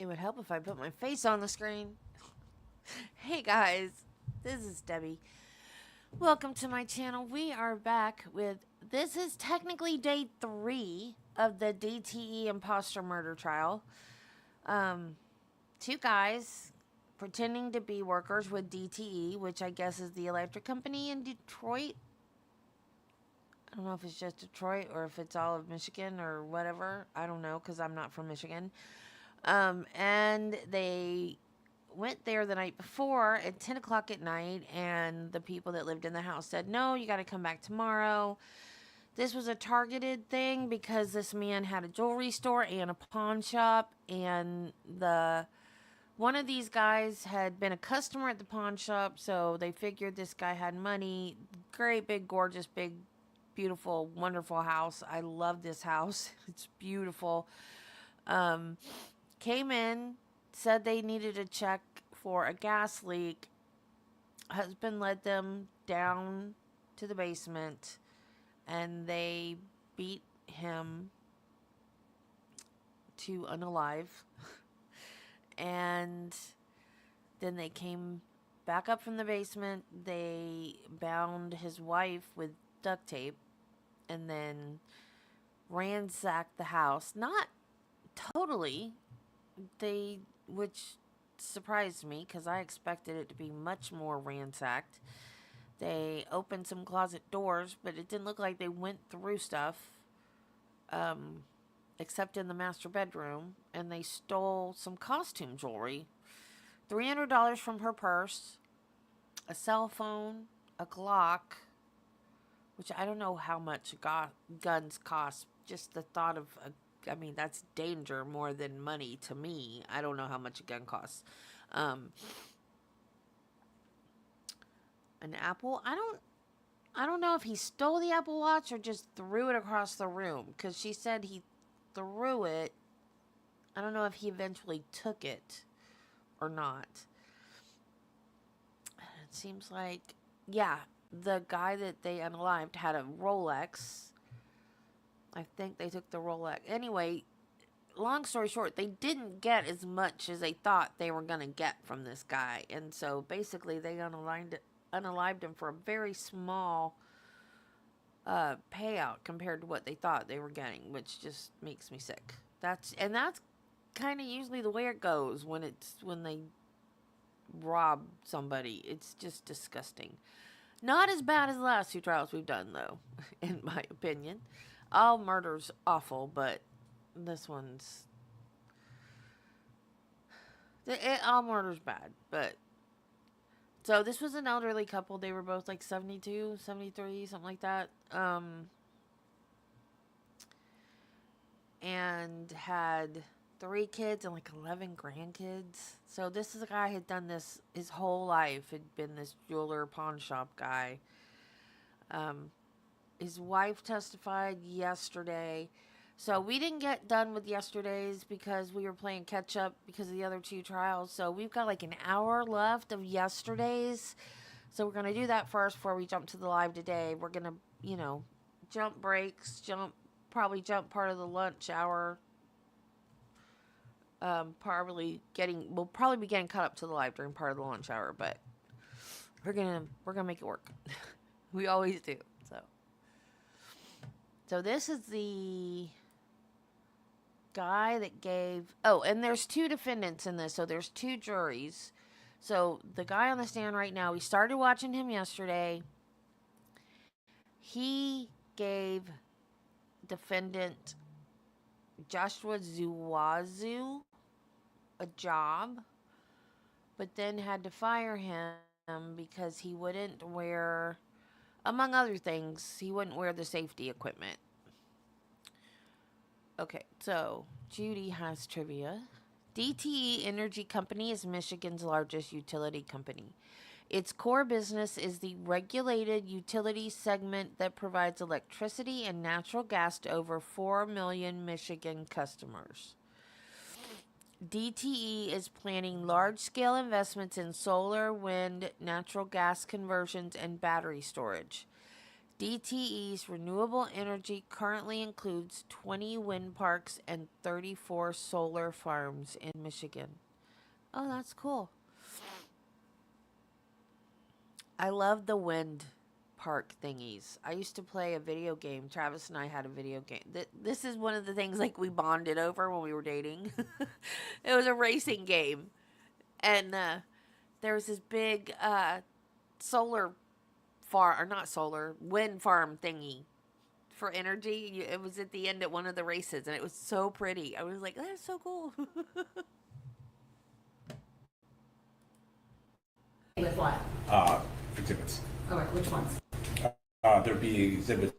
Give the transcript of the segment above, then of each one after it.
would help if I put my face on the screen. Hey guys, this is Debbie. Welcome to my channel. We are back with this is technically day 3 of the DTE imposter murder trial. Um, Two guys pretending to be workers with DTE, which I guess is the electric company in Detroit. I don't know if it's just Detroit or if it's all of Michigan or whatever. I don't know because I'm not from Michigan. And they went there the night before at 10 o'clock at night, and the people that lived in the house said, no, you got to come back tomorrow. This was a targeted thing because this man had a jewelry store and a pawn shop, and one of these guys had been a customer at the pawn shop, so they figured this guy had money. Great, big, gorgeous, big, beautiful, wonderful house. I love this house. It's beautiful. Came in, said they needed to check for a gas leak. Husband led them down to the basement, and they beat him to unalive. And then they came back up from the basement. They bound his wife with duct tape and then ransacked the house. Not totally. Which surprised me because I expected it to be much more ransacked. They opened some closet doors, but it didn't look like they went through stuff, except in the master bedroom, and they stole some costume jewelry. $300 from her purse, a cell phone, a Glock, which I don't know how much guns cost. Just the thought of that's danger more than money to me. I don't know how much a gun costs. An Apple. I don't know if he stole the Apple Watch or just threw it across the room, because she said he threw it. I don't know if he eventually took it or not. It seems like, yeah, the guy that they unalived had a Rolex. I think they took the Rolex. Anyway, long story short, they didn't get as much as they thought they were going to get from this guy. And so basically they unalived him for a very small payout compared to what they thought they were getting, which just makes me sick. That's kind of usually the way it goes when they rob somebody. It's just disgusting. Not as bad as the last 2 trials we've done, though, in my opinion. All murder's awful, but this one's... all murder's bad, but... So this was an elderly couple. They were both like 72, 73, something like that. And had 3 kids and like 11 grandkids. So this is a guy who had done this his whole life. Had been this jeweler, pawn shop guy. His wife testified yesterday. So we didn't get done with yesterday's because we were playing catch up because of the other 2 trials. So we've got like an hour left of yesterday's. So we're going to do that first before we jump to the live today. We're going to, jump breaks, probably jump part of the lunch hour. We'll probably be getting caught up to the live during part of the lunch hour, but we're going to make it work. We always do. So this is the guy that gave... Oh, and there's 2 defendants in this, so there's 2 juries. So the guy on the stand right now, we started watching him yesterday. He gave defendant Joshua Zuazo a job, but then had to fire him because he wouldn't wear... Among other things, he wouldn't wear the safety equipment. Okay, so Judy has trivia. DTE Energy Company is Michigan's largest utility company. Its core business is the regulated utility segment that provides electricity and natural gas to over 4 million Michigan customers. DTE is planning large-scale investments in solar, wind, natural gas conversions, and battery storage. DTE's renewable energy currently includes 20 wind parks and 34 solar farms in Michigan. Oh, that's cool. I love the wind park thingies. I used to play a video game. Travis and I had a video game. This is one of the things like we bonded over when we were dating. It was a racing game. And there was this big solar farm, or not solar, wind farm thingy for energy. It was at the end at one of the races, and it was so pretty. I was like, that's so cool. With what? Exhibits. All right, which ones? There'd be exhibits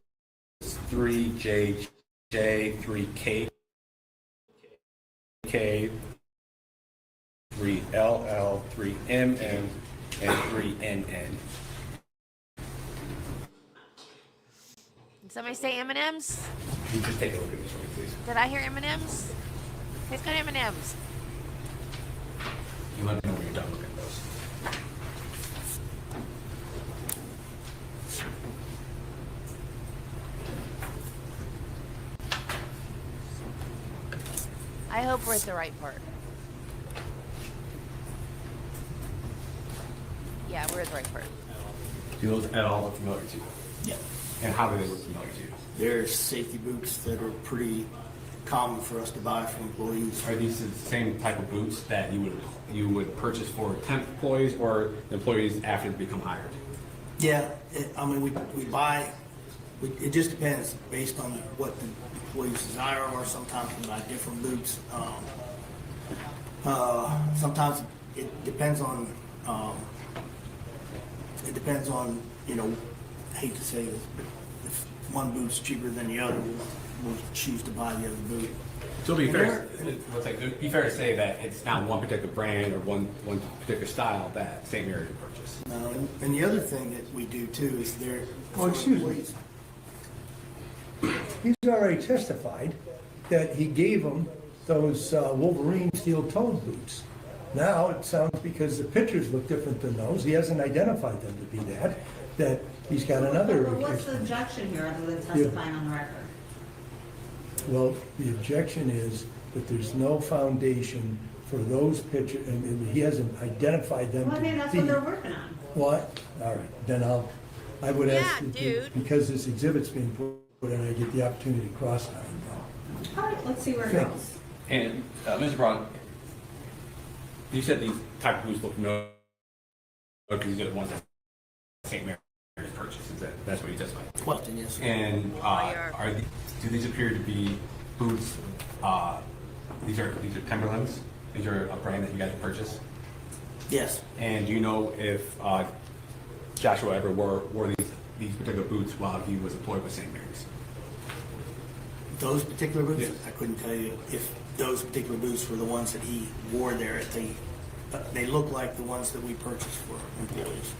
3JJ, 3K, 3LL, 3MM, and 3NN. Did somebody say M&M's? You just take a look at this one, please. Did I hear M&M's? Who's got M&M's? You let me know when you're done looking at those. I hope we're at the right part. Yeah, we're at the right part. Do those at all look familiar to you? Yeah, And how do they look familiar to you? there's safety boots that are pretty common for us to buy from employees. Are these the same type of boots that you would purchase for temp employees or employees after they become hired? Yeah, I mean, we buy, it just depends based on what the employee's desire are. Sometimes we buy different boots. Sometimes it depends on, you know, I hate to say this, but if one boot's cheaper than the other, we'll choose to buy the other boot. So it'd be fair to say that it's not one particular brand or one particular style that St. Mary would purchase. And the other thing that we do too is there. Oh, excuse me. He's already testified that he gave them those Wolverine steel-toed boots. Now, it sounds, because the pictures look different than those, he hasn't identified them to be that he's got another. Well, what's the objection here other than testifying on the record? Well, the objection is that there's no foundation for those pictures, and he hasn't identified them Well, I to mean, that's be. what they're working on. What? All right, then I would ask, Yeah, dude. because this exhibit's being put and I get the opportunity to cross on it. All right, let's see where it Okay. goes. And Mr. Braun, you said these type of boots look familiar because these are the ones that St. Mary's purchased. That's what you testified? Question, yes. And do these appear to be boots? These are Timberlands. These are a brand that you guys purchased. Yes. And do you know if Joshua ever wore these particular boots while he was employed with St. Mary's? Those particular boots? Yes. I couldn't tell you if those particular boots were the ones that he wore there at the, they look like the ones that we purchased for employees.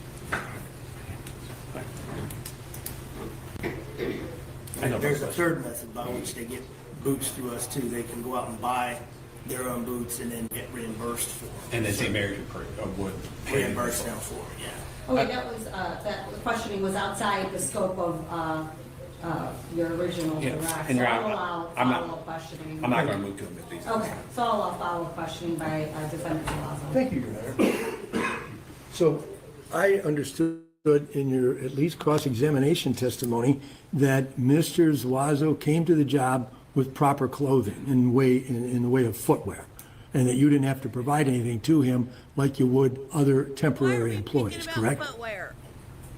And there's a third method by which they get boots through us too. They can go out and buy their own boots and then get reimbursed for them. And then St. Mary's would pay Reimburse them for it, yeah. Oh, wait, that was, that questioning was outside the scope of your original Yeah, direct. and So Your I'll Honor, allow I'm not- follow-up questioning. I'm not going to move to omit these. Okay, so I'll allow follow-up questioning by Defendant Zuozo. Thank you, Your Honor. So I understood in your at least cross-examination testimony that Mr. Zuazo came to the job with proper clothing in the way of footwear, and that you didn't have to provide anything to him like you would other temporary employees, correct? Footwear?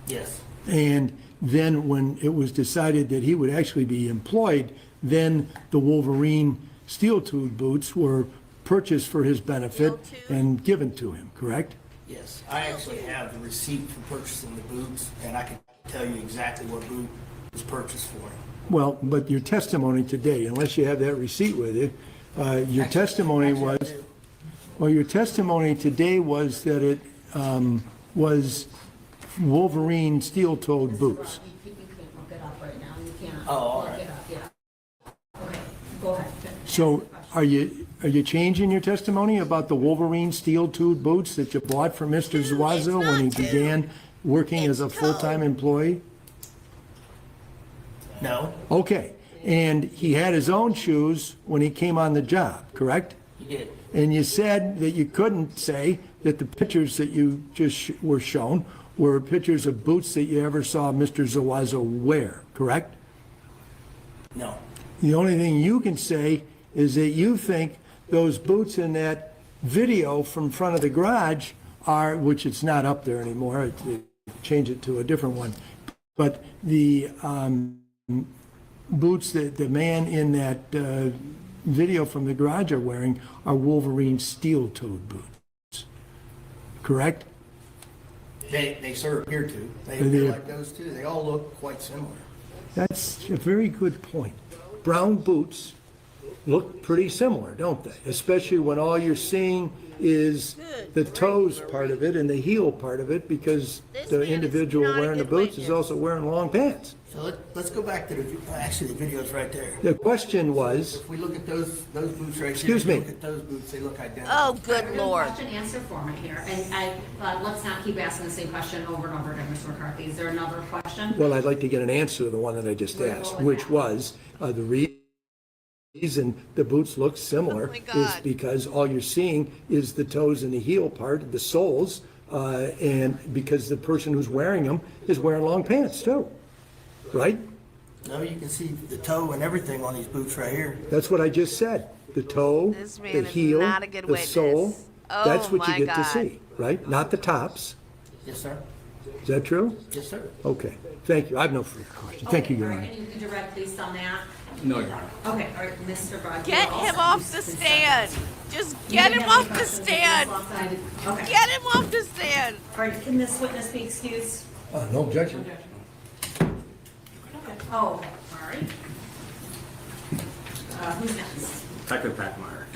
Yes. And then when it was decided that he would actually be employed, then the Wolverine steel-toed boots were purchased for his benefit Steel-toed? and given to him, correct? Yes, I actually have the receipt for purchasing the boots, and I can tell you exactly what boot was purchased for. Well, but your testimony today, unless you have that receipt with you, your testimony Actually, I was, do. well, your testimony today was that it was Wolverine steel-toed boots. You can't look it up right now. You can't Oh, all look right. it up, yeah. Okay, go ahead. So are you changing your testimony about the Wolverine steel-toed boots that you bought from Mr. Zuazo when he began working as a full-time employee? No, Okay, and he had his own shoes when he came on the job, correct? he did. And you said that you couldn't say that the pictures that you just were shown were pictures of boots that you ever saw Mr. Zuazo wear, correct? No. The only thing you can say is that you think those boots in that video from front of the garage are, which it's not up there anymore, change it to a different one, but the boots that the man in that video from the garage are wearing are Wolverine steel-toed boots, correct? They sure appear to. They They appear do. like those too. They all look quite similar. That's a very good point. Brown boots look pretty similar, don't they? Especially when all you're seeing is the toes part of it and the heel part of it, because This the man is individual not a wearing the good boots is witness. also wearing long pants. So let's go back to actually the video's right there. The question was, If we look at those boots right Excuse here, me. look at those boots, they look identical. Oh, good Really lord. Question answer format here, and let's not keep asking the same question over and over to Mr. McCarthy. Is there another question? well, I'd like to get an answer to the one that I just asked, which was, the reason the boots look similar Oh my is God. because all you're seeing is the toes and the heel part, the soles, and because the person who's wearing them is wearing long pants too, right? No, you can see the toe and everything on these boots right here. That's what I just said. The toe, This man the is heel, not a good the witness. sole. Oh That's what you my get to God. see, right? Not the tops. Yes, sir. Is that true? Yes, sir. Okay, thank you. I have no further questions. Thank you, Okay, Your all Honor. right, and you can direct based on that? No, Your Honor. Okay, all right, Mr. Broad. Get him off the stand. Just get him off the stand. Okay. Get him off the stand. All right, can this witness be excused? No objection. Okay. Oh, all right. Who's next? Detective Packmeyer.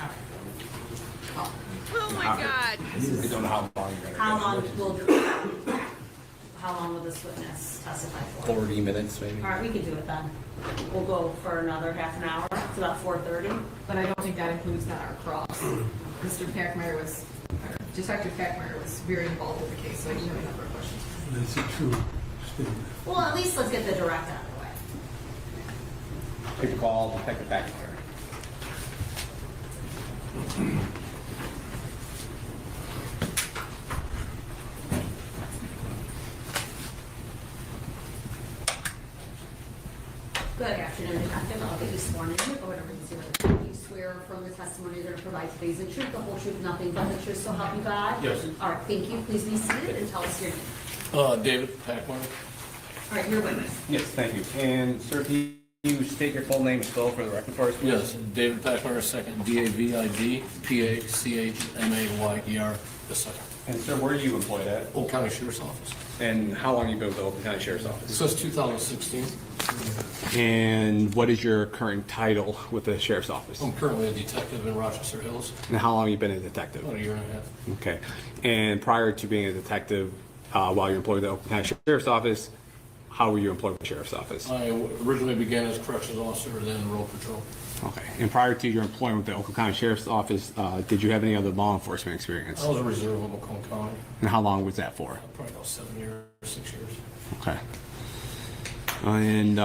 Oh my God. I don't know how long you're gonna. How long will this witness testify for? 40 minutes, maybe. All right, we can do it then. We'll go for another half an hour. It's about 4:30. But I don't think that includes not our cross. Mr. Packmeyer was, or Detective Packmeyer was very involved with the case, so I do have a number of questions. That's a true statement. Well, at least let's get the direct out of the way. Take the call, Detective Packmeyer. Good afternoon, Detective. I'll get you sworn in, or whatever you say. Do you swear from the testimony you're going to provide today's the truth, the whole truth, nothing but the truth, so help you God? Yes. All right, thank you. Please be seated and tell us your name. David Packmeyer. All right, your witness. Yes, thank you. And sir, can you state your full name and spell for the record for us? please? Yes, David Packmeyer, second, D-A-V-I-D-P-A-C-H-M-A-Y-E-R, the second. And sir, where are you employed at? Old County Sheriff's Office. And how long have you been with the Oakland County Sheriff's Office? Since 2016, And what is your current title with the Sheriff's Office? I'm currently a detective in Rochester Hills, And how long have you been a detective? about a year and a half. Okay. And prior to being a detective, while you're employed with the Oakland County Sheriff's Office, how were you employed with the Sheriff's Office? I originally began as corrections officer, then road patrol. Okay. And prior to your employment with the Oakland County Sheriff's Office, did you have any other law enforcement experience? I was a reserve of Macomb County, And how long was that for? probably about 7 years, 6 years. Okay. And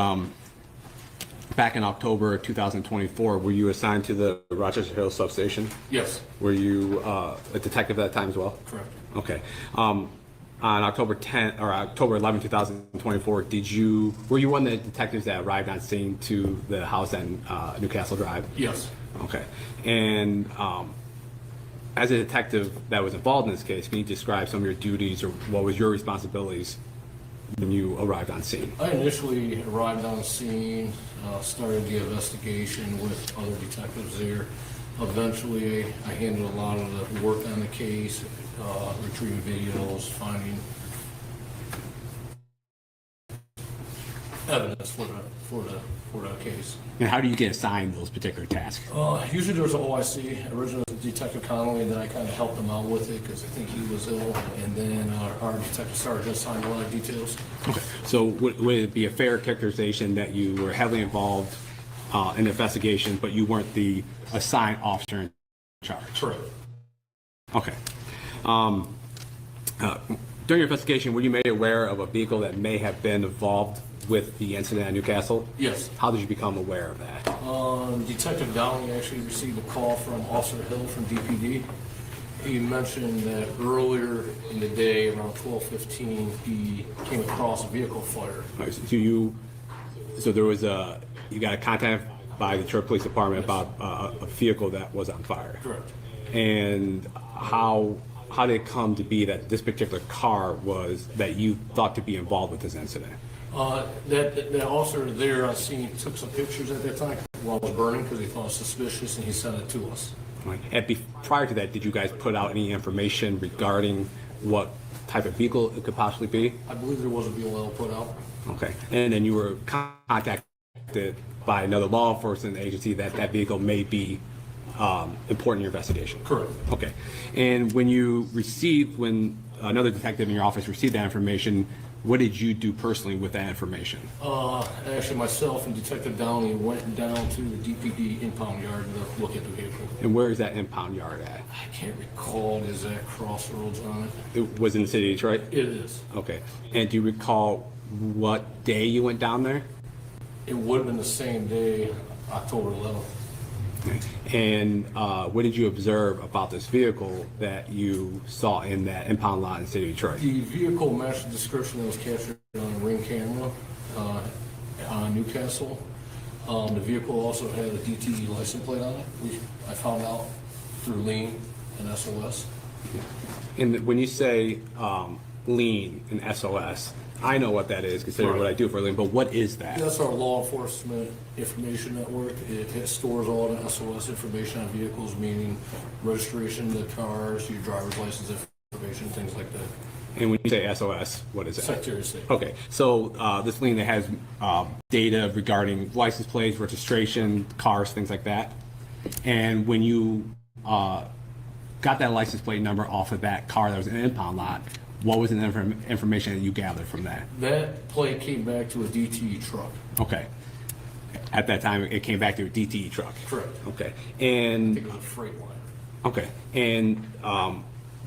back in October 2024, were you assigned to the Rochester Hills substation? Yes, Were you a detective at that time as well? correct. Okay. On October 10th or October 11, 2024, were you one of the detectives that arrived on scene to the house at Newcastle Drive? Yes. Okay. And as a detective that was involved in this case, can you describe some of your duties or what was your responsibilities when you arrived on scene? I initially arrived on scene, started the investigation with other detectives there. Eventually, I handled a lot of the work on the case, retrieving videos, finding evidence for the case. And how do you get assigned those particular tasks? Usually there's an OIC, originally Detective Connolly, that I kind of helped him out with it because I think he was ill, and then our detective sergeant assigned a lot of details. Okay. So would it be a fair characterization that you were heavily involved in the investigation, but you weren't the assigned officer in charge? Correct. Okay. During your investigation, were you made aware of a vehicle that may have been involved with the incident at Newcastle? Yes. How did you become aware of that? Detective Downey actually received a call from Officer Hill from DPD. He mentioned that earlier in the day, around 12:15, he came across a vehicle fire. All right, so there was you got a contact by the Detroit Police Department about a vehicle that was on fire. Correct. And how did it come to be that this particular car was that you thought to be involved with this incident? That officer there on scene took some pictures at that time while it was burning because he thought it was suspicious, and he sent it to us. Prior to that, did you guys put out any information regarding what type of vehicle it could possibly be? I believe there was a BOL put out. Okay, and then you were contacted by another law enforcement agency that that vehicle may be important in your investigation? Correct. Okay, and when another detective in your office received that information, what did you do personally with that information? Actually, myself and Detective Downey went down to the DPD impound yard to look at the vehicle. And where is that impound yard at? I can't recall the exact crossroads on it. It was in the city of Detroit? It is. Okay, and do you recall what day you went down there? It would have been the same day, October 11th. And what did you observe about this vehicle that you saw in that impound lot in the city of Detroit? The vehicle matched the description that was captured on a Ring camera on Newcastle. The vehicle also had a DTE license plate on it. I found out through Lean and SOS. And when you say lean and SOS, I know what that is, considering what I do for a living, but what is that? That's our law enforcement information network. It stores all the SOS information on vehicles, meaning registration of the cars, your driver's license information, things like that. And when you say SOS, what is that? Secretary of State. Okay, so this lien that has data regarding license plates, registration, cars, things like that. And when you got that license plate number off of that car that was in the impound lot, what was the information that you gathered from that? That plate came back to a DTE truck. Okay. At that time, it came back to a DTE truck. Correct. Okay. I And think it was a freight line. okay. And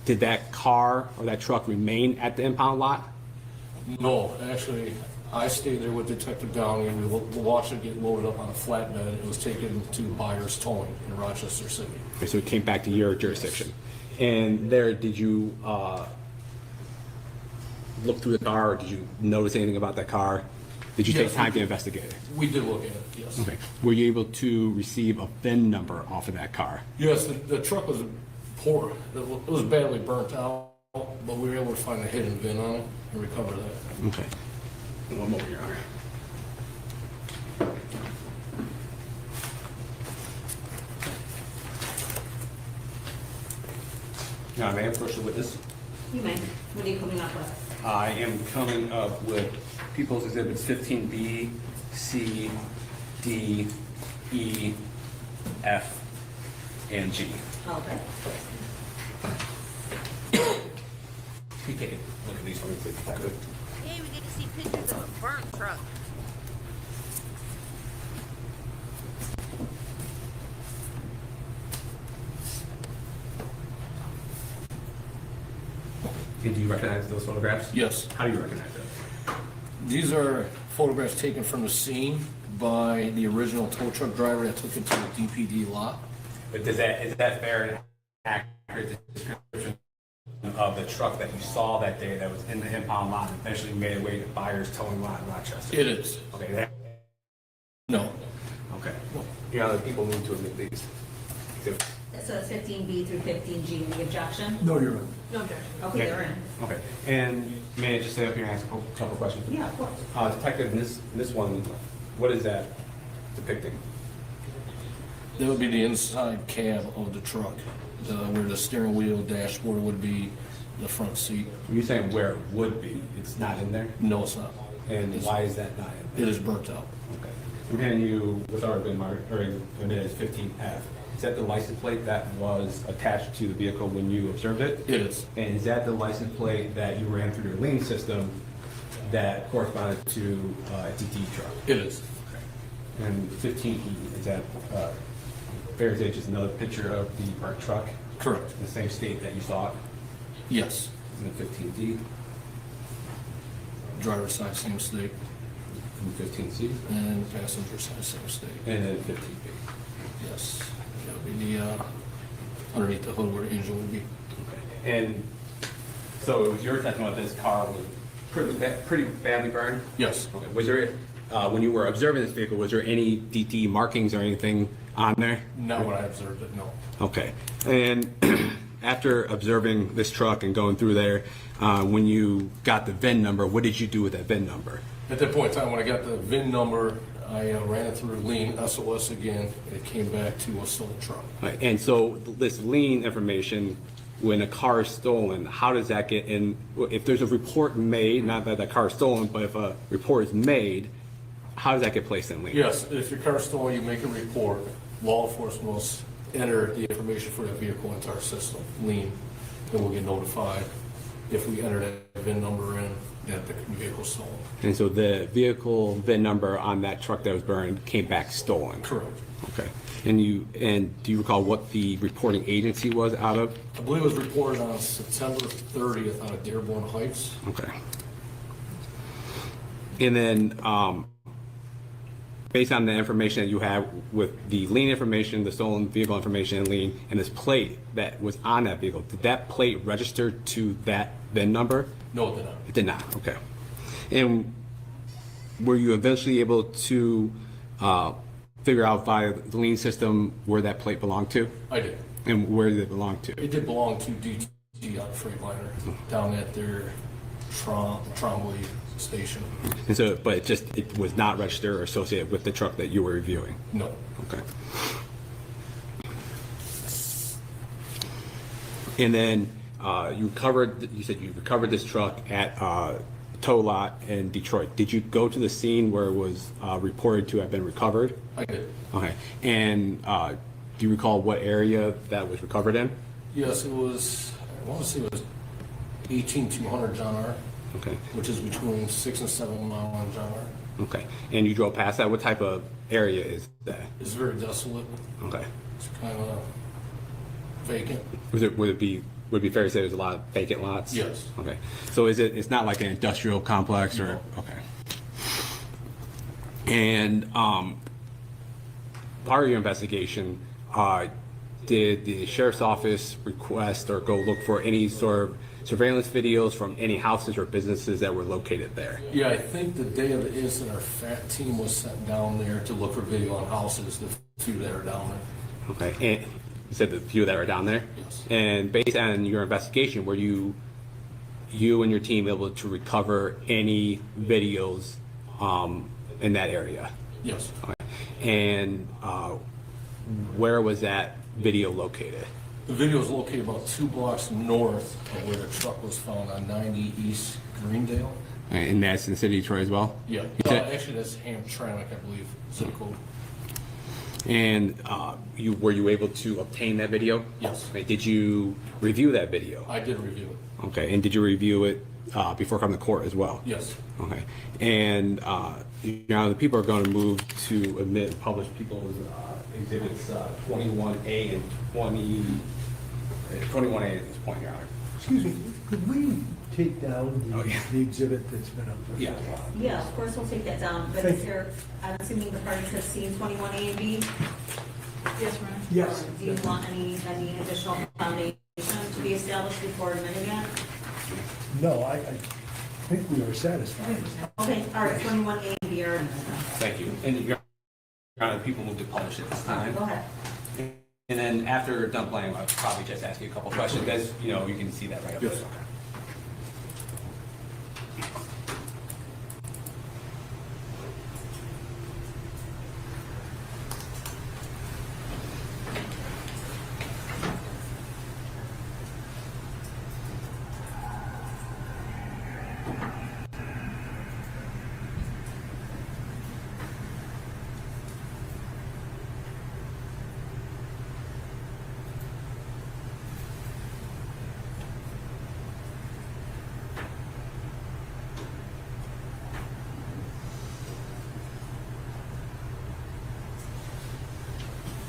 did that car or that truck remain at the impound lot? No, actually, I stayed there with Detective Downey, and we watched it get loaded up on a flatbed. It was taken to Buyers Towing in Rochester City. Okay, so it came back to your jurisdiction. And there, did you look through the car, or did you notice anything about that car? Did you take Yes, time we to did. investigate it? We did look at it, yes. Okay. Were you able to receive a VIN number off of that car? Yes, the truck was poor. It was badly burnt out, but we were able to find a hidden VIN on it and recover that. Okay. One moment, Your Honor. Now, may I approach the witness? You may. What are you coming up with? I am coming up with People's Exhibits 15B, C, D, E, F, and G. Okay. You take a look at these for me, please. Good. Hey, we get to see pictures of a burnt truck. And do you recognize those photographs? Yes. How do you recognize them? These are photographs taken from the scene by the original tow truck driver that took it to the DPD lot. But is that fair and accurate description of the truck that you saw that day that was in the impound lot and eventually made its way to Buyers Towing Lot in Rochester? It is. Okay, that, No. okay. You know, the people need to admit these. So it's 15B through 15G, the objection? No, you're right. No objection. Okay, they're in. Okay, and may I just stay up here and ask a couple questions? Yeah, of course. Detective, in this one, what is that depicting? That would be the inside cab of the truck, where the steering wheel, dashboard would be, the front seat. You're saying where it would be, it's not in there? No, it's not. And why is that not in there? It is burnt out. Okay. I'm handing you what's already been marked, or it is 15F. Is that the license plate that was attached to the vehicle when you observed it? It is. And is that the license plate that you ran through your lien system that corresponded to a DT truck? It is. Okay. And 15E, is that, fair to say, just another picture of the burnt truck Correct. in the same state that you saw it? Yes. And then 15D? Driver's side, same state. 15C. And passenger side same state. And then 15B. Yes, that would be the, underneath the hood where the engine would be. And so it was your testimony that this car was pretty badly burned? Yes. Okay. Was there, when you were observing this vehicle, was there any DT markings or anything on there? Not when I observed it, no. Okay. And after observing this truck and going through there, when you got the VIN number, what did you do with that VIN number? At that point in time, when I got the VIN number, I ran it through Lean SOS again, and it came back to a stolen truck. Right. And so this lien information, when a car is stolen, how does that get in? If there's a report made, not that the car is stolen, but if a report is made, how does that get placed in lien? Yes, if your car is stolen, you make a report, law enforcement will enter the information for the vehicle into our system, Lean, and we'll get notified if we enter that VIN number in that the vehicle is stolen. And so the vehicle VIN number on that truck that was burned came back stolen? Correct. Okay. And do you recall what the reporting agency was out of? I believe it was reported on September 30th out of Dearborn Heights. Okay. And then, based on the information that you have with the lien information, the stolen vehicle information and lien, and this plate that was on that vehicle, did that plate register to that VIN number? No, it did not. It did not, okay. And were you eventually able to figure out via the lien system where that plate belonged to? I did. And where did it belong to? It did belong to DT on the Freightliner down at their Trombley station. And so, but it was not registered or associated with the truck that you were reviewing? No. Okay. And then you said you recovered this truck at tow lot in Detroit. Did you go to the scene where it was reported to have been recovered? I did. Okay. And do you recall what area that was recovered in? Yes, it was, I want to say it was 18200 John R. Okay. Which is between 6 and 7 mile on John R. Okay. And you drove past that? What type of area is that? It's very desolate. Okay. It's kind of vacant. Would it be fair to say there's a lot of vacant lots? Yes. Okay. So it's not like an industrial complex or, okay. And part of your investigation, did the sheriff's office request or go look for any sort of surveillance videos from any houses or businesses that were located there? Yeah, I think the day of the incident, our FAT team was sent down there to look for video on houses, the few that are down there. Okay. And you said the few that were down there? Yes. And based on your investigation, were you and your team able to recover any videos in that area? Yes. Okay. And where was that video located? The video is located about 2 blocks north of where the truck was found on 90 East Greendale. And that's in the city of Detroit as well? Yeah, You said- actually that's Hamtramck, I believe, zip code. And were you able to obtain that video? Yes. Okay. Did you review that video? I did review it. Okay. And did you review it before coming to court as well? Yes. Okay. And the people are going to move to admit and publish people's exhibits 21A and 21A at this point, Your Honor. Excuse me, could we take down Oh, yeah. the exhibit that's been up there? Yeah. Yeah, of course, we'll take that down, but Thank is there, I'm assuming the parties have seen 21A and B? Yes, ma'am. Yes. Do you want any additional foundation to be established before admitting it? No, I think we are satisfied. Okay, all right, 21A and B are, Thank you. And Your Honor, the people move to publish at this time. go ahead. And then after done playing, I'll probably just ask you a couple questions. As you know, you can see that right up there. Yes.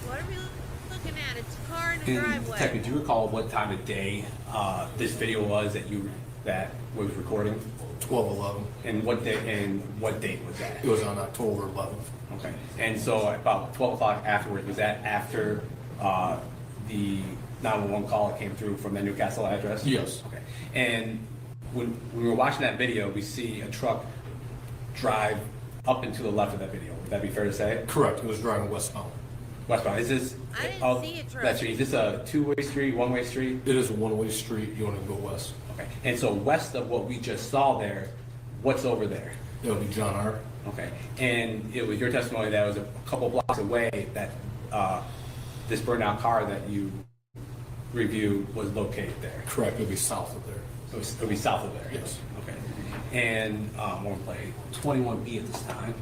What are we looking at? It's a car in a And driveway. Detective, do you recall what time of day this video was that that was recording? 12/11. And what date was that? It was on October 11th. Okay. And so about 12 o'clock afterward, was that after the 911 call that came through from the Newcastle address? Yes. Okay. And when we were watching that video, we see a truck drive up and to the left of that video. Would that be fair to say? Correct. It was driving westbound. Westbound. Is this? I didn't see a truck. That's right. Is this a two-way street, one-way street? It is a one-way street. You want to go west. Okay. And so west of what we just saw there, what's over there? That would be John R. Okay. And it was your testimony that it was a couple blocks away that this burned out car that you reviewed was located there. Correct. It would be south of there. So it'll be south of there? Yes. Okay. And we're going to play 21B at this time.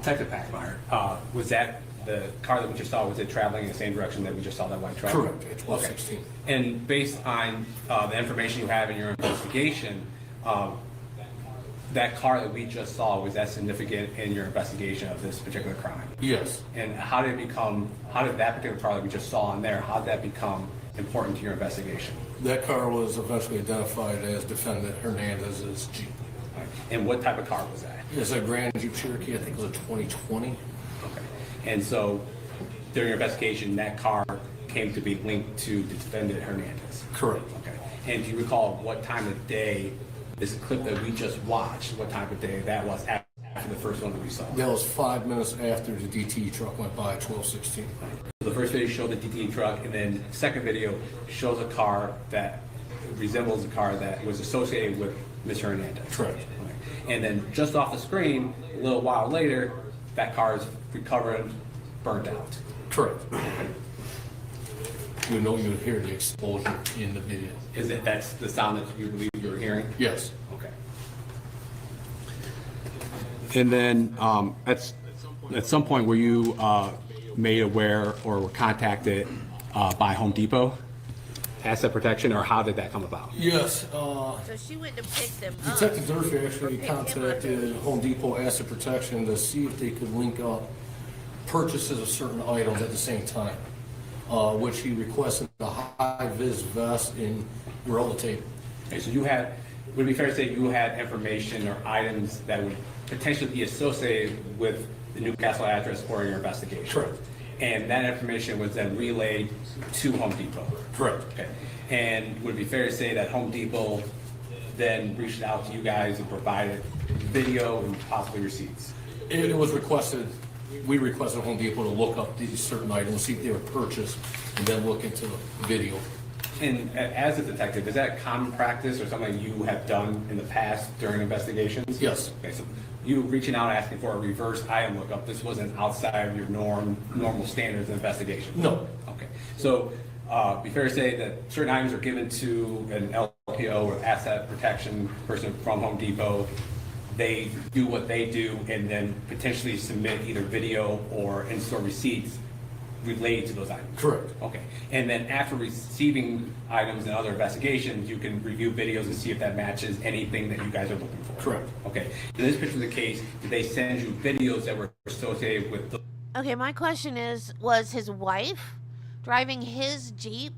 Detective Packmeyer, was that the car that we just saw, was it traveling in the same direction that we just saw that white truck? Correct. At 12:16. Okay. And based on the information you have in your investigation, that car that we just saw, was that significant in your investigation of this particular crime? Yes. And how did that particular car that we just saw in there, how did that become important to your investigation? That car was eventually identified as defendant Hernandez's Jeep. And what type of car was that? It's a Grand Jeep Cherokee. I think it was a 2020. Okay. And so during your investigation, that car came to be linked to the defendant Hernandez? Correct. Okay. And do you recall what time of day, this clip that we just watched, what time of day that was after the first one that we saw? That was 5 minutes after the DT truck went by at 12:16. The first video showed the DT truck, and then the second video shows a car that resembles a car that was associated with Ms. Hernandez. Correct. Okay. And then just off the screen, a little while later, that car is recovered, burned out. Correct. You know you would hear the explosion in the video. That's the sound that you believe you were hearing? Yes. Okay. And then at some point, were you made aware or were contacted by Home Depot, asset protection, or how did that come about? Yes. So she went to pick them up. Detective Durfee actually Pick him up. contacted Home Depot Asset Protection to see if they could link up purchases of certain items at the same time, which he requested a high-vis vest in Gorilla Tape. Okay, so would it be fair to say you had information or items that would potentially be associated with the Newcastle address or your investigation? Correct. And that information was then relayed to Home Depot? Correct. Okay. And would it be fair to say that Home Depot then reached out to you guys and provided video and possibly receipts? It was requested, we requested Home Depot to look up these certain items, see if they were purchased, and then look into the video. And as a detective, is that common practice or something you have done in the past during investigations? Yes. Okay, so you reaching out asking for a reverse item lookup, this wasn't outside of your normal standards of investigation? No. Okay, so be fair to say that certain items are given to an LPO or asset protection person from Home Depot. They do what they do and then potentially submit either video or in-store receipts related to those items? Correct. Okay, and then after receiving items and other investigations, you can review videos and see if that matches anything that you guys are looking for? Correct. Okay, in this particular case, did they send you videos that were associated with the... Okay, my question is, was his wife driving his Jeep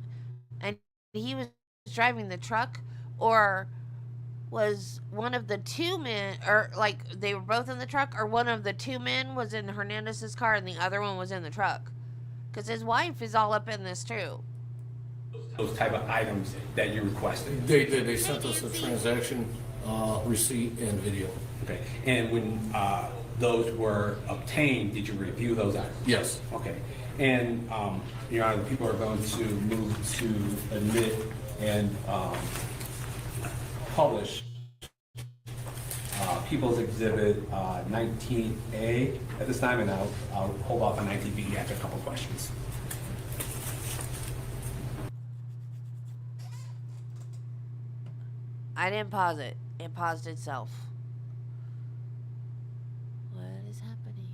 and he was driving the truck, or was one of the two men, or like they were both in the truck, or one of the two men was in Hernandez's car and the other one was in the truck? Because his wife is all up in this too. those type of items that you requested? They did, they sent us a transaction receipt and video. Okay, and when those were obtained, did you review those items? Yes. Okay, and Your Honor, the people are going to move to admit and publish People's Exhibit 19A at this time, and I'll hold off on 19B after a couple of questions. I didn't pause it. It paused itself. What is happening?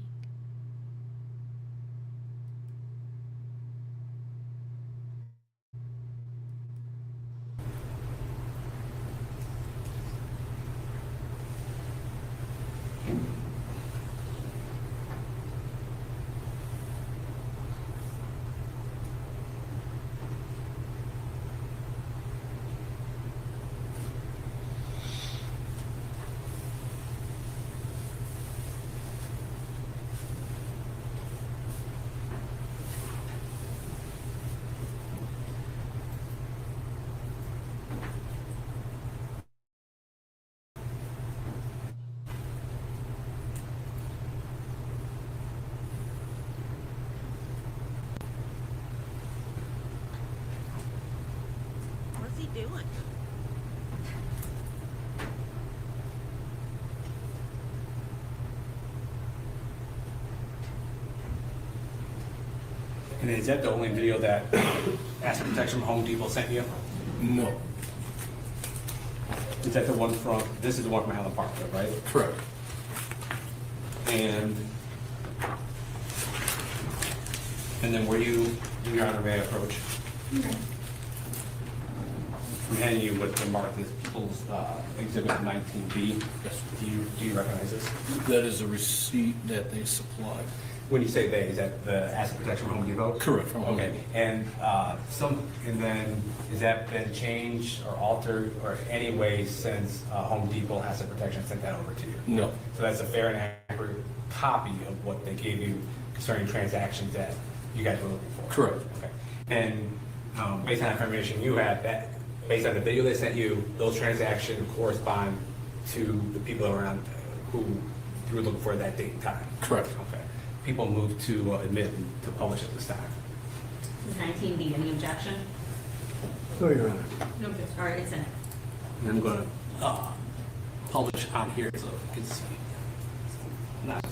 What's he doing? And is that the only video that Asset Protection from Home Depot sent you? No. Is that the one from, this is the one from Highland Park, though, right? Correct. And then were you, Your Honor, may I approach? I'm handing you what the mark is, People's Exhibit 19B. Yes. Do you recognize this? That is a receipt that they supplied. When you say they, is that the Asset Protection from Home Depot? Correct, from Home Okay, Depot. and then, has that been changed or altered or any way since Home Depot Asset Protection sent that over to you? No. So that's a fair and accurate copy of what they gave you concerning transactions that you guys were looking for? Correct. Okay, and based on information you had, that, based on the video they sent you, those transactions correspond to the people around who you were looking for at that date and time? Correct. Okay. People moved to admit and to publish at this time. 19B, any objection? No, Your Honor. No. All right, it's in. And I'm going to publish on here so you can see. Not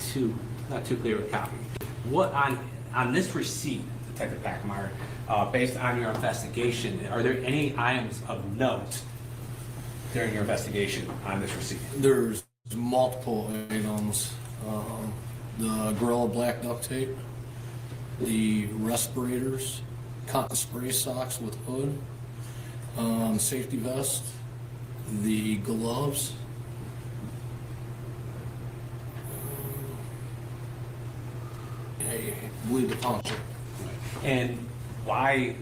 too clear a copy. What on this receipt, Detective Packmeyer, based on your investigation, are there any items of note during your investigation on this receipt? There's multiple items. The Gorilla Black duct tape, the respirators, cotton spray socks with hood, safety vest, the gloves, I believe the poncho. And why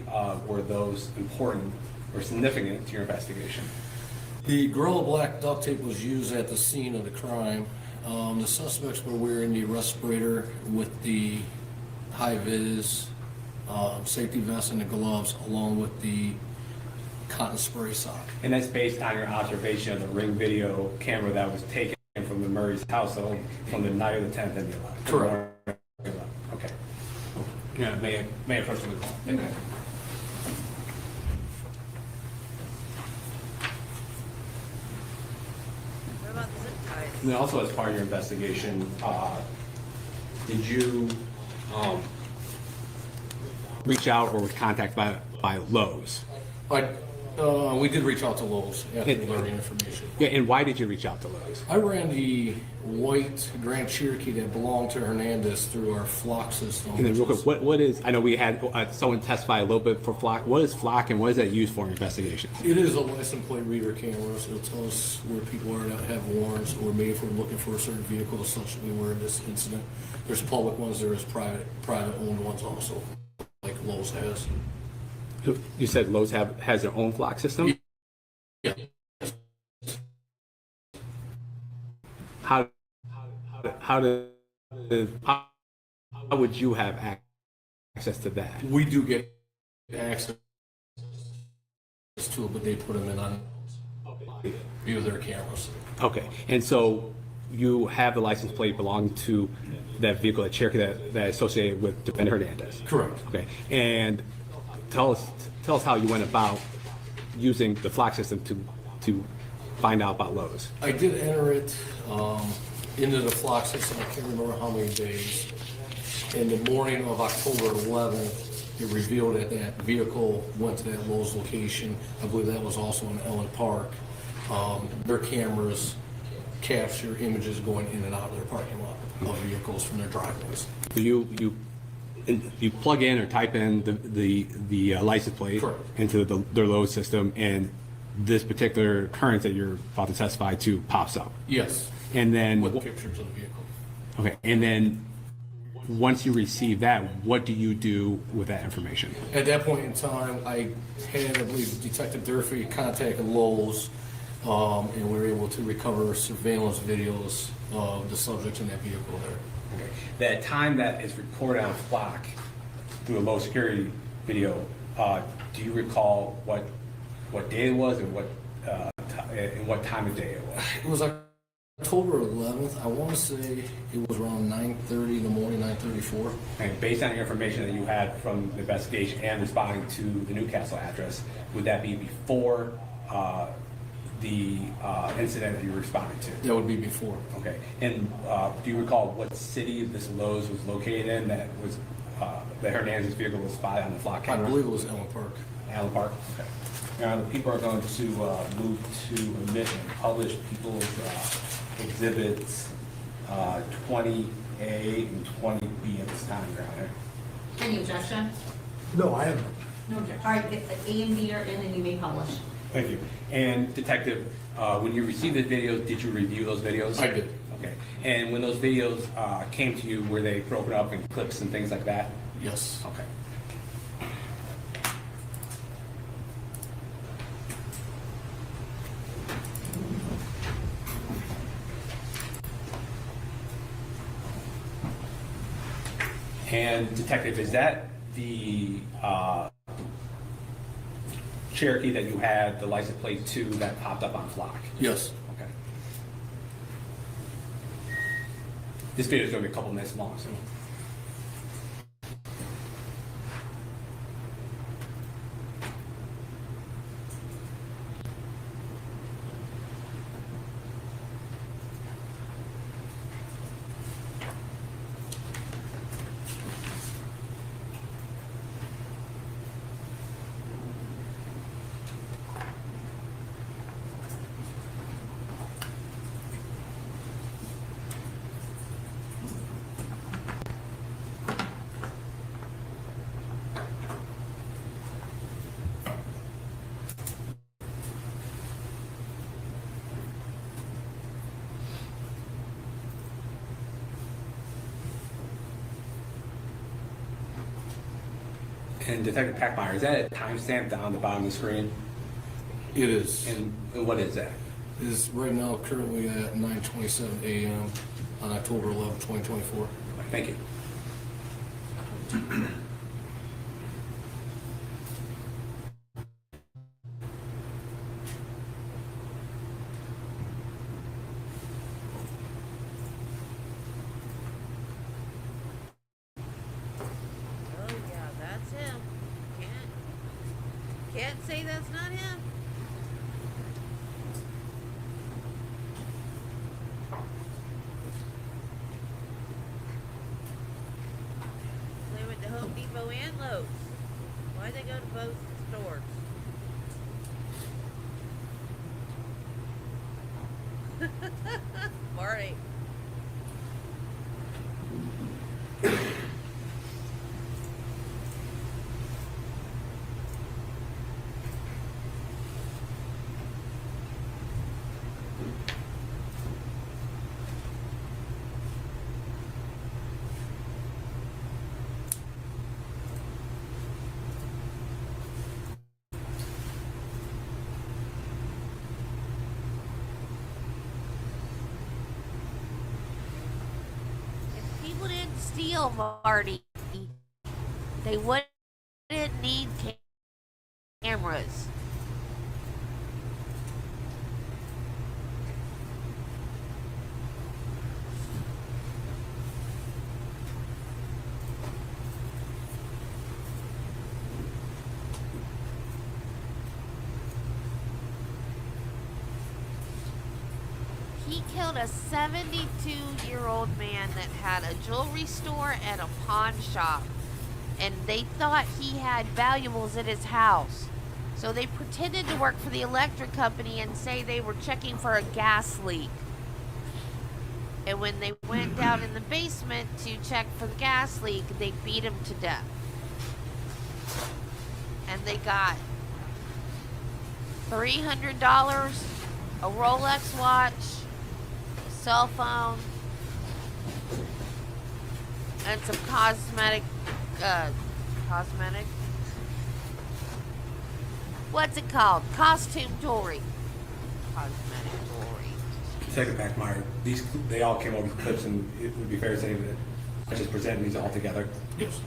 were those important or significant to your investigation? The Gorilla Black duct tape was used at the scene of the crime. The suspects were wearing the respirator with the high-vis safety vest and the gloves, along with the cotton spray sock. And that's based on your observation of the Ring video camera that was taken from the Murray's household from the night of the 10th and the 11th? Correct. Okay. Yeah, may I approach the call? Thank you. What about the zip ties? And then also as part of your investigation, did you reach out or was contacted by Lowe's? We did reach out to Lowe's after learning information. Yeah, and why did you reach out to Lowe's? I ran the white Grand Cherokee that belonged to Hernandez through our flock system. And then real which quick, is- what is, I know we had someone testify a little bit for flock. What is flock and what is that used for in investigations? It is a license plate reader camera, so it'll tell us where people are that have warrants, or maybe if we're looking for a certain vehicle, such as we were in this incident. There's public ones, there is private owned ones also, like Lowe's has. You said Lowe's has their own flock system? Yeah. How would you have access to that? We do get access to it, but they put them in on view their cameras. Okay, and so you have the license plate belonging to that vehicle, that Cherokee that is associated with Defendant Hernandez? Correct. Okay, and tell us how you went about using the flock system to find out about Lowe's? I did enter it into the flock system, I can't remember how many days. In the morning of October 11th, it revealed that that vehicle went to that Lowe's location. I believe that was also in Ellen Park. Their cameras capture images going in and out of their parking lot of vehicles from their driveways. So you plug in or type in the license plate Correct. into their Lowe's system, and this particular occurrence that you're about to testify to pops up. Yes, And then, with pictures of the vehicle. okay, and then once you receive that, what do you do with that information? At that point in time, I believe, Detective Durfee contacted Lowe's, and we were able to recover surveillance videos of the subject in that vehicle there. Okay. That time that is recorded on Flock through a low security video, do you recall what day it was and what time of day it was? It was October 11th. I want to say it was around 9:30 in the morning, 9:34. And based on your information that you had from the investigation and responding to the Newcastle address, would that be before the incident that you were responding to? That would be before. Okay. And do you recall what city this Lowe's was located in that was the Hernandez vehicle was spotted on the Flock I camera? believe it was Ellen Park. Allen Park? Okay. Now, the people are going to move to omit and publish people's exhibits 20A and 20B at this time, Your Honor. Any objection? No, I have, No objection. All right, get the A and B are in and you may publish. Thank you. And Detective, when you received the videos, did you review those videos? I did. Okay. And when those videos came to you, were they broken up in clips and things like that? Yes. Okay. And Detective, is that the Cherokee that you had the license plate to that popped up on Flock? Yes. Okay. This video is going to be a couple minutes long, so. And Detective Packmeyer, is that a timestamp down the bottom of the screen? It is. And what is that? It is right now currently at 9:27 a.m. on October 11th, 2024. Thank you. Oh yeah, that's him. Can't say that's not him. They went to Home Depot and Lowe's. Why'd they go to both stores? Marty. If people didn't steal, Marty, they wouldn't need cameras. killed a 72-year-old man that had a jewelry store and a pawn shop. And they thought he had valuables at his house. So they pretended to work for the electric company and say they were checking for a gas leak. And when they went down in the basement to check for the gas leak, they beat him to death. And they got $300, a Rolex watch, a cell phone, and some cosmetic, what's it called? Costume jewelry. Cosmetic jewelry. Take it back, Meyer. They all came over with clips, and it would be fair to say that I just presented these all together. Yes.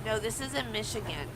No, this is in Michigan.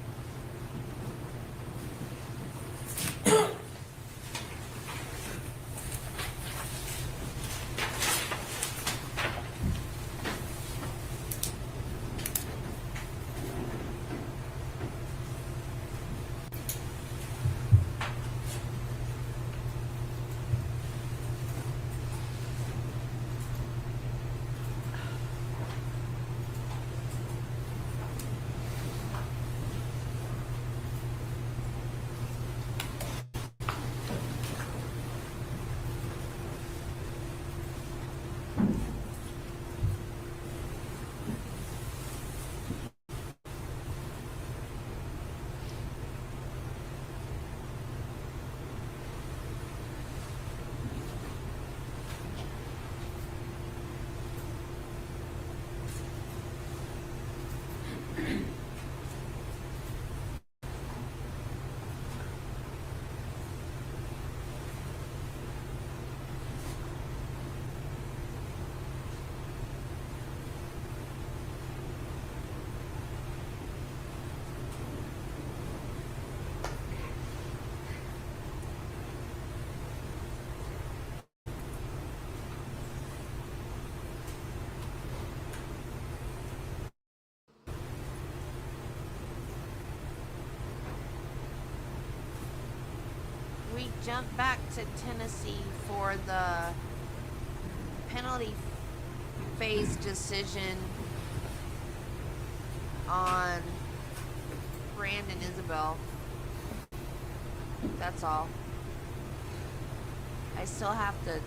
We jump back to Tennessee for the penalty phase decision on Brandon Isabel. That's all. I still have to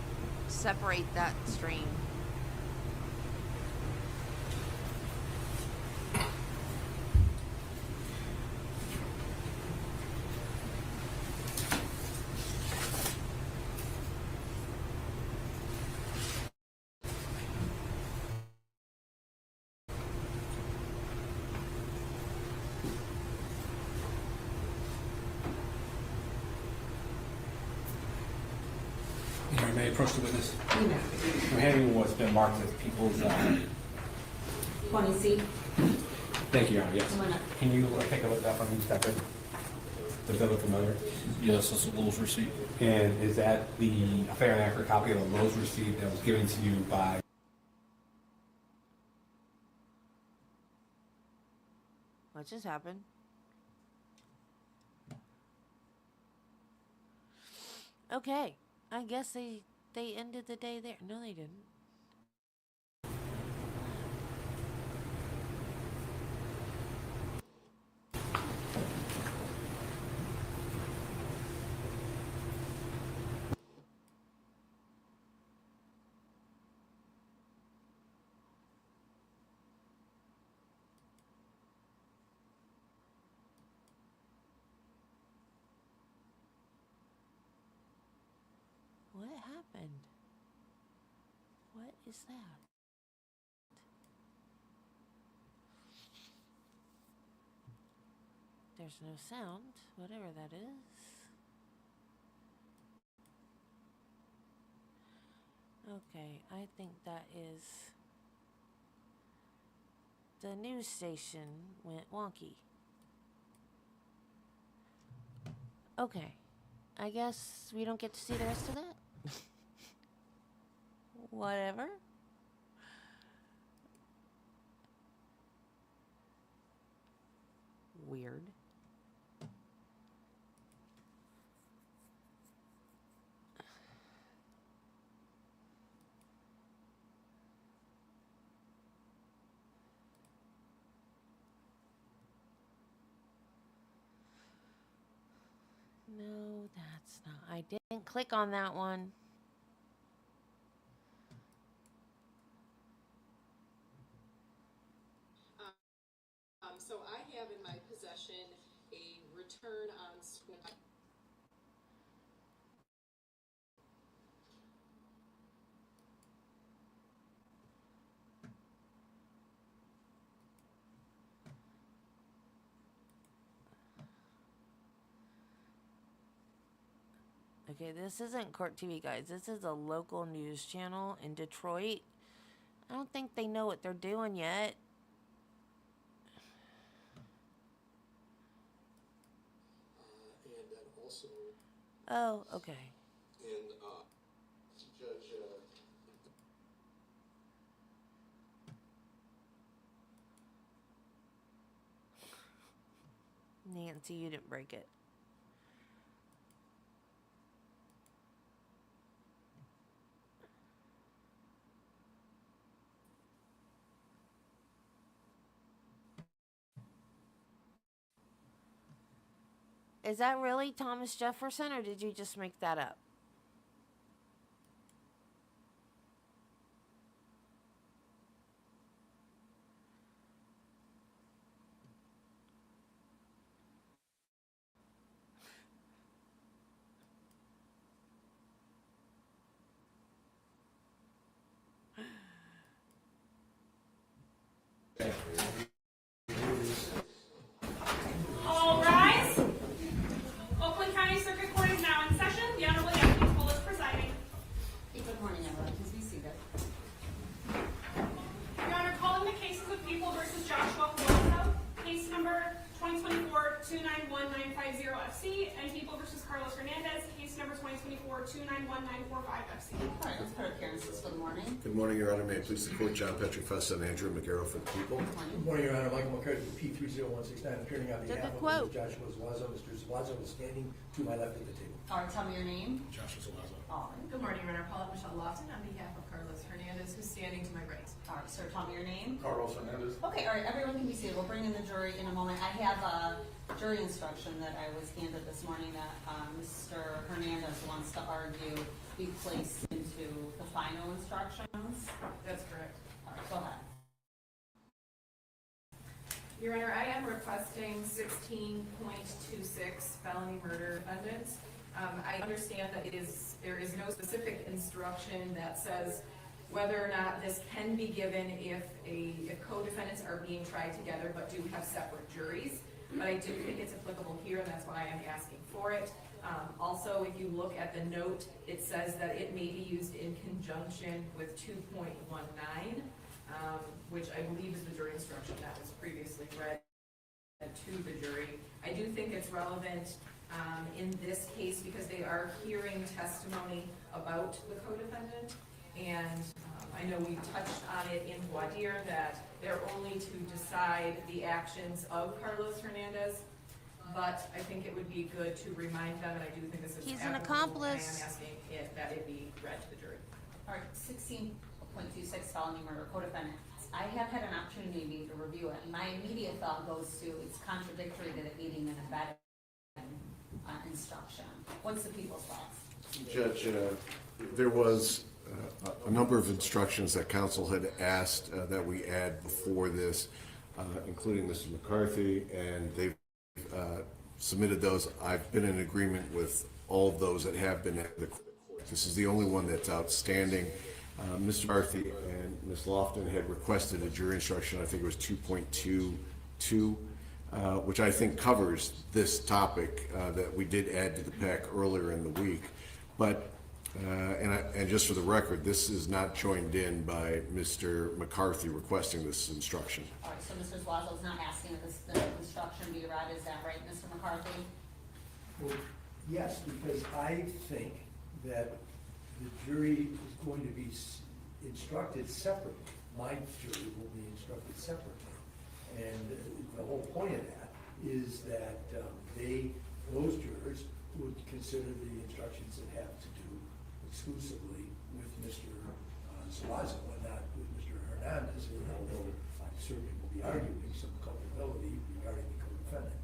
separate that stream. You may approach the witness. You know, I'm handing what's been marked as people's. want to see? Thank you, Your Honor. Yes. Come on up. Can you take a look at that from that good? Does that look familiar? Yes, that's a Lowe's receipt. And is that the fair and accurate copy of the Lowe's receipt that was given to you by? What just happened? Okay, I guess they ended the day there. No, they didn't. happened? What is that? There's no sound, whatever that is. Okay, I think that is... the news station went wonky. Okay, I guess we don't get to see the rest of that. Whatever. Weird. No, that's not. I didn't click on that one. So I have in my possession a return on swim. Okay, this isn't Court TV, guys. This is a local news channel in Detroit. I don't think they know what they're doing yet. And then also, Oh, okay. and Judge, Nancy, you didn't break it. Is that really Thomas Jefferson, or did you just make that up? All rise. Oakland County Circuit Court is now in session. The Honorable Deputy Cole is presiding. Hey, good morning, everyone. Please be seated. Your Honor, calling the cases of People versus Joshua Zuazo, case number 2024-291950 FC, and People versus Carlos Hernandez, case number 2024-291945 FC. All right, let's put our appearances for the morning. Good morning, Your Honor. May it please the Court, John Patrick Fuss and Andrew McGarrow for the People. Good morning, Your Honor. Michael McCarthy, P30169, appearing on behalf of quote. Mr. Joshua Zuazo. Mr. Zuazo is standing to my left at the table. All right, tell me your name. Joshua Zuazo. All right. Good morning, Your Honor. Paulette Michelle Lofton on behalf of Carlos Hernandez, who's standing to my right. All right, sir, tell me your name. Carlos Hernandez. Okay, all right, everyone can be seated. We'll bring in the jury in a moment. I have a jury instruction that I was handed this morning that Mr. Hernandez wants to argue be placed into the final instructions. That's correct. All right, go ahead. Your Honor, I am requesting 16.26 felony murder defendants. I understand that there is no specific instruction that says whether or not this can be given if co-defendants are being tried together but do have separate juries. But I do think it's applicable here, and that's why I'm asking for it. Also, if you look at the note, it says that it may be used in conjunction with 2.19, which I believe is the jury instruction that was previously read to the jury. I do think it's relevant in this case because they are hearing testimony about the co-defendant, and I know we touched on it in voir dire that they're only to decide the actions of Carlos Hernandez, but I think it would be good to remind them, and I do think this is He's an applicable. accomplice. I am asking that it be read to the jury. All right, 16.26 felony murder co-defendants. I have had an opportunity to review it, and my immediate thought goes to it's contradictory to the aiding and abetting instruction. What's the people's thoughts? Judge, there was a number of instructions that counsel had asked that we add before this, including Mr. McCarthy, and they've submitted those. I've been in agreement with all of those that have been at the This is the only one that's outstanding. Mr. Murphy and Ms. Lofton had requested a jury instruction, I think it was 2.22, which I think covers this topic that we did add to the pack earlier in the week. But, and just for the record, this is not joined in by Mr. McCarthy requesting this instruction. All right, so Mr. Zuazo is not asking that the instruction be read, is that right, Mr. McCarthy? Well, yes, because I think that the jury is going to be instructed separately. My jury will be instructed separately. And the whole point of that is that those jurors would consider the instructions that have to do exclusively with Mr. Zuazo and not with Mr. Hernandez, although I certainly will be arguing some culpability regarding the co-defendant.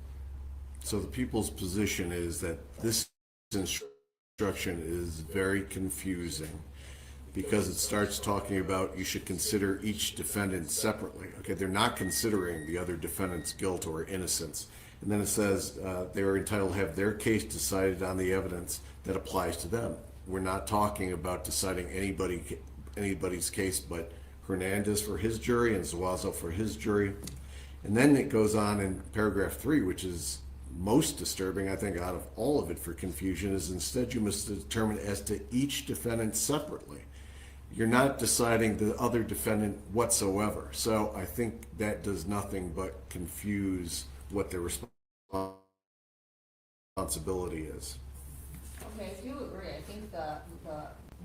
So the people's position is that this instruction is very confusing because it starts talking about you should consider each defendant separately. Okay, they're not considering the other defendant's guilt or innocence. And then it says they are entitled to have their case decided on the evidence that applies to them. We're not talking about deciding anybody's case but Hernandez for his jury and Zuazo for his jury. And then it goes on in paragraph 3, which is most disturbing, I think, out of all of it for confusion, is instead you must determine as to each defendant separately. You're not deciding the other defendant whatsoever. So I think that does nothing but confuse what their responsibility is. Okay, I do agree. I think the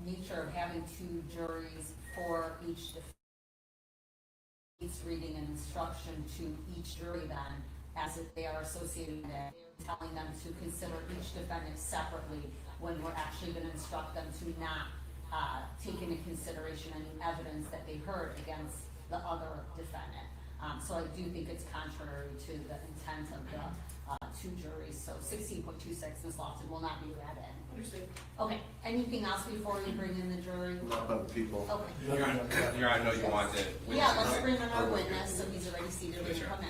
nature of having two juries for each defendant, it's reading an instruction to each jury then, as if they are associated with it, telling them to consider each defendant separately when we're actually going to instruct them to not take into consideration any evidence that they heard against the other defendant. So I do think it's contrary to the intent of the two juries. So 16.26, Ms. Lofton, will not be read in. Understood. Okay, anything else before we bring in the jury? Not by the people. Okay. Your Honor, I know you want the witness. Yeah, let's bring in our witness, so he's already seated when you come in.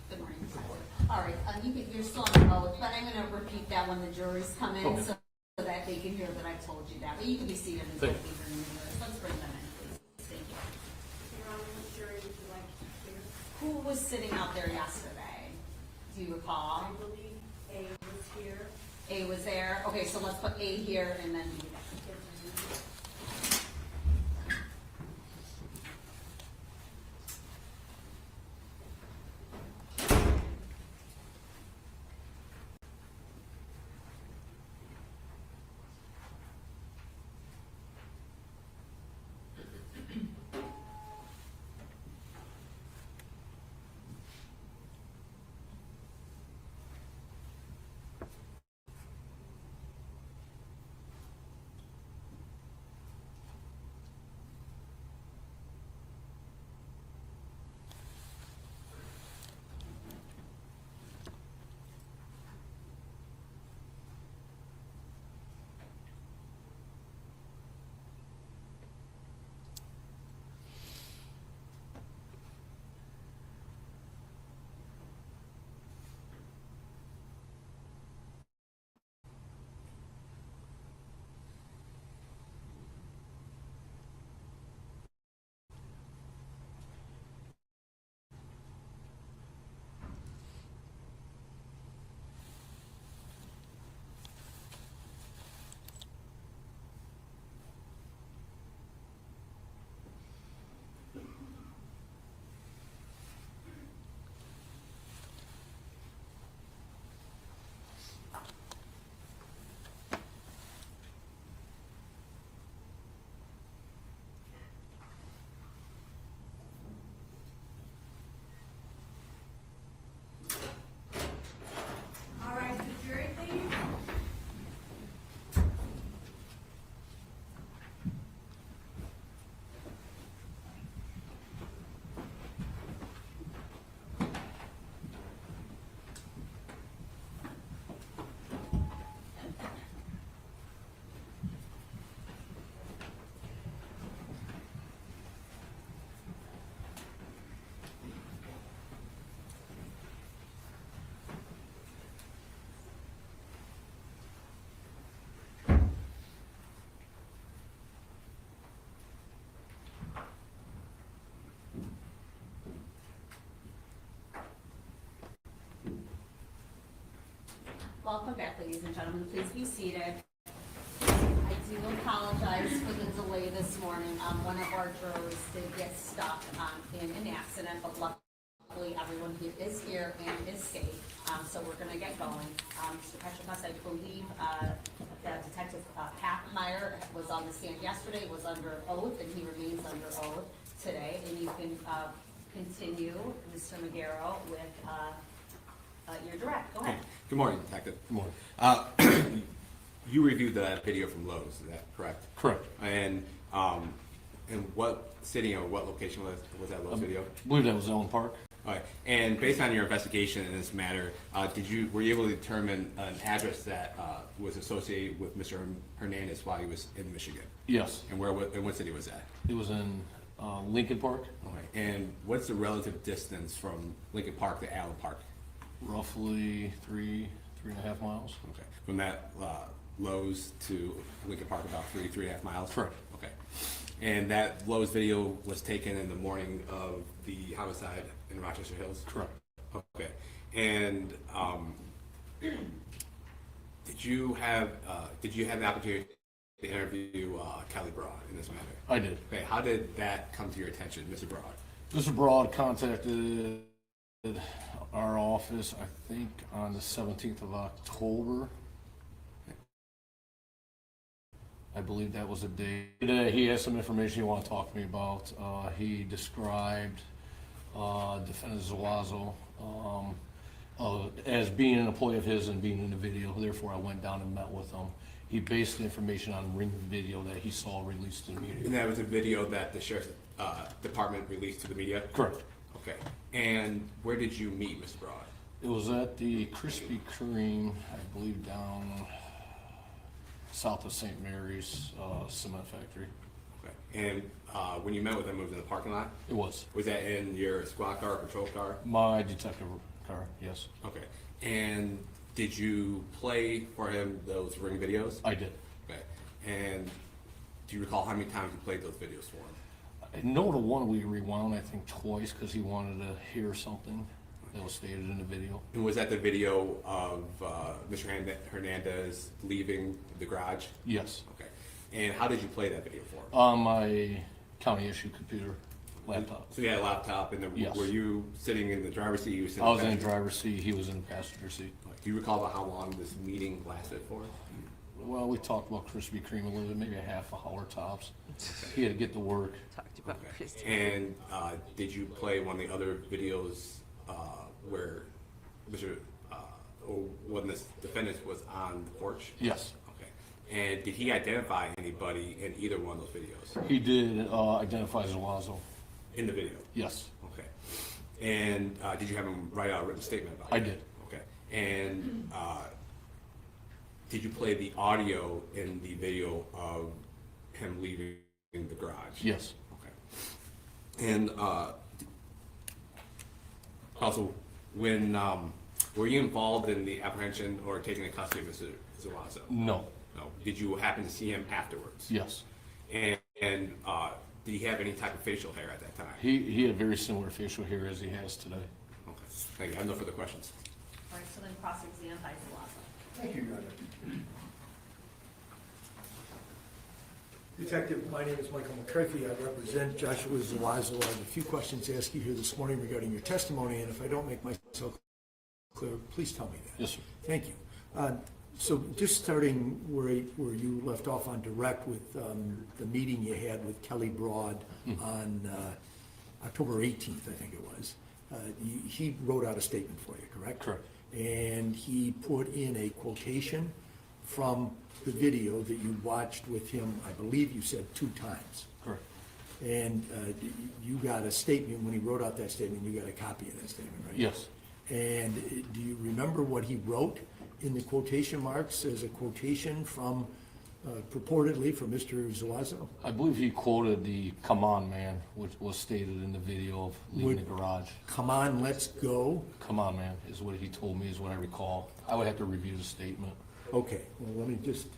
Good morning. All right, you're still on the vote, but I'm going to repeat that when the juries come in so that they can hear that I told you that. But you can be seated until we bring in the juries. Let's bring them in, please. Thank you. Your Honor, which jury would you like to hear? Who was sitting out there yesterday? Do you recall? I believe A was here. A was there. Okay, so let's put A here and then B. Welcome back, ladies and gentlemen. Please be seated. I do apologize for the delay this morning. One of our jurors did get stuck in an accident, but luckily everyone here is here and is safe. So we're going to get going. Mr. Petrokas, I believe that Detective Pat Meyer was on the stand yesterday, was under oath, and he remains under oath today. And you can continue, Mr. Magaro, with your direct. Go ahead. Good morning, Detective. Good morning. You reviewed that video from Lowe's, is that correct? Correct. And what city or what location was that Lowe's video? I believe that was Ellen Park. All right. And based on your investigation in this matter, were you able to determine an address that was associated with Mr. Hernandez while he was in Michigan? Yes. And what city was that? It was in Lincoln Park, All right. And what's the relative distance from Lincoln Park to Allen Park? roughly 3.5 miles. Okay. From that Lowe's to Lincoln Park, about 3.5 miles? Correct. Okay. And that Lowe's video was taken in the morning of the homicide in Rochester Hills? Correct. Okay. And did you have the opportunity to interview Kelly Broad in this matter? I did. Okay. How did that come to your attention, Mr. Broad? Mr. Broad contacted our office, I think, on the 17th of October. I believe that was the day. He has some information he wanted to talk to me about. He described defendant Zuozo as being an employee of his and being in the video. Therefore, I went down and met with him. He based the information on ring video that he saw released to the media. And that was a video that the sheriff's department released to the media? Correct. Okay. And where did you meet Mr. Broad? It was at the Krispy Kreme, I believe, down south of St. Mary's cement factory. Okay. And when you met with him, it was in the parking lot? It was. Was that in your squad car or patrol car? My detective car, yes. Okay. And did you play for him those ring videos? I did. Okay. And do you recall how many times you played those videos for him? I know the one we rewound, I think, twice because he wanted to hear something that was stated in the video. And was that the video of Mr. Hernandez leaving the garage? Yes. Okay. And how did you play that video for him? On my county issued computer laptop. So you had a laptop, and then Yes. were you sitting in the driver's seat? You were sitting I was in the passenger? driver's seat, he was in the passenger seat. Do you recall about how long this meeting lasted for? Well, we talked about Krispy Kreme a little bit, maybe a half hour tops. He had to get to work. Talked about Okay. Christy. And did you play one of the other videos where Mr. Or when this defendant was on the porch? Yes. Okay. And did he identify anybody in either one of those videos? He did identify Zuozo. In the video? Yes. Okay. And did you have him write out a written statement about it? I did. Okay. And did you play the audio in the video of him leaving the garage? Yes. Okay. And also, when were you involved in the apprehension or taking the custody of Mr. Zuazo? No. No. Did you happen to see him afterwards? Yes. And did he have any type of facial hair at that time? He had very similar facial hair as he has today. Okay. Thank you. I have no further questions. All right, so then cross-exam by Zuozo. Thank you, Your Honor. Detective, my name is Michael McCarthy. I represent Joshua Zuazo. I have a few questions to ask you here this morning regarding your testimony, and if I don't make myself clear, please tell me that. Yes, sir. Thank you. So just starting where you left off on direct with the meeting you had with Kelly Broad on October 18th, I think it was. He wrote out a statement for you, correct? Correct. And he put in a quotation from the video that you watched with him, I believe you said 2 times. Correct. And you got a statement, when he wrote out that statement, you got a copy of that statement, right? Yes. And do you remember what he wrote in the quotation marks as a quotation from, purportedly from Mr. Zuazo? I believe he quoted the "Come on, man," which was stated in the video of leaving the garage. Come on, let's go. "Come on, man," is what he told me, is what I recall. I would have to review the statement. Okay, well, let me just,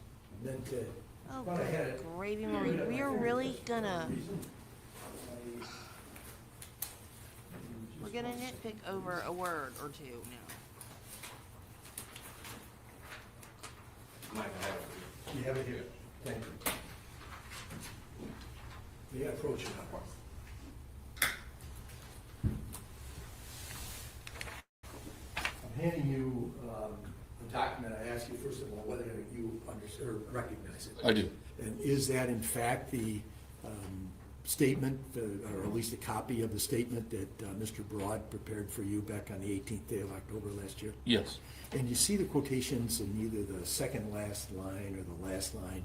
then to. Oh, thought I had good it. gravy, Marie. We are really gonna. We're gonna nitpick over a word or two now. You have it here. Thank you. May I approach it now? I'm handing you a document. I ask you first of all whether you understand or recognize it. I do. And is that in fact the statement, or at least a copy of the statement that Mr. Broad prepared for you back on the 18th day of October last year? Yes. And you see the quotations in either the second last line or the last line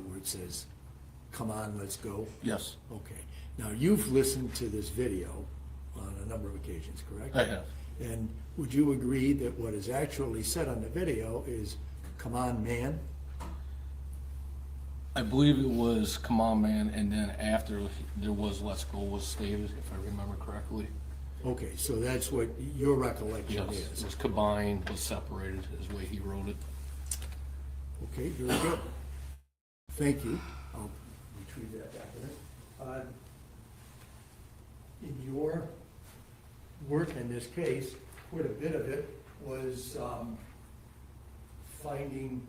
where it says, "Come on, let's go"? Yes. Okay. Now, you've listened to this video on a number of occasions, correct? I have. And would you agree that what is actually said on the video is, "Come on, man"? I believe it was "Come on, man," and then after there was "Let's go" was stated, if I remember correctly. Okay, so that's what your recollection Yes, is. it was combined, was separated, is the way he wrote it. Okay, very good. Thank you. I'll retrieve that document. In your work in this case, quite a bit of it was finding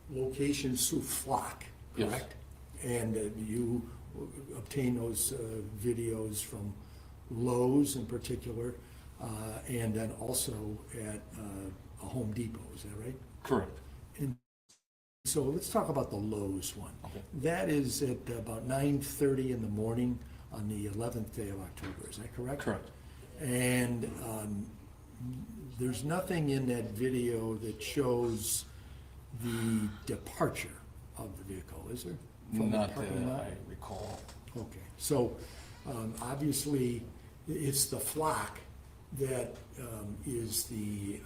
locations through flock, Yes. correct? And you obtained those videos from Lowe's in particular, and then also at a Home Depot, is that right? Correct. And so let's talk about the Lowe's one. Okay. That is at about 9:30 in the morning on the 11th day of October, is that correct? Correct. And there's nothing in that video that shows the departure of the vehicle, is there? From the Not that parking lot? I recall. Okay, so obviously, it's the flock that is the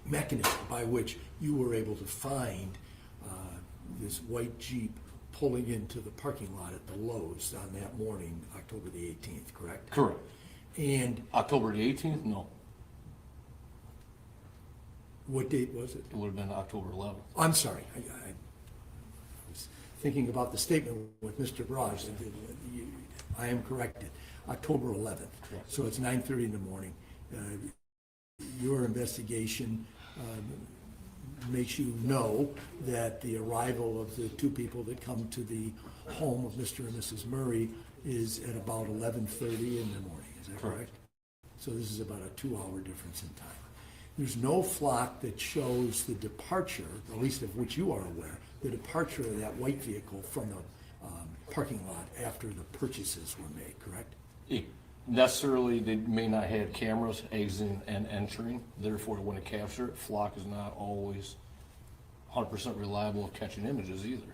mechanism by which you were able to find this white Jeep pulling into the parking lot at the Lowe's on that morning, October the 18th, correct? Correct. And October the 18th? No, what date was it? it would have been October 11th. I'm sorry, I was thinking about the statement with Mr. Broad. I am corrected, October 11th. Correct. So it's 9:30 in the morning. Your investigation makes you know that the arrival of the two people that come to the home of Mr. and Mrs. Murray is at about 11:30 in the morning, is that correct? Correct. So this is about a 2-hour difference in time. There's no flock that shows the departure, at least of which you are aware, the departure of that white vehicle from the parking lot after the purchases were made, correct? Necessarily, they may not have cameras exiting and entering, therefore when it captured, flock is not always 100% reliable at catching images either.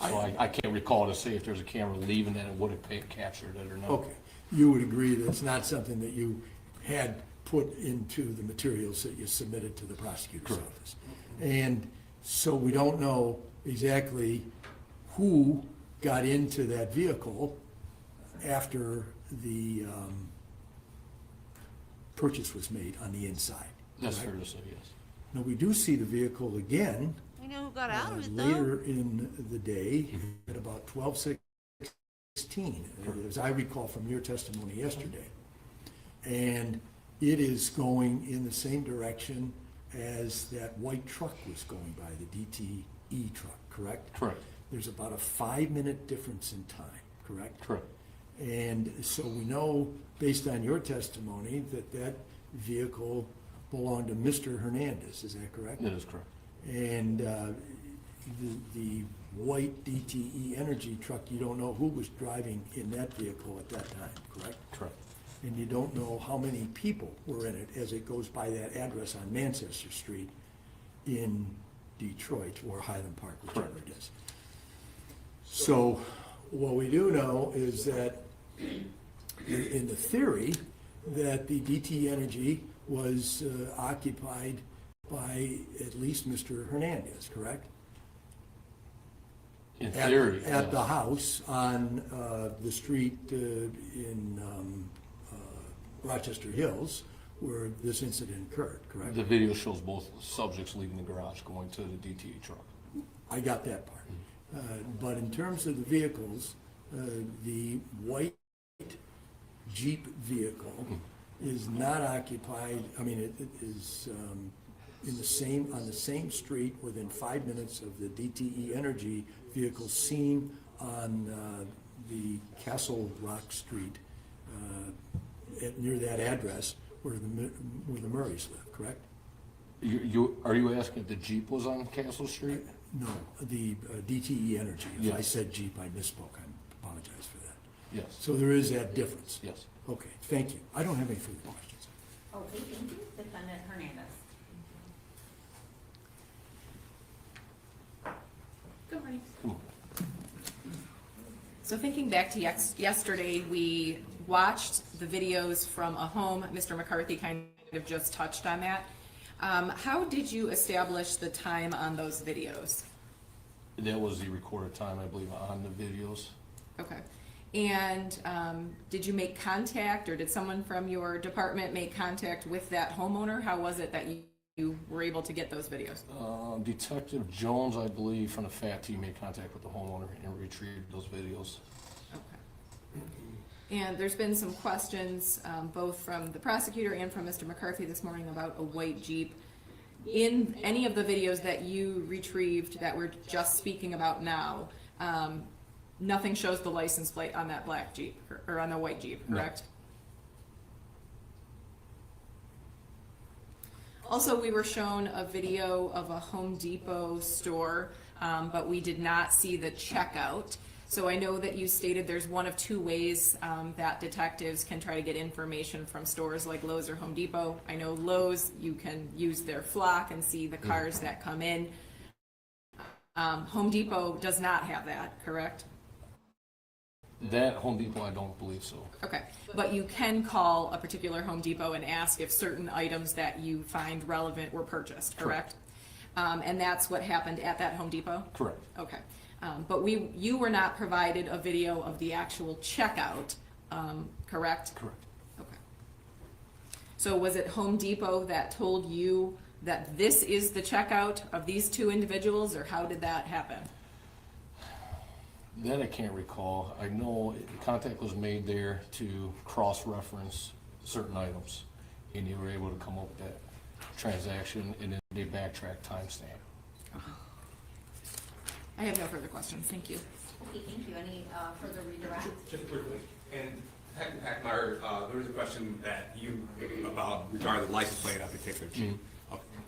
So I can't recall to say if there's a camera leaving that it would have captured it or not. Okay, you would agree that it's not something that you had put into the materials that you submitted to the prosecutor's office? And so we don't know exactly who got into that vehicle after the purchase was made on the inside. That's correct? fair to say, yes. Now, we do see the vehicle again We know who got out of it, though. later in the day at about 12:16, as I recall from your testimony yesterday. And it is going in the same direction as that white truck was going by, the DTE truck, correct? Correct. There's about a 5-minute difference in time, correct? Correct. And so we know, based on your testimony, that that vehicle belonged to Mr. Hernandez, is that correct? That is correct. And the white DTE Energy truck, you don't know who was driving in that vehicle at that time, correct? Correct. And you don't know how many people were in it as it goes by that address on Manchester Street in Detroit or Highland Park, whichever it is. So what we do know is that in the theory that the DTE Energy was occupied by at least Mr. Hernandez, correct? In theory, At yes. the house on the street in Rochester Hills where this incident occurred, correct? The video shows both subjects leaving the garage going to the DTE truck. I got that part. But in terms of the vehicles, the white Jeep vehicle is not occupied, I mean, it is on the same street within 5 minutes of the DTE Energy vehicle seen on the Castle Rock Street, near that address where the Murrays live, correct? Are you asking if the Jeep was on Castle Street? No, the DTE Energy. If I Yes. said Jeep, I misspoke. I apologize for that. Yes, So there is that difference? yes. Okay, thank you. I don't have any further questions. Okay, thank you. Defendant Hernandez. Good morning. Come on. So thinking back to yesterday, we watched the videos from a home. Mr. McCarthy kind of just touched on that. How did you establish the time on those videos? That was the recorded time, I believe, on the videos. Okay. And did you make contact, or did someone from your department make contact with that homeowner? How was it that you were able to get those videos? Detective Jones, I believe, from the FAT team made contact with the homeowner and retrieved those videos. Okay. And there's been some questions, both from the prosecutor and from Mr. McCarthy this morning about a white Jeep. In any of the videos that you retrieved that we're just speaking about now, nothing shows the license plate on that black Jeep, or on the white Jeep, correct? No. Also, we were shown a video of a Home Depot store, but we did not see the checkout. So I know that you stated there's one of two ways that detectives can try to get information from stores like Lowe's or Home Depot. I know Lowe's, you can use their flock and see the cars that come in. Home Depot does not have that, correct? That Home Depot, I don't believe so. Okay, but you can call a particular Home Depot and ask if certain items that you find relevant were purchased, correct? And that's what happened at that Home Depot? Correct. Okay, but you were not provided a video of the actual checkout, correct? Correct. Okay. So was it Home Depot that told you that this is the checkout of these two individuals, or how did that happen? That I can't recall. I know contact was made there to cross-reference certain items, and they were able to come up with that transaction, and then they backtrack timestamp. I have no further questions, thank you. Okay, thank you. Any further redirect? Just quickly, and Detective Hackmeyer, there was a question that you, about regarding the license plate of a particular Jeep,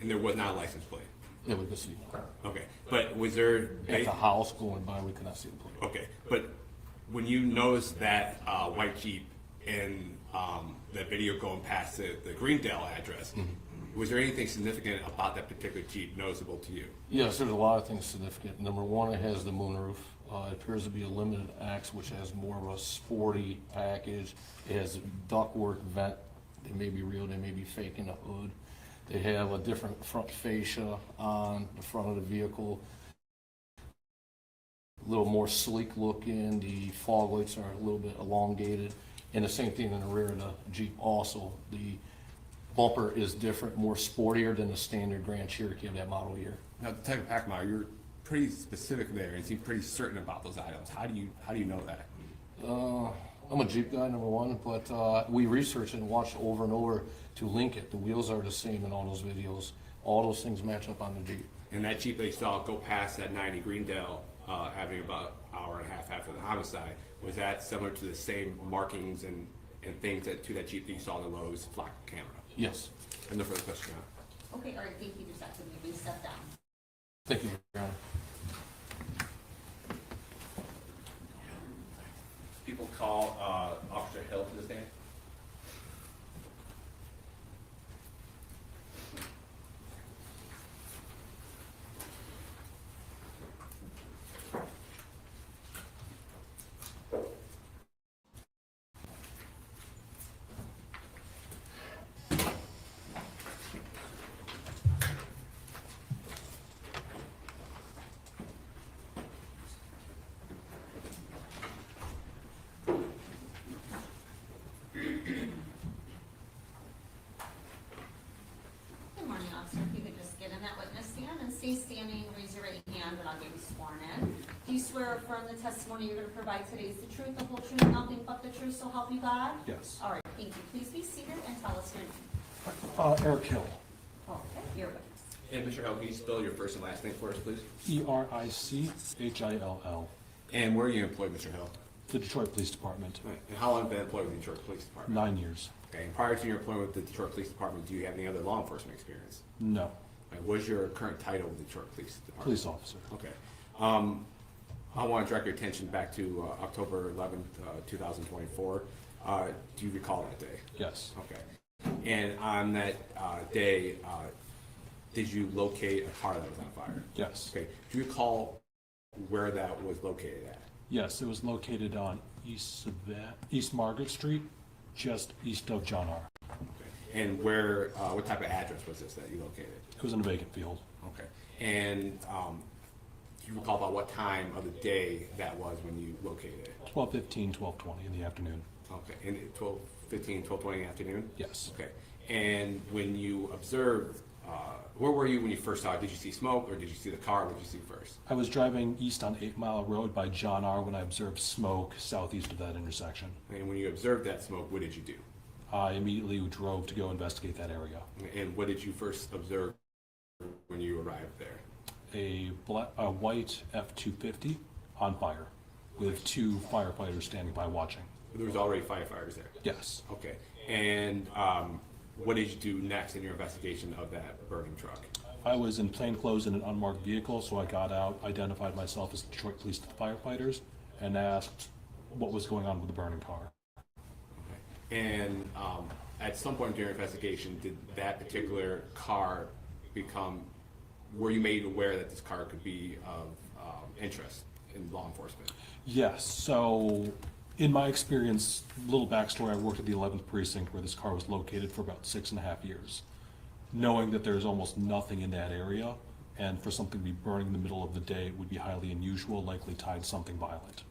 and there was not a license plate. Yeah, we could see. Okay, but was there? At the house going by, we could not see the plate. Okay, but when you noticed that white Jeep and that video going past the Greendale address, was there anything significant about that particular Jeep noticeable to you? Yes, there's a lot of things significant. Number one, it has the moonroof. It appears to be a limited X, which has more of a sporty package. It has ductwork vent. They may be real, they may be fake in the hood. They have a different front fascia on the front of the vehicle. A little more sleek looking. The fog lights are a little bit elongated. And the same thing in the rear of the Jeep also. The bumper is different, more sportier than the standard Grand Cherokee of that model year. Now, Detective Hackmeyer, you're pretty specific there and seem pretty certain about those items. How do you know that? I'm a Jeep guy, number one, but we researched and watched over and over to link it. The wheels are the same in all those videos. All those things match up on the Jeep. And that Jeep they saw go past that 90 Greendale Avenue about an hour and a half after the homicide, was that similar to the same markings and things to that Jeep that you saw in the Lowe's flock camera? Yes. And no further question now. Okay, all right, thank you, Detective. You may step down. Thank you, Your Honor. People call Officer Hill to the stand. Good morning, officer. If you could just get in that witness stand and stay standing, raise your right hand, and I'll get you sworn in. Do you swear or affirm the testimony you're going to provide today is the truth, the whole truth, and nothing but the truth, so help you God? Yes. All right, thank you. Please be seated and tell us your name. Eric Hill. Okay, your witness. And Mr. Hill, can you spell your first and last name for us, please? Erichill. And where are you employed, Mr. Hill? The Detroit Police Department. Right. And how long have you been employed with the Detroit Police Department? 9 years. Okay, and prior to your employment with the Detroit Police Department, do you have any other law enforcement experience? No. Right. What is your current title with the Detroit Police Department? Police officer. Okay. I want to direct your attention back to October 11th, 2024. Do you recall that day? Yes. Okay. And on that day, did you locate a car that was on fire? Yes. Okay. Do you recall where that was located at? Yes, it was located on East Margaret Street, just east of John R. Okay. And where, what type of address was this that you located? It was in a vacant field. Okay. And do you recall about what time of the day that was when you located it? 12:15, 12:20 in the afternoon. Okay. And 12:15, 12:20 in the afternoon? Yes. Okay. And when you observed, where were you when you first saw it? Did you see smoke or did you see the car? What did you see first? I was driving east on 8 Mile Road by John R. when I observed smoke southeast of that intersection. And when you observed that smoke, what did you do? I immediately drove to go investigate that area. And what did you first observe when you arrived there? A white F-250 on fire with 2 firefighters standing by watching. There was already firefighters there? Yes. Okay. And what did you do next in your investigation of that burning truck? I was in plain clothes in an unmarked vehicle, so I got out, identified myself as Detroit Police firefighters, and asked what was going on with the burning car. Okay. And at some point during your investigation, did that particular car were you made aware that this car could be of interest in law enforcement? Yes, so in my experience, little backstory, I worked at the 11th precinct where this car was located for about 6.5 years. Knowing that there's almost nothing in that area, and for something to be burning in the middle of the day, it would be highly unusual, likely tied to something violent.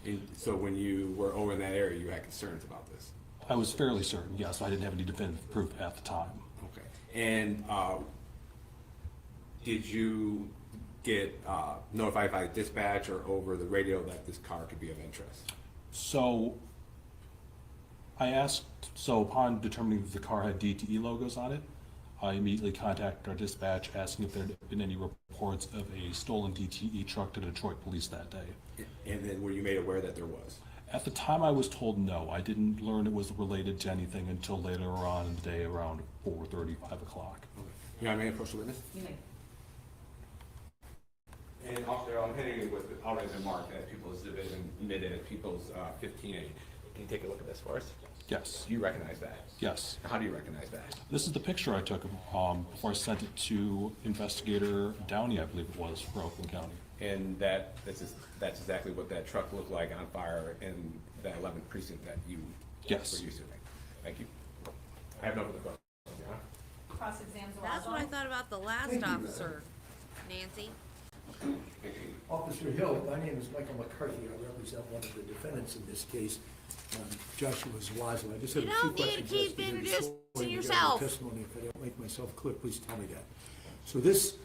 And so when you were over in that area, you had concerns about this? I was fairly certain, yes, I didn't have any definitive proof at the time. Okay. And did you get notified by dispatch or over the radio that this car could be of interest? So upon determining that the car had DTE logos on it, I immediately contacted our dispatch asking if there had been any reports of a stolen DTE truck to Detroit Police that day. And then were you made aware that there was? At the time I was told no. I didn't learn it was related to anything until later on in the day around 4:30, 5 o'clock. Okay. You want me to approach the witness? You may. And officer, I'm hitting it with already been marked at People's Division, admitted at People's 15A. Can you take a look at this for us? Yes. Do you recognize that? Yes. How do you recognize that? This is the picture I took before I sent it to Investigator Downey, I believe it was, for Oakland County. And that's exactly what that truck looked like on fire in that 11th precinct that you Yes. were used to. Thank you. I have no further questions. Yeah? Cross-exam Zuazo. That's what I thought about the last officer, Nancy. Officer Hill, my name is Michael McCarthy. I represent one of the defendants in this case, Joshua Zuazo. I just have You a few don't need to questions. keep as to the introducing story and yourself. Testimony. If I don't make myself clear, please tell me that. So this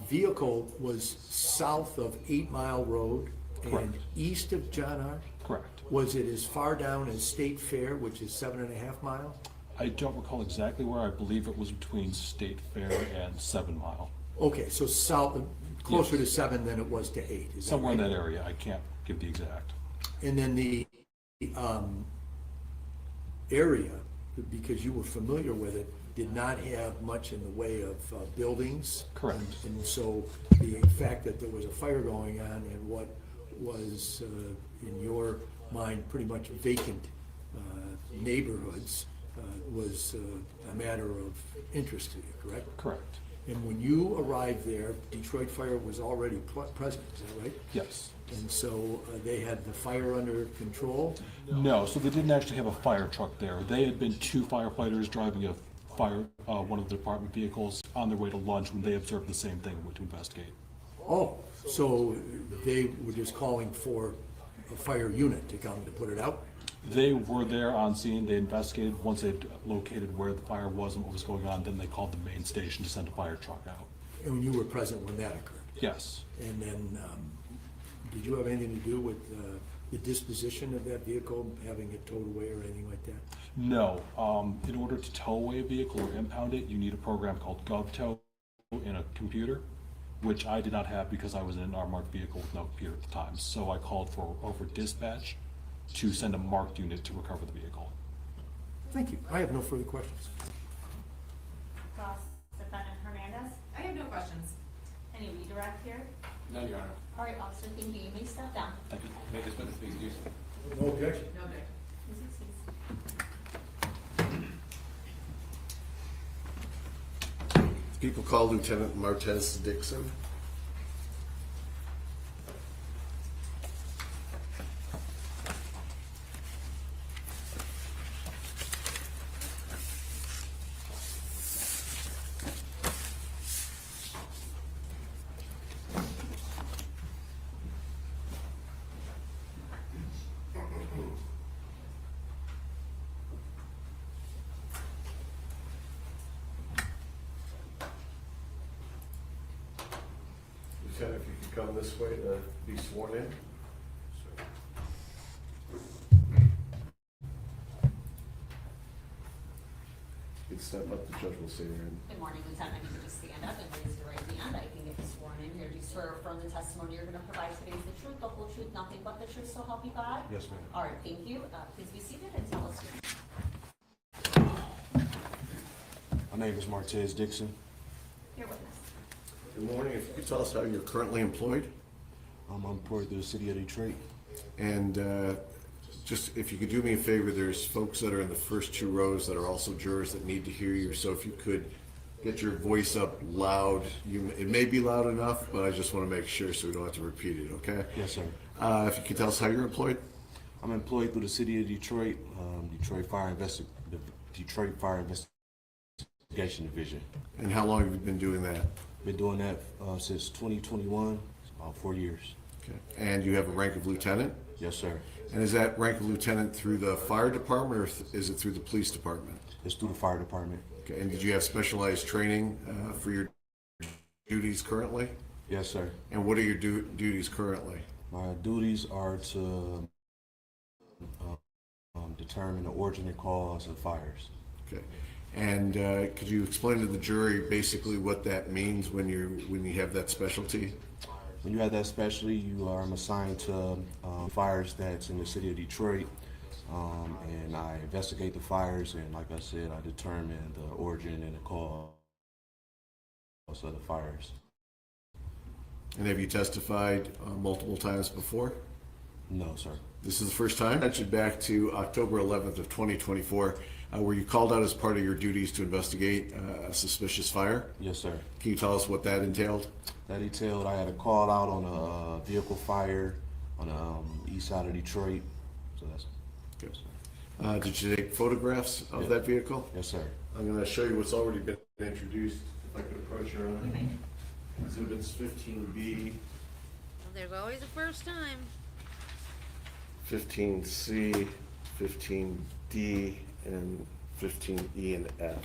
vehicle was south of 8 Mile Road and Correct. east of John R. Correct. Was it as far down as State Fair, which is 7.5 miles? I don't recall exactly where. I believe it was between State Fair and 7 Mile. Okay, so south, closer to 7 than it was to 8. Is that Somewhere in right? that area. I can't give the exact. And then the area, because you were familiar with it, did not have much in the way of buildings. Correct. And so the fact that there was a fire going on in what was, in your mind, pretty much vacant neighborhoods was a matter of interest to you, correct? Correct. And when you arrived there, Detroit Fire was already present, is that right? Yes. And so they had the fire under control? No, so they didn't actually have a fire truck there. They had been 2 firefighters driving one of the department vehicles on their way to lunch when they observed the same thing and went to investigate. Oh, so they were just calling for a fire unit to come to put it out? They were there on scene. They investigated. Once they'd located where the fire was and what was going on, then they called the main station to send a fire truck out. And you were present when that occurred? Yes. And then, did you have anything to do with the disposition of that vehicle, having it towed away or anything like that? No. In order to tow away a vehicle or impound it, you need a program called GovTow, and a computer, which I did not have because I was in an unmarked vehicle with no computer at the time. So I called for over dispatch to send a marked unit to recover the vehicle. Thank you. I have no further questions. Defendant Hernandez, I have no questions. any redirect here? No, Your Honor. All right, Officer, thank you. You may step down. Thank you. May this witness please excuse. No objection. No objection. Please excuse. People call Lieutenant Martez Dixon. Lieutenant, if you could come this way to be sworn in. You can step up, the judge will say your name. Good morning, Lieutenant. You can just stand up and raise your right hand. I can get you sworn in here. Do you swear or affirm the testimony you're going to provide today is the truth, the whole truth, nothing but the truth, so help you God? Yes, ma'am. All right, thank you. Please be seated and tell us your name. My name is Martez Dixon. Your witness. Good morning. If you could tell us how you're currently employed, I'm employed through the city of Detroit. and just if you could do me a favor, there's folks that are in the first two rows that are also jurors that need to hear you. So if you could get your voice up loud, it may be loud enough, but I just want to make sure so we don't have to repeat it. Okay? Yes, sir. If you could tell us how you're employed. I'm employed through the city of Detroit, Detroit Fire Investigation Division. And how long have you been doing that? Been doing that since 2021, about 4 years. Okay. And you have a rank of lieutenant? Yes, sir. And is that rank of lieutenant through the fire department, or is it through the police department? It's through the fire department. Okay. And did you have specialized training for your duties currently? Yes, sir. And what are your duties currently? My duties are to determine the origin and cause of fires. Okay. And could you explain to the jury basically what that means when you have that specialty? When you have that specialty, you are assigned to fires that's in the city of Detroit, and I investigate the fires, and like I said, I determine the origin and the cause of the fires. And have you testified multiple times before? No, sir. This is the first time? Mentioned back to October 11th of 2024, were you called out as part of your duties to investigate a suspicious fire? Yes, sir. Can you tell us what that entailed? That entailed I had a call out on a vehicle fire on the east side of Detroit. So that's good. Did you take photographs of that vehicle? Yes, sir. I'm going to show you what's already been introduced. If I could approach your Honor. Exhibits 15B, Well, there's always a first time. 15C, 15D, and 15E and F.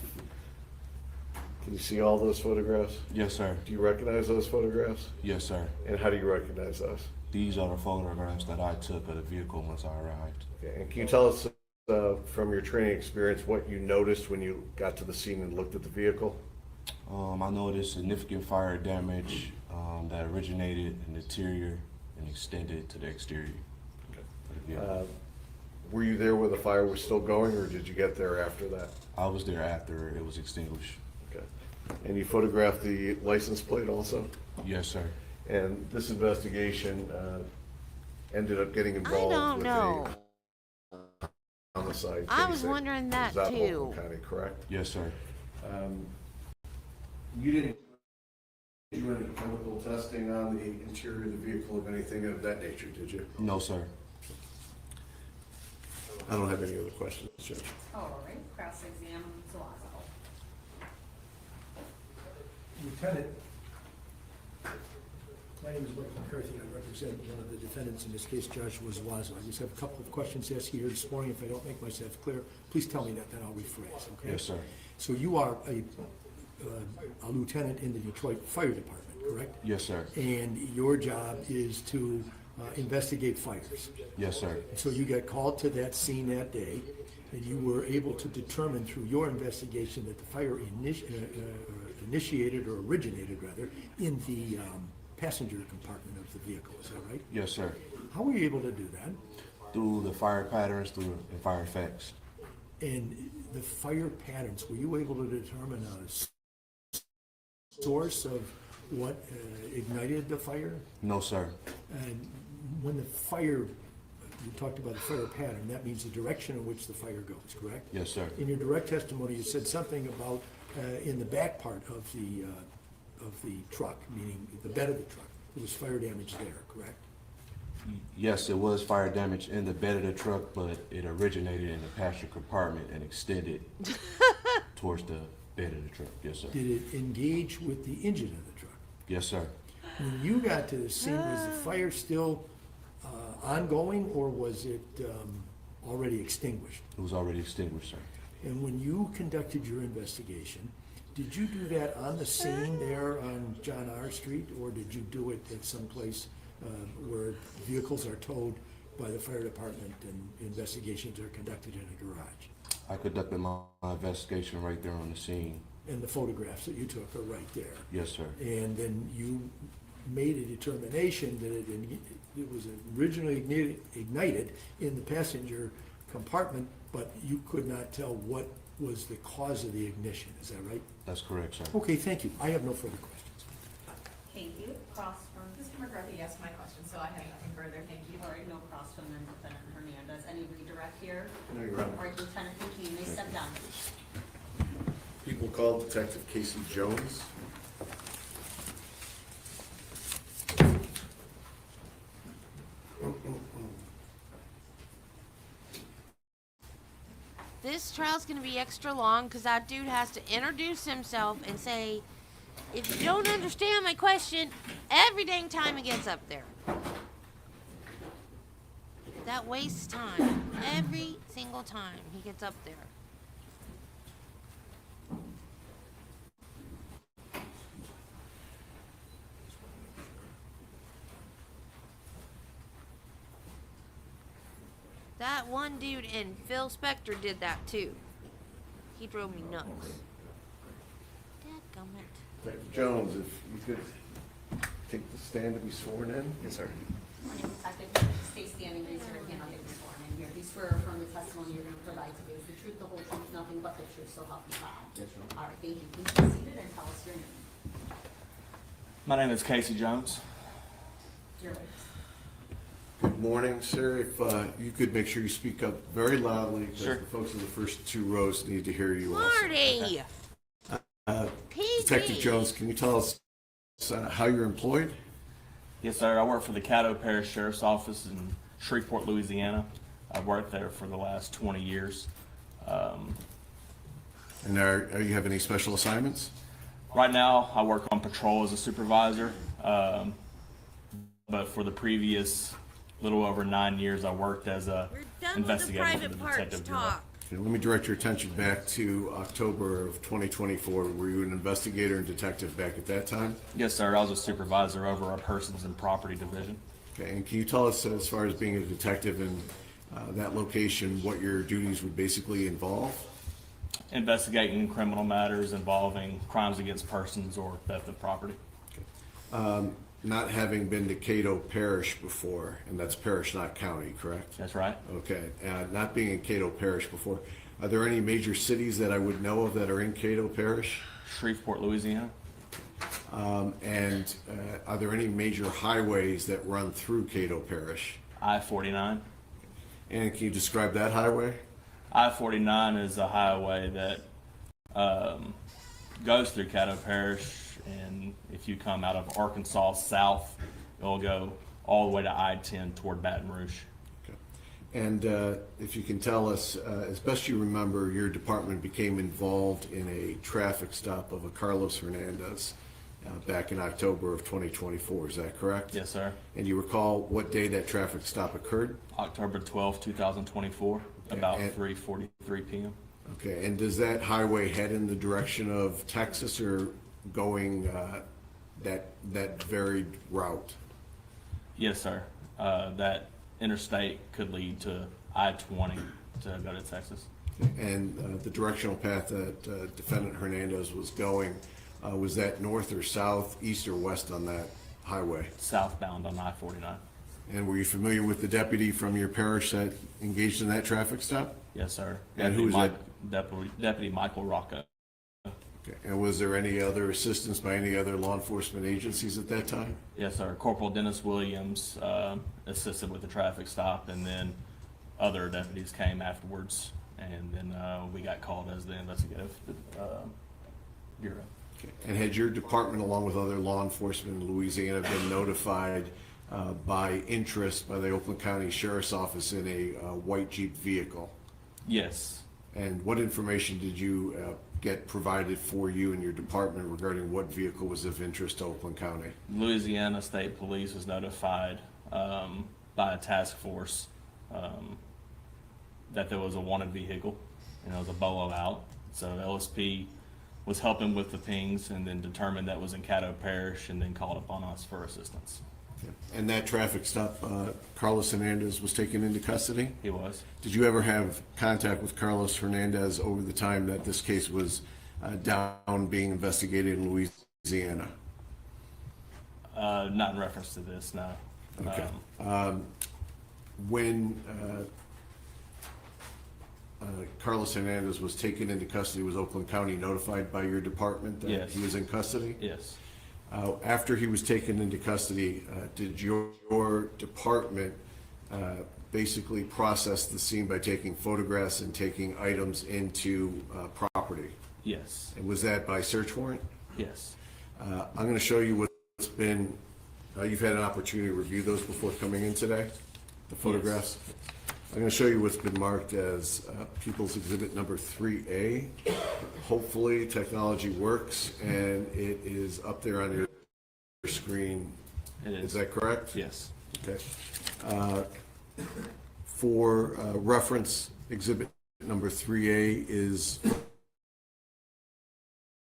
Can you see all those photographs? Yes, sir. Do you recognize those photographs? Yes, sir. And how do you recognize those? These are the photographs that I took of the vehicle once I arrived. Okay. And can you tell us from your training experience what you noticed when you got to the scene and looked at the vehicle? I noticed significant fire damage that originated in the interior and extended to the exterior. Okay. Were you there where the fire was still going, or did you get there after that? I was there after it was extinguished. Okay. And you photographed the license plate also? Yes, sir. And this investigation ended up getting involved don't with know. a homicide I case was at wondering that Zuozo too. County, correct? Yes, sir. You didn't do any chemical testing on the interior of the vehicle of anything of that nature, did you? No, sir. I don't have any other questions, Judge. All right, cross-exam Zuozo. Lieutenant, my name is Michael McCarthy. I represent one of the defendants in this case, Joshua Zuazo. I just have a couple of questions to ask you here this morning. If I don't make myself clear, please tell me that, then I'll rephrase, okay? Yes, sir. So you are a lieutenant in the Detroit Fire Department, correct? Yes, sir. And your job is to investigate fires. Yes, sir. So you got called to that scene that day, and you were able to determine through your investigation that the fire initiated or originated rather in the passenger compartment of the vehicle, is that right? Yes, sir. How were you able to do that? Through the fire patterns, through the fire effects. And the fire patterns, were you able to determine a source of what ignited the fire? No, sir. And when the fire, you talked about the fire pattern, that means the direction in which the fire goes, correct? Yes, sir. In your direct testimony, you said something about in the back part of the truck, meaning the bed of the truck, there was fire damage there, correct? Yes, it was fire damage in the bed of the truck, but it originated in the passenger compartment and extended towards the bed of the truck. Yes, sir. Did it engage with the engine of the truck? Yes, sir. When you got to the scene, was the fire still ongoing, or was it already extinguished? It was already extinguished, sir. And when you conducted your investigation, did you do that on the scene there on John R. Street, or did you do it at some place where vehicles are towed by the fire department and investigations are conducted in a garage? I conducted my investigation right there on the scene. And the photographs that you took are right there? Yes, sir. And then you made a determination that it was originally ignited in the passenger compartment, but you could not tell what was the cause of the ignition, is that right? That's correct, sir. Okay, thank you. I have no further questions. Thank you. Cross from, Mr. McCarthy asked my question, so I have nothing further. Thank you. all right, no cross from then Defendant Hernandez. Any redirect here? No, Your Honor. All right, Lieutenant, thank you. You may step down. People call Detective Casey Jones. This trial's gonna be extra long because that dude has to introduce himself and say, if you don't understand my question, every dang time he gets up there. That wastes time. Every single time he gets up there. That one dude and Phil Spector did that too. He drove me nuts. Dadgummit. Detective Jones, if you could take the stand to be sworn in? Yes, sir. Morning, Detective. Stay standing, raise your hand. I'll get you sworn in here. Do you swear or affirm the testimony you're going to provide today is the truth, the whole truth, nothing but the truth, so help you God? Yes, ma'am. All right, thank you. Please be seated and tell us your name. My name is Casey Jones. Your right. Good morning, sir. If you could make sure you speak up very loudly, because Sure. the folks in the first two rows need to hear you also. Marty! Detective Jones, can you tell us how you're employed? Yes, sir. I work for the Caddo Parish Sheriff's Office in Shreveport, Louisiana. I've worked there for the last 20 years. And are you have any special assignments? Right now, I work on patrol as a supervisor, but for the previous little over 9 years, I worked as a We're done with the investigator for the private parts detective bureau. talk. Okay, let me direct your attention back to October of 2024. Were you an investigator and detective back at that time? Yes, sir. I was a supervisor over our persons and property division. Okay, and can you tell us, as far as being a detective in that location, what your duties would basically involve? Investigating criminal matters involving crimes against persons or theft of property. Not having been to Cato Parish before, and that's parish, not county, correct? That's right. Okay, not being in Cato Parish before, are there any major cities that I would know of that are in Cato Parish? Shreveport, Louisiana. And are there any major highways that run through Cato Parish? I-49. And can you describe that highway? I-49 is a highway that goes through Caddo Parish, and if you come out of Arkansas south, it'll go all the way to I-10 toward Baton Rouge. Okay. And if you can tell us, as best you remember, your department became involved in a traffic stop of a Carlos Hernandez back in October of 2024, is that correct? Yes, sir. And you recall what day that traffic stop occurred? October 12, 2024, about and- 3:43 p.m. Okay, and does that highway head in the direction of Texas or going that varied route? Yes, sir. That interstate could lead to I-20 to go to Texas. And the directional path that Defendant Hernandez was going, Was that north or south, east or west on that highway? Southbound on I-49. And were you familiar with the deputy from your parish that engaged in that traffic stop? Yes, sir. And who was that? Deputy Michael Rocco. Okay. And was there any other assistance by any other law enforcement agencies at that time? Yes, sir. Corporal Dennis Williams assisted with the traffic stop, and then other deputies came afterwards, and then we got called as the investigative bureau. Okay. And had your department, along with other law enforcement in Louisiana, been notified by interest by the Oakland County Sheriff's Office in a white Jeep vehicle? Yes. And what information did you get provided for you and your department regarding what vehicle was of interest to Oakland County? Louisiana State Police was notified by a task force that there was a wanted vehicle, and it was a bolo out. So LSP was helping with the pings and then determined that was in Caddo Parish and then called upon us for assistance. And that traffic stop, Carlos Hernandez was taken into custody? He was. Did you ever have contact with Carlos Hernandez over the time that this case was down being investigated in Louisiana? Not in reference to this, no. Okay. When Carlos Hernandez was taken into custody, was Oakland County notified by your department that Yes. he was in custody? Yes. After he was taken into custody, did your department basically process the scene by taking photographs and taking items into property? Yes. And was that by search warrant? Yes. I'm going to show you what's been, you've had an opportunity to review those before coming in today, the photographs. Yes. I'm going to show you what's been marked as People's Exhibit number 3A. Hopefully technology works and it is up there on your screen. It is. Is that correct? Yes. Okay. For reference, Exhibit number 3A is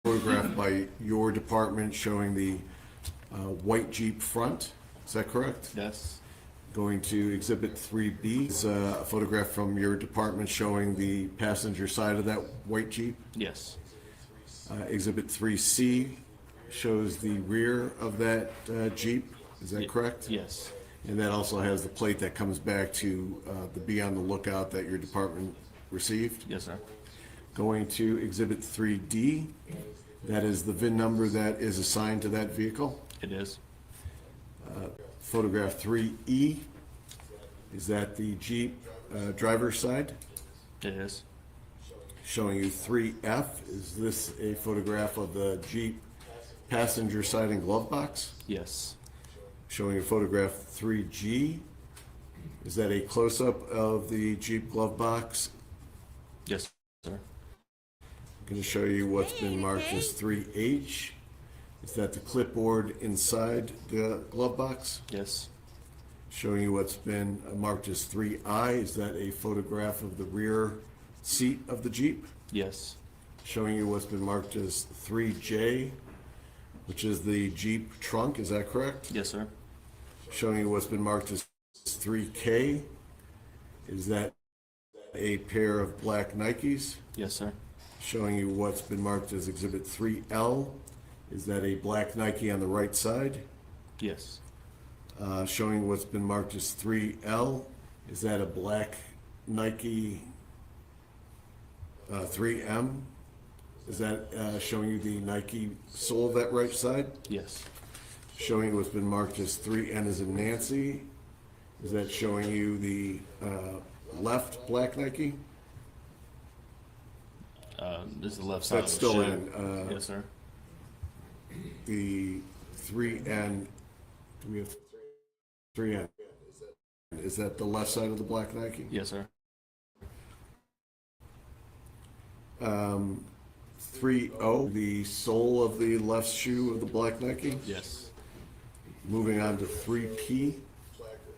photographed by your department showing the white Jeep front. Is that correct? Yes. Going to Exhibit 3B is a photograph from your department showing the passenger side of that white Jeep. Yes. Exhibit 3C shows the rear of that Jeep. Is that correct? Yes. And that also has the plate that comes back to the be on the lookout that your department received. Yes, sir. Going to Exhibit 3D, that is the VIN number that is assigned to that vehicle. It is. Photograph 3E, is that the Jeep driver's side? It is. Showing you 3F, is this a photograph of the Jeep passenger side and glove box? Yes. Showing you photograph 3G, is that a close-up of the Jeep glove box? Yes, sir. I'm going to show you what's been marked as 3H. Is that the clipboard inside the glove box? Yes. Showing you what's been marked as 3I. Is that a photograph of the rear seat of the Jeep? Yes. Showing you what's been marked as 3J, which is the Jeep trunk. Is that correct? Yes, sir. Showing you what's been marked as 3K. Is that a pair of black Nikes? Yes, sir. Showing you what's been marked as Exhibit 3L. Is that a black Nike on the right side? Yes. Showing what's been marked as 3L. Is that a black Nike 3M? Is that showing you the Nike sole of that right side? Yes. Showing you what's been marked as 3N as in Nancy. Is that showing you the left black Nike? This is the left side That's of the still shoe. in. Yes, sir. The 3N, do we have 3N? Is that the left side of the black Nike? Yes, sir. 3O, the sole of the left shoe of the black Nike? Yes. Moving on to 3P,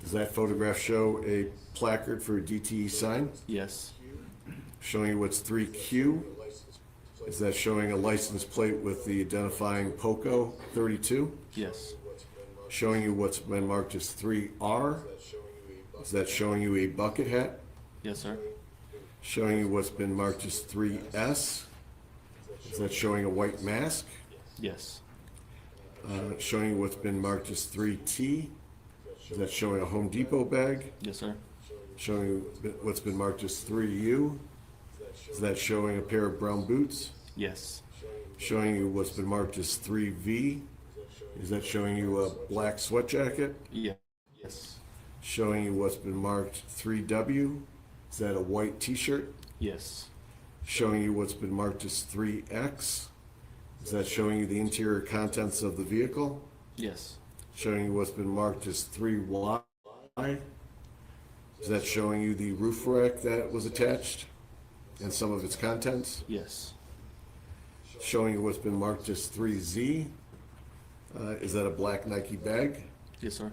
does that photograph show a placard for a DTE sign? Yes. Showing you what's 3Q, is that showing a license plate with the identifying POCO 32? Yes. Showing you what's been marked as 3R, is that showing you a bucket hat? Yes, sir. Showing you what's been marked as 3S, is that showing a white mask? Yes. Showing you what's been marked as 3T. Is that showing a Home Depot bag? Yes, sir. Showing you what's been marked as 3U. Is that showing a pair of brown boots? Yes. Showing you what's been marked as 3V. Is that showing you a black sweat jacket? Yeah. Yes. Showing you what's been marked 3W. Is that a white t-shirt? Yes. Showing you what's been marked as 3X. Is that showing you the interior contents of the vehicle? Yes. Showing you what's been marked as 3Y. Is that showing you the roof rack that was attached and some of its contents? Yes. Showing you what's been marked as 3Z. Is that a black Nike bag? Yes, sir.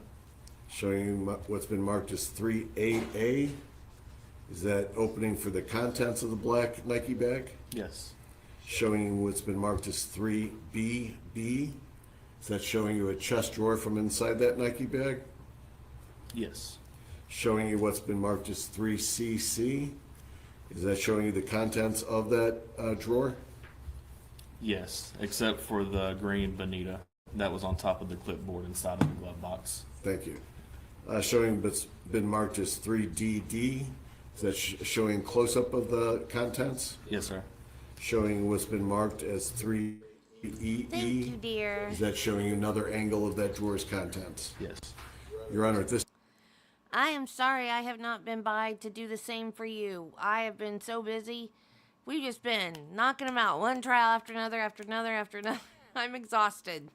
Showing you what's been marked as 3AA. Is that opening for the contents of the black Nike bag? Yes. Showing you what's been marked as 3BB. Is that showing you a chest drawer from inside that Nike bag? Yes. Showing you what's been marked as 3CC. Is that showing you the contents of that drawer? Yes, except for the green Bonita that was on top of the clipboard inside of the glove box. Thank you. Showing what's been marked as 3DD. Is that showing close-up of the contents? Yes, sir. Showing what's been marked as 3EE. Thank you, dear. Is that showing you another angle of that drawer's contents? Yes. Your Honor, at this I am sorry I have not been by to do the same for you. I have been so busy. We've just been knocking them out, one trial after another, after another, after another. I'm exhausted.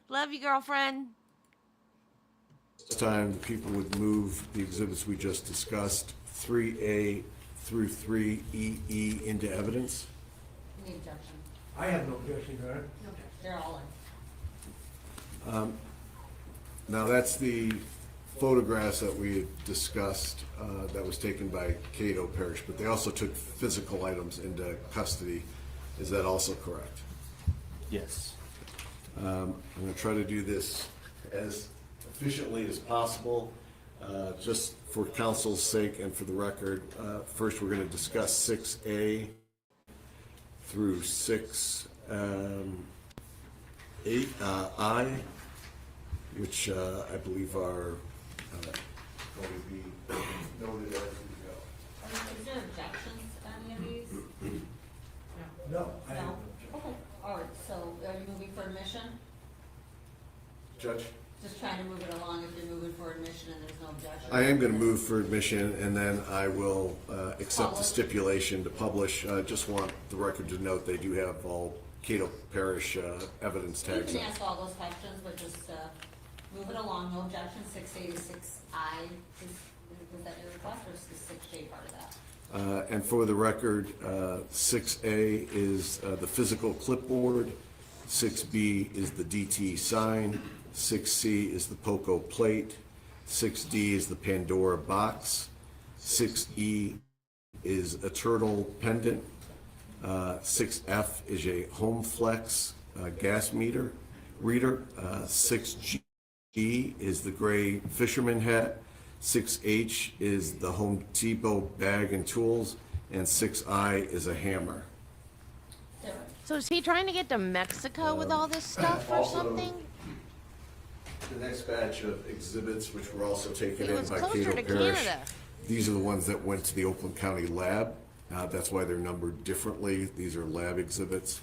Love you, girlfriend. time, the people would move the exhibits we just discussed, 3A through 3EE, into evidence. Any objection? I have no objection, Your Honor. No, they're all in. Now, that's the photographs that we had discussed that was taken by Cato Parish, but they also took physical items into custody. Is that also correct? Yes. I'm going to try to do this as efficiently as possible, just for counsel's sake and for the record. First, we're going to discuss 6A through 8I, which I believe are going to be noted as we go. Is there objections to any of these? No, I have no No? Okay, all right, so are you moving for admission? Judge? Just trying to move it along if you're moving for admission and there's no objection. I am going to move for admission, and then I will accept the stipulation to publish. I just want the record to note they do have all Cato Parish evidence You tags. can ask all those questions, but just move it along, no objection. 6A to 6I, was that your request, or is the 6J part of that? And for the record, 6A is the physical clipboard, 6B is the DT sign, 6C is the POCO plate, 6D is the Pandora box, 6E is a turtle pendant, 6F is a Home Flex gas meter reader, 6G is the gray fisherman hat, 6H is the Home Depot bag and tools, and 6I is a hammer. So is he trying to get to Mexico with all this stuff or also, something? The next batch of exhibits, which were also taken It in was by closer Cato to Parish, Canada. these are the ones that went to the Oakland County lab. That's why they're numbered differently. These are lab exhibits.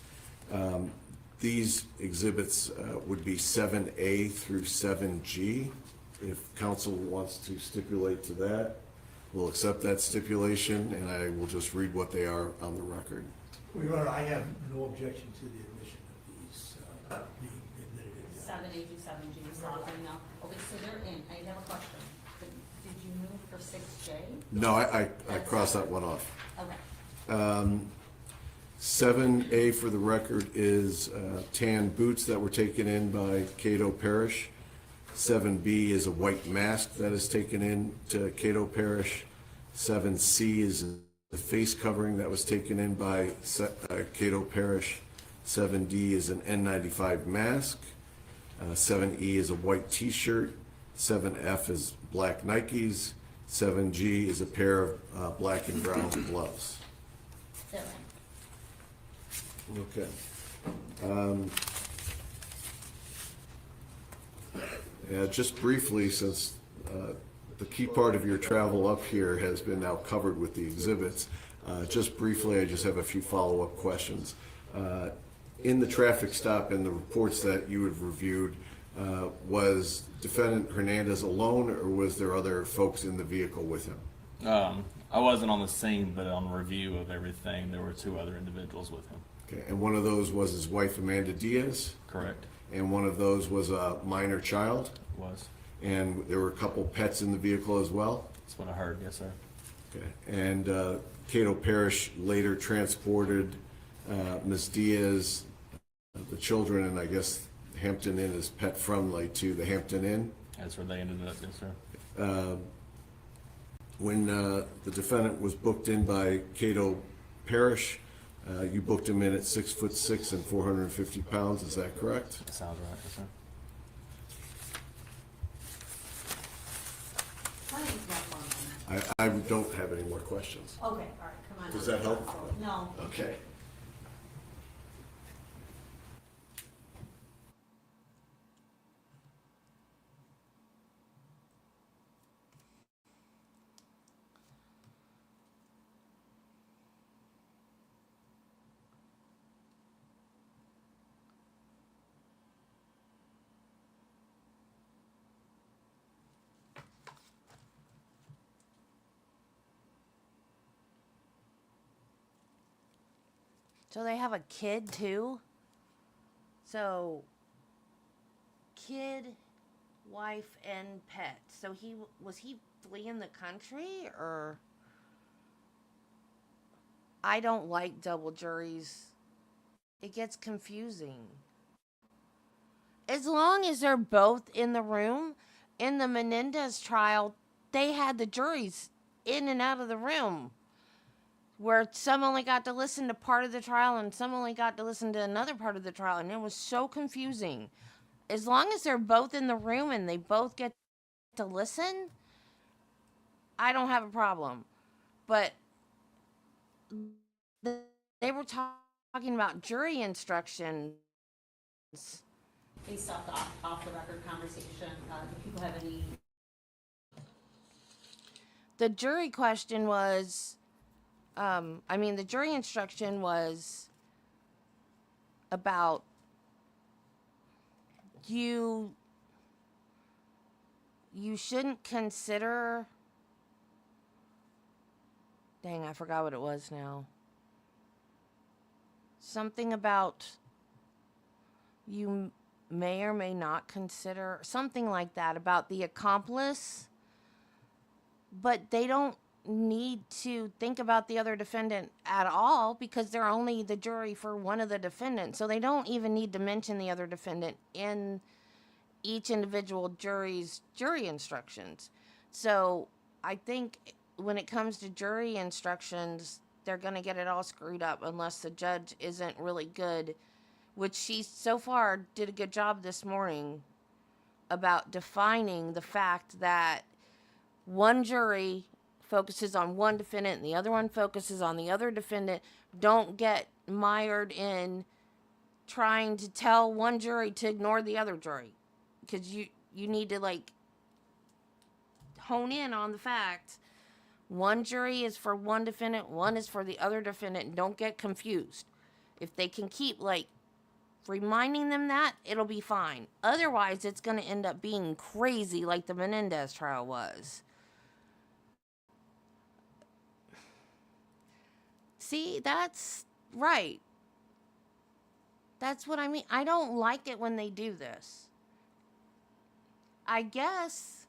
These exhibits would be 7A through 7G. If council wants to stipulate to that, we'll accept that stipulation, and I will just read what they are on the record. Well, Your Honor, I have no objection to the admission of these being admitted. 7A through 7G is nothing now. Okay, so they're in. I have a question. Did you move for 6J? No, I crossed that one off. Okay. 7A for the record is tan boots that were taken in by Cato Parish. 7B is a white mask that is taken in to Cato Parish. 7C is the face covering that was taken in by Cato Parish. 7D is an N95 mask. 7E is a white t-shirt. 7F is black Nikes. 7G is a pair of black and brown gloves. They're in. Okay. Yeah, just briefly, since the key part of your travel up here has been now covered with the exhibits, just briefly, I just have a few follow-up questions. In the traffic stop and the reports that you have reviewed, was defendant Hernandez alone, or was there other folks in the vehicle with him? I wasn't on the scene, but on review of everything, there were 2 other individuals with him. Okay, and one of those was his wife, Amanda Diaz? Correct. And one of those was a minor child? Was. And there were a couple pets in the vehicle as well? That's what I heard, yes, sir. Okay, and Cato Parish later transported Ms. Diaz, the children, and I guess Hampton Inn is pet friendly to the Hampton Inn? That's where they ended up, yes, sir. When the defendant was booked in by Cato Parish, you booked him in at 6'6" and 450 pounds, is that correct? That sounds right, yes, sir. I don't have any more questions. Okay, all right, come on. Does that help? No. Okay. So they have a kid too? So, kid, wife, and pet. So was he fleeing the country, or? I don't like double juries. It gets confusing. As long as they're both in the room, in the Menendez trial, they had the juries in and out of the room, where some only got to listen to part of the trial and some only got to listen to another part of the trial, and it was so confusing. As long as they're both in the room and they both get to listen, I don't have a problem. But they were talking about jury instructions. Based off the record conversation, do people have any? The jury question was, the jury instruction was about you shouldn't consider, dang, I forgot what it was now. Something about you may or may not consider, something like that, about the accomplice, but they don't need to think about the other defendant at all because they're only the jury for one of the defendants. So they don't even need to mention the other defendant in each individual jury's jury instructions. So I think when it comes to jury instructions, they're going to get it all screwed up unless the judge isn't really good, which she so far did a good job this morning about defining the fact that one jury focuses on one defendant and the other one focuses on the other defendant. Don't get mired in trying to tell one jury to ignore the other jury, because you need to hone in on the fact one jury is for one defendant, one is for the other defendant, and don't get confused. If they can keep reminding them that, it'll be fine. Otherwise, it's going to end up being crazy like the Menendez trial was. See, that's right. That's what I mean. I don't like it when they do this. I guess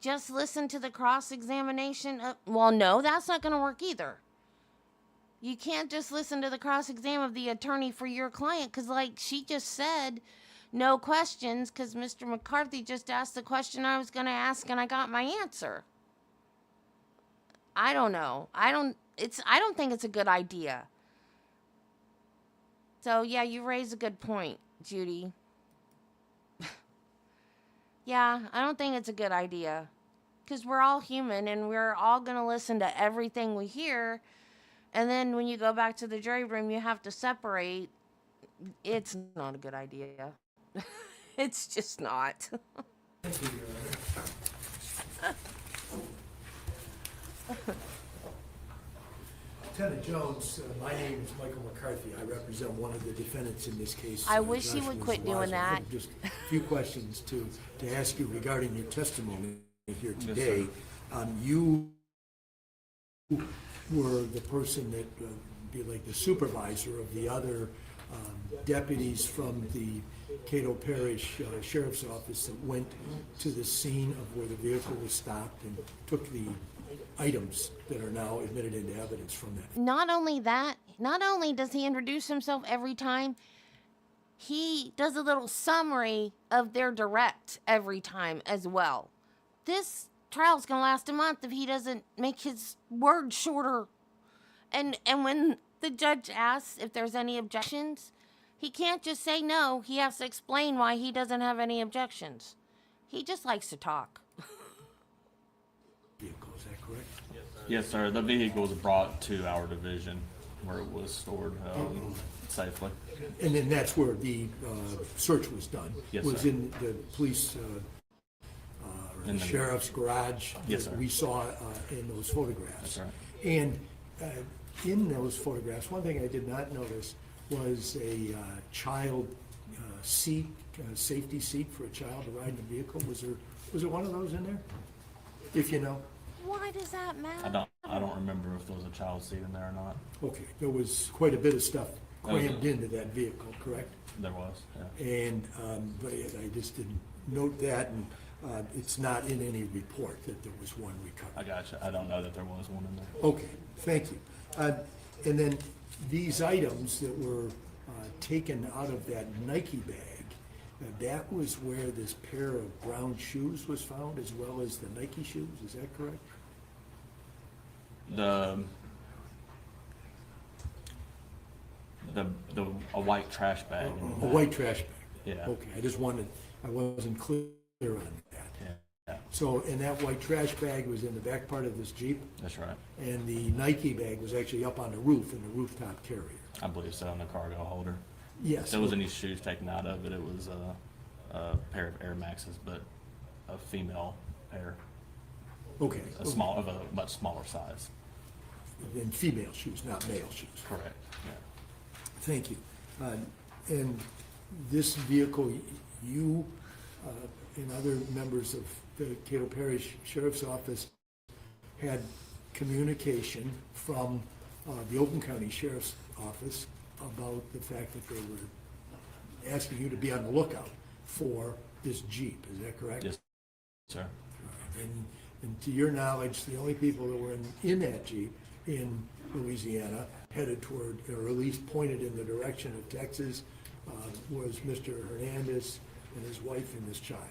just listen to the cross-examination. Well, no, that's not going to work either. You can't just listen to the cross-exam of the attorney for your client because, she just said, no questions because Mr. McCarthy just asked the question I was going to ask and I got my answer. I don't know. I don't think it's a good idea. So, yeah, you raise a good point, Judy. Yeah, I don't think it's a good idea. Because we're all human and we're all going to listen to everything we hear. And then when you go back to the jury room, you have to separate It's not a good idea. It's just not. Lieutenant Jones, my name is Michael McCarthy. I represent one of the defendants in this case. I wish he would Joshua quit doing Zuazo. I that. have just a few questions to ask you regarding your testimony here Yes, today. You were the person that be like the supervisor of the other deputies from the Cato Parish Sheriff's Office that went to the scene of where the vehicle was stopped and took the items that are now admitted into evidence from that. Not only that, not only does he introduce himself every time, he does a little summary of their direct every time as well. This trial's gonna last a month if he doesn't make his words shorter. And when the judge asks if there's any objections, he can't just say no. He has to explain why he doesn't have any objections. He just likes to talk. Vehicle, is that correct? Yes, sir. The vehicle was brought to our division where it was stored safely. And then that's where the search was done? Yes, Was sir. in the police In the- sheriff's garage? Yes, that sir. we saw in those photographs? That's right. And in those photographs, one thing I did not notice was a child seat, safety seat for a child to ride in the vehicle. Was there one of those in there? If you know? Why does that matter? I don't remember if there was a child seat in there or not. Okay, there was quite a bit of stuff That was crammed into that vehicle, correct? There was, yeah. And, but I just didn't note that, and it's not in any report that there was one recovered. I got you. I don't know that there was one in there. Okay, thank you. And then these items that were taken out of that Nike bag, that was where this pair of brown shoes was found, as well as the Nike shoes, is that correct? A white trash bag. A white trash bag? Yeah. Okay, I wasn't clear on that. Yeah. So, and that white trash bag was in the back part of this Jeep? That's right. And the Nike bag was actually up on the roof in the rooftop carrier? I believe so, in the cargo holder. Yes. If there was any shoes taken out of it, it was a pair of Air Maxes, but a female pair. Okay. Of a much smaller size. And female shoes, not male shoes? Correct, yeah. Thank you. And this vehicle, you and other members of the Cato Parish Sheriff's Office had communication from the Oakland County Sheriff's Office about the fact that they were asking you to be on the lookout for this Jeep, is that correct? Yes, sir. And to your knowledge, the only people that were in that Jeep in Louisiana headed toward, or at least pointed in the direction of Texas, was Mr. Hernandez and his wife and this child?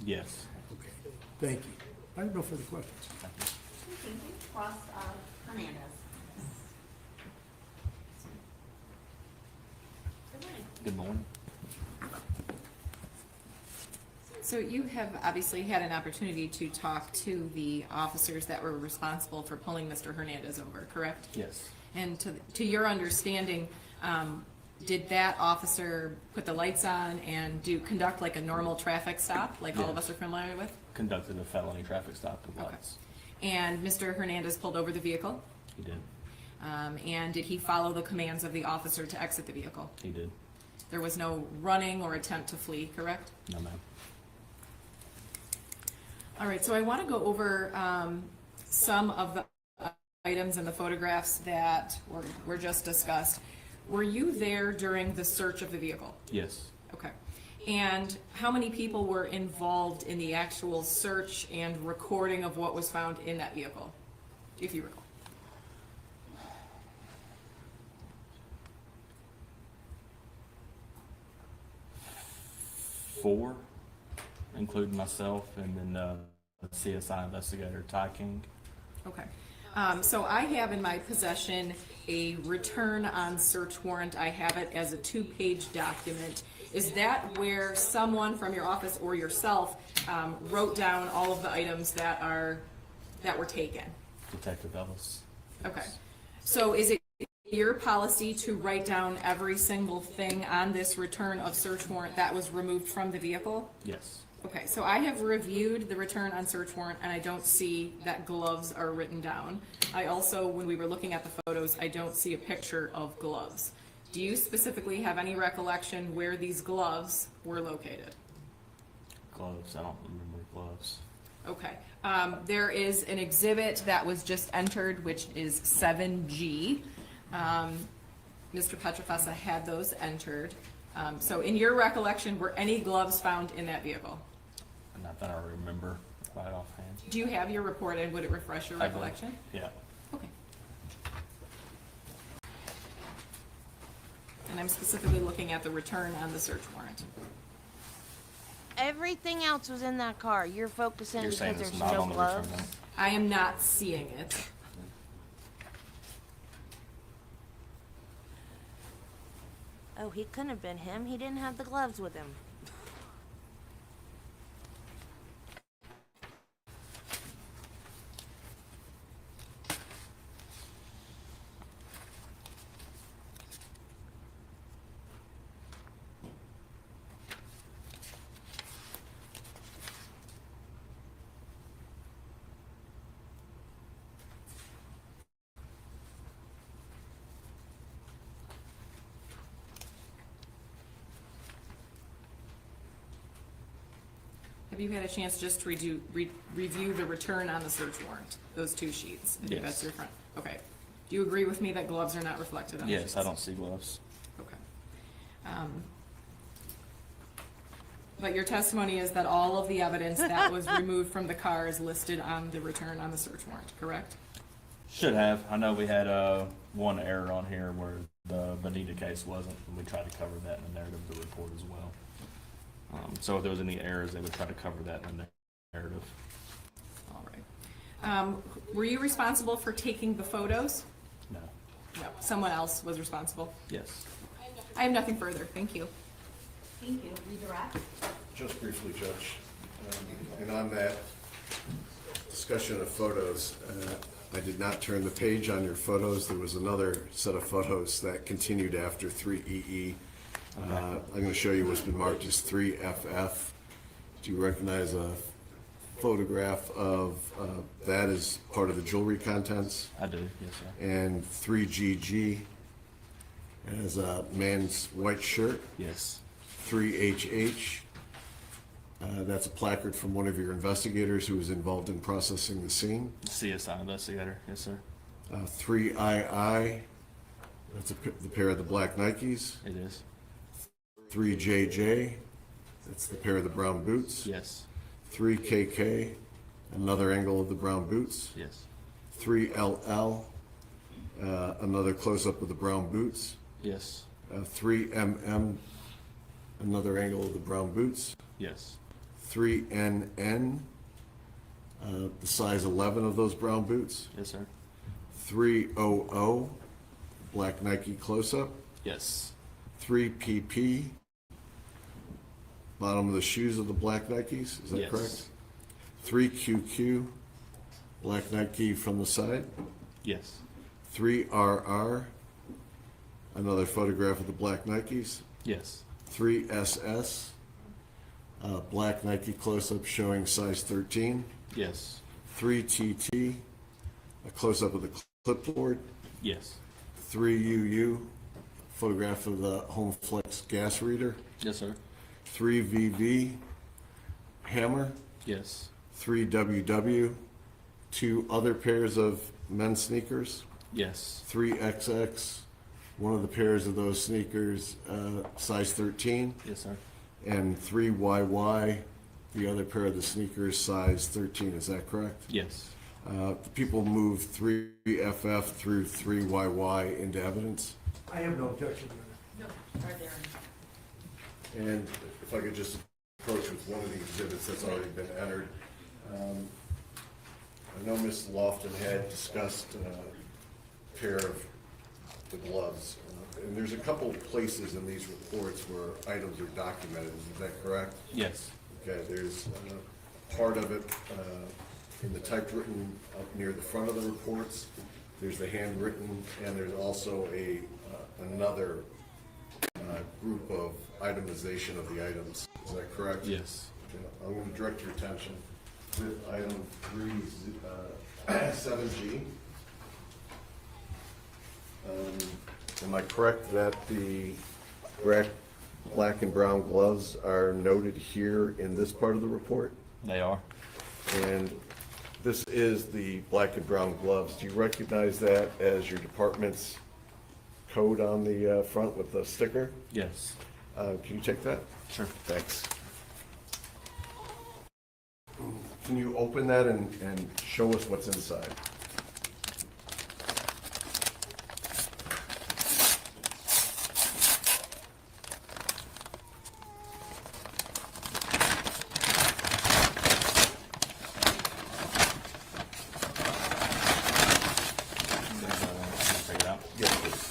Yes. Okay, thank you. I have no further questions. Thank you. Hernandez. Good morning. So you have obviously had an opportunity to talk to the officers that were responsible for pulling Mr. Hernandez over, correct? Yes. And to your understanding, did that officer put the lights on and conduct like a normal traffic stop, like all of us are familiar with? Conducted a felony traffic stop with lights. And Mr. Hernandez pulled over the vehicle? He did. And did he follow the commands of the officer to exit the vehicle? He did. There was no running or attempt to flee, correct? No, ma'am. All right, so I want to go over some of the items in the photographs that were just discussed. Were you there during the search of the vehicle? Yes. Okay. And how many people were involved in the actual search and recording of what was found in that vehicle, if you recall? Four, including myself, and then the CSI investigator, Ty King. Okay. So I have in my possession a return on search warrant. I have it as a 2-page document. Is that where someone from your office or yourself wrote down all of the items that were taken? Detective Ellis. Okay. So is it your policy to write down every single thing on this return of search warrant that was removed from the vehicle? Yes. Okay, so I have reviewed the return on search warrant and I don't see that gloves are written down. I also, when we were looking at the photos, I don't see a picture of gloves. Do you specifically have any recollection where these gloves were located? Gloves, I don't remember gloves. Okay, there is an exhibit that was just entered, which is 7G. Mr. Petrofessa had those entered. So in your recollection, were any gloves found in that vehicle? Not that I remember right offhand. Do you have your report and would it refresh your I do. recollection? Yeah. Okay. And I'm specifically looking at the return on the search warrant. Everything else was in that car. You're focusing You're saying because it's there's not no on the return gloves. then? I am not seeing it. Oh, he couldn't have been him. He didn't have the gloves with him. Have you had a chance just to review the return on the search warrant, those two sheets? I think Yes. that's your front. Okay. Do you agree with me that gloves are not reflected on the sheets? Yes, I don't see gloves. Okay. But your testimony is that all of the evidence that was removed from the car is listed on the return on the search warrant, correct? Should have. I know we had one error on here where the Bonita case wasn't, and we tried to cover that in the narrative of the report as well. So if there was any errors, they would try to cover that in the narrative. All right. Were you responsible for taking the photos? No. No, someone else was responsible. Yes. I have nothing further. Thank you. Thank you. Redirect. Just briefly, Judge, and on that discussion of photos, I did not turn the page on your photos. There was another set of photos that continued after 3EE. I'm going to show you what's been marked as 3FF. Do you recognize a photograph of that as part of the jewelry contents? I do, yes, sir. And 3GG as a man's white shirt. Yes. 3HH, that's a placard from one of your investigators who was involved in processing the scene. CSI investigator, yes, sir. 3II, that's the pair of the black Nikes. It is. 3JJ, that's the pair of the brown boots. Yes. 3KK, another angle of the brown boots. Yes. 3LL, another close-up of the brown boots. Yes. 3MM, another angle of the brown boots. Yes. 3NN, the size 11 of those brown boots. Yes, sir. 300, black Nike close-up. Yes. 3PP, bottom of the shoes of the black Nikes, is that Yes. correct? 3QQ, black Nike from the side. Yes. 3RR, another photograph of the black Nikes. Yes. 3SS, black Nike close-up showing size 13. Yes. 3TT, a close-up of the clipboard. Yes. 3UU, photograph of the Home Flex gas reader. Yes, sir. 3VV, hammer. Yes. 3WW, two other pairs of men's sneakers. Yes. 3XX, one of the pairs of those sneakers, size 13. Yes, sir. And 3YY, the other pair of the sneakers, size 13. Is that correct? Yes. The people moved 3FF through 3YY into evidence. I have no objection. No, are there And if I could just approach with one of the exhibits that's already been entered. I know Ms. Lofton had discussed a pair of the gloves. And there's a couple of places in these reports where items are documented. Is that correct? Yes. Okay, there's part of it in the typewritten up near the front of the reports, there's the handwritten, and there's also another group of itemization of the items. Is that correct? Yes. Okay, I'm going to direct your attention with item 7G. Am I correct that the black and brown gloves are noted here in this part of the report? They are. And this is the black and brown gloves. Do you recognize that as your department's code on the front with the sticker? Yes. Can you take that? Sure. Thanks. Can you open that and show us what's inside? Take it out. Yes, please.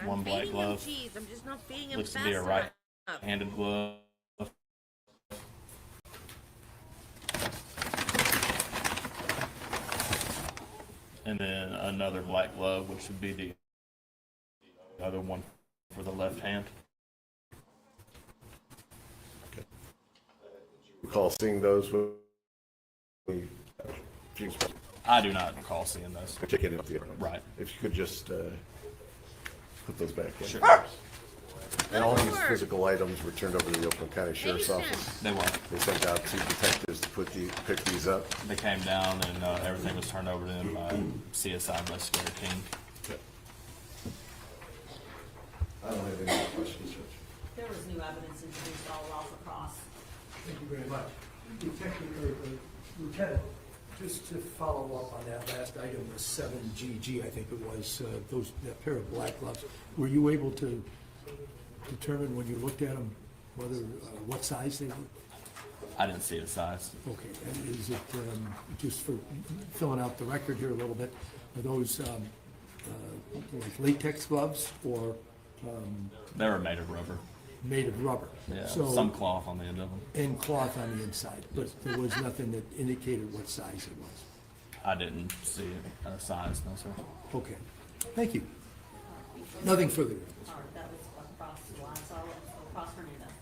One I'm black feeding glove. him cheese. I'm just not feeding him Looks to fast be a enough. right-handed glove. And then another black glove, which would be the other one for the left hand. Recall seeing those with I do not recall seeing those. Right. If you could just put those back in. Sure. And all these physical items were turned over to the Oakland County Sheriff's Office. They were. They sent out 2 detectives to pick these up. They came down and everything was turned over to them by CSI investigator team. I don't have any more questions, Judge. There was new evidence introduced all along for cross. Thank you very much. Lieutenant, just to follow up on that last item, the 7GG, I think it was, that pair of black gloves, were you able to determine when you looked at them whether, what size they were? I didn't see the size. Okay, and is it, just for filling out the record here a little bit, are those like latex gloves or They were made of rubber. made of rubber? Yeah, So- some cloth on the end of them. And cloth on the inside, but there was nothing that indicated what size it was? I didn't see a size, no sir. Okay, thank you. Nothing further. All right, that was across Zuozo, across Hernandez.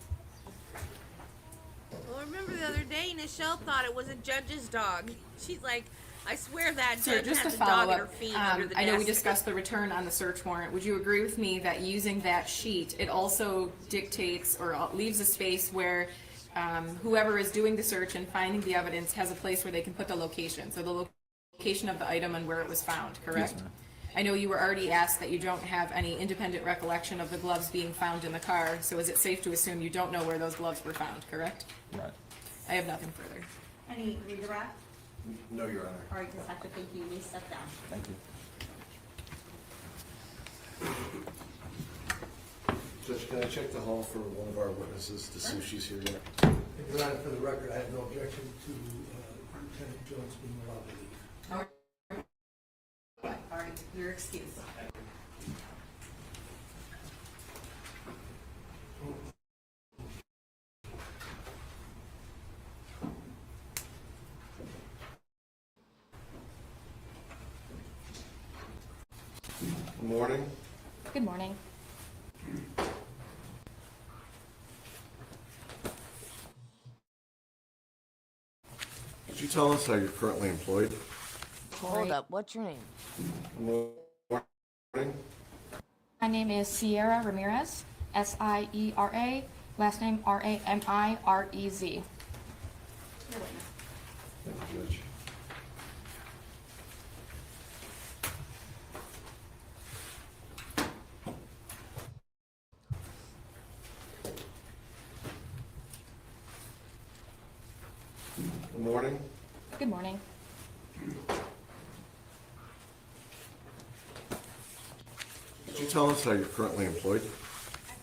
Well, remember the other day, Nichelle thought it was a judge's dog. She's like, I swear that Sir, judge just to has a dog follow at her up, feet under the I know we desk. discussed the return on the search warrant. Would you agree with me that using that sheet, it also dictates or leaves a space where whoever is doing the search and finding the evidence has a place where they can put the location, so the location of the item and where it was found, correct? Yes, ma'am. I know you were already asked that you don't have any independent recollection of the gloves being found in the car, so is it safe to assume you don't know where those gloves were found, correct? Right. I have nothing further. Any redirect? No, Your Honor. All right, Detective, thank you. You may step down. Thank you. Judge, can I check the hall for one of our witnesses to see if she's here yet? Your Honor, for the record, I have no objection to Lieutenant Jones being allowed to leave. All right, you're excused. Good morning. Good morning. Could you tell us how you're currently employed? Hold up, what's your name? Morning. My name is Sierra Ramirez, Siera, last name Ramirez. Your witness. Thank you, Judge. Good morning. Good morning. Could you tell us how you're currently employed?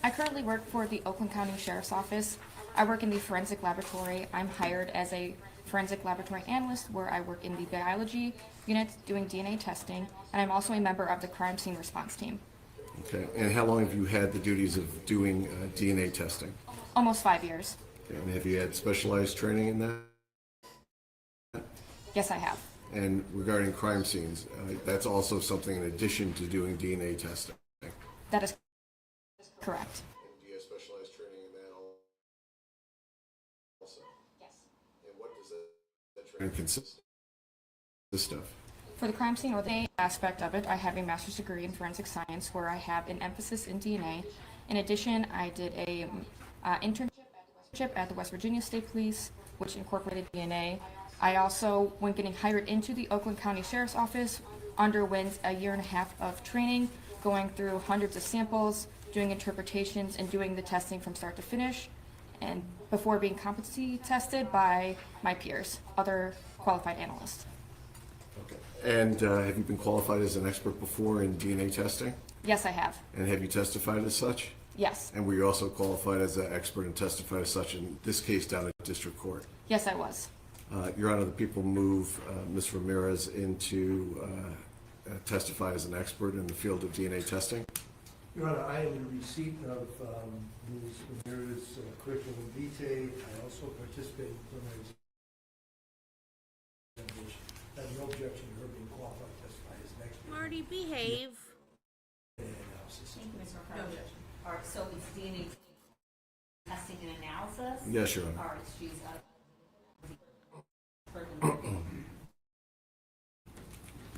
I currently work for the Oakland County Sheriff's Office. I work in the forensic laboratory. I'm hired as a forensic laboratory analyst where I work in the biology unit doing DNA testing, and I'm also a member of the crime scene response team. Okay, and how long have you had the duties of doing DNA testing? Almost 5 years. Okay, and have you had specialized training in that? Yes, I have. And regarding crime scenes, that's also something in addition to doing DNA testing. That is correct. Do you have specialized training in that also? Yes. And what does that training consist of? For the crime scene or the aspect of it, I have a master's degree in forensic science where I have an emphasis in DNA. In addition, I did a internship at the West Virginia State Police, which incorporated DNA. I also, when getting hired into the Oakland County Sheriff's Office, underwent a 1.5 years of training, going through hundreds of samples, doing interpretations, and doing the testing from start to finish, and before being competency tested by my peers, other qualified analysts. Okay. And have you been qualified as an expert before in DNA testing? Yes, I have. And have you testified as such? Yes. And were you also qualified as an expert and testified as such in this case down at district court? Yes, I was. Your Honor, the people move Ms. Ramirez into testify as an expert in the field of DNA testing. Your Honor, I am in receipt of Ms. Ramirez's curriculum vitae. I also participate in preliminary examination. I have no objection to her being qualified to testify as an expert. Marty, behave. Analysis. Thank you, Mr. McCarthy. All right, so it's DNA testing and analysis? Yes, Your Honor. All right, she's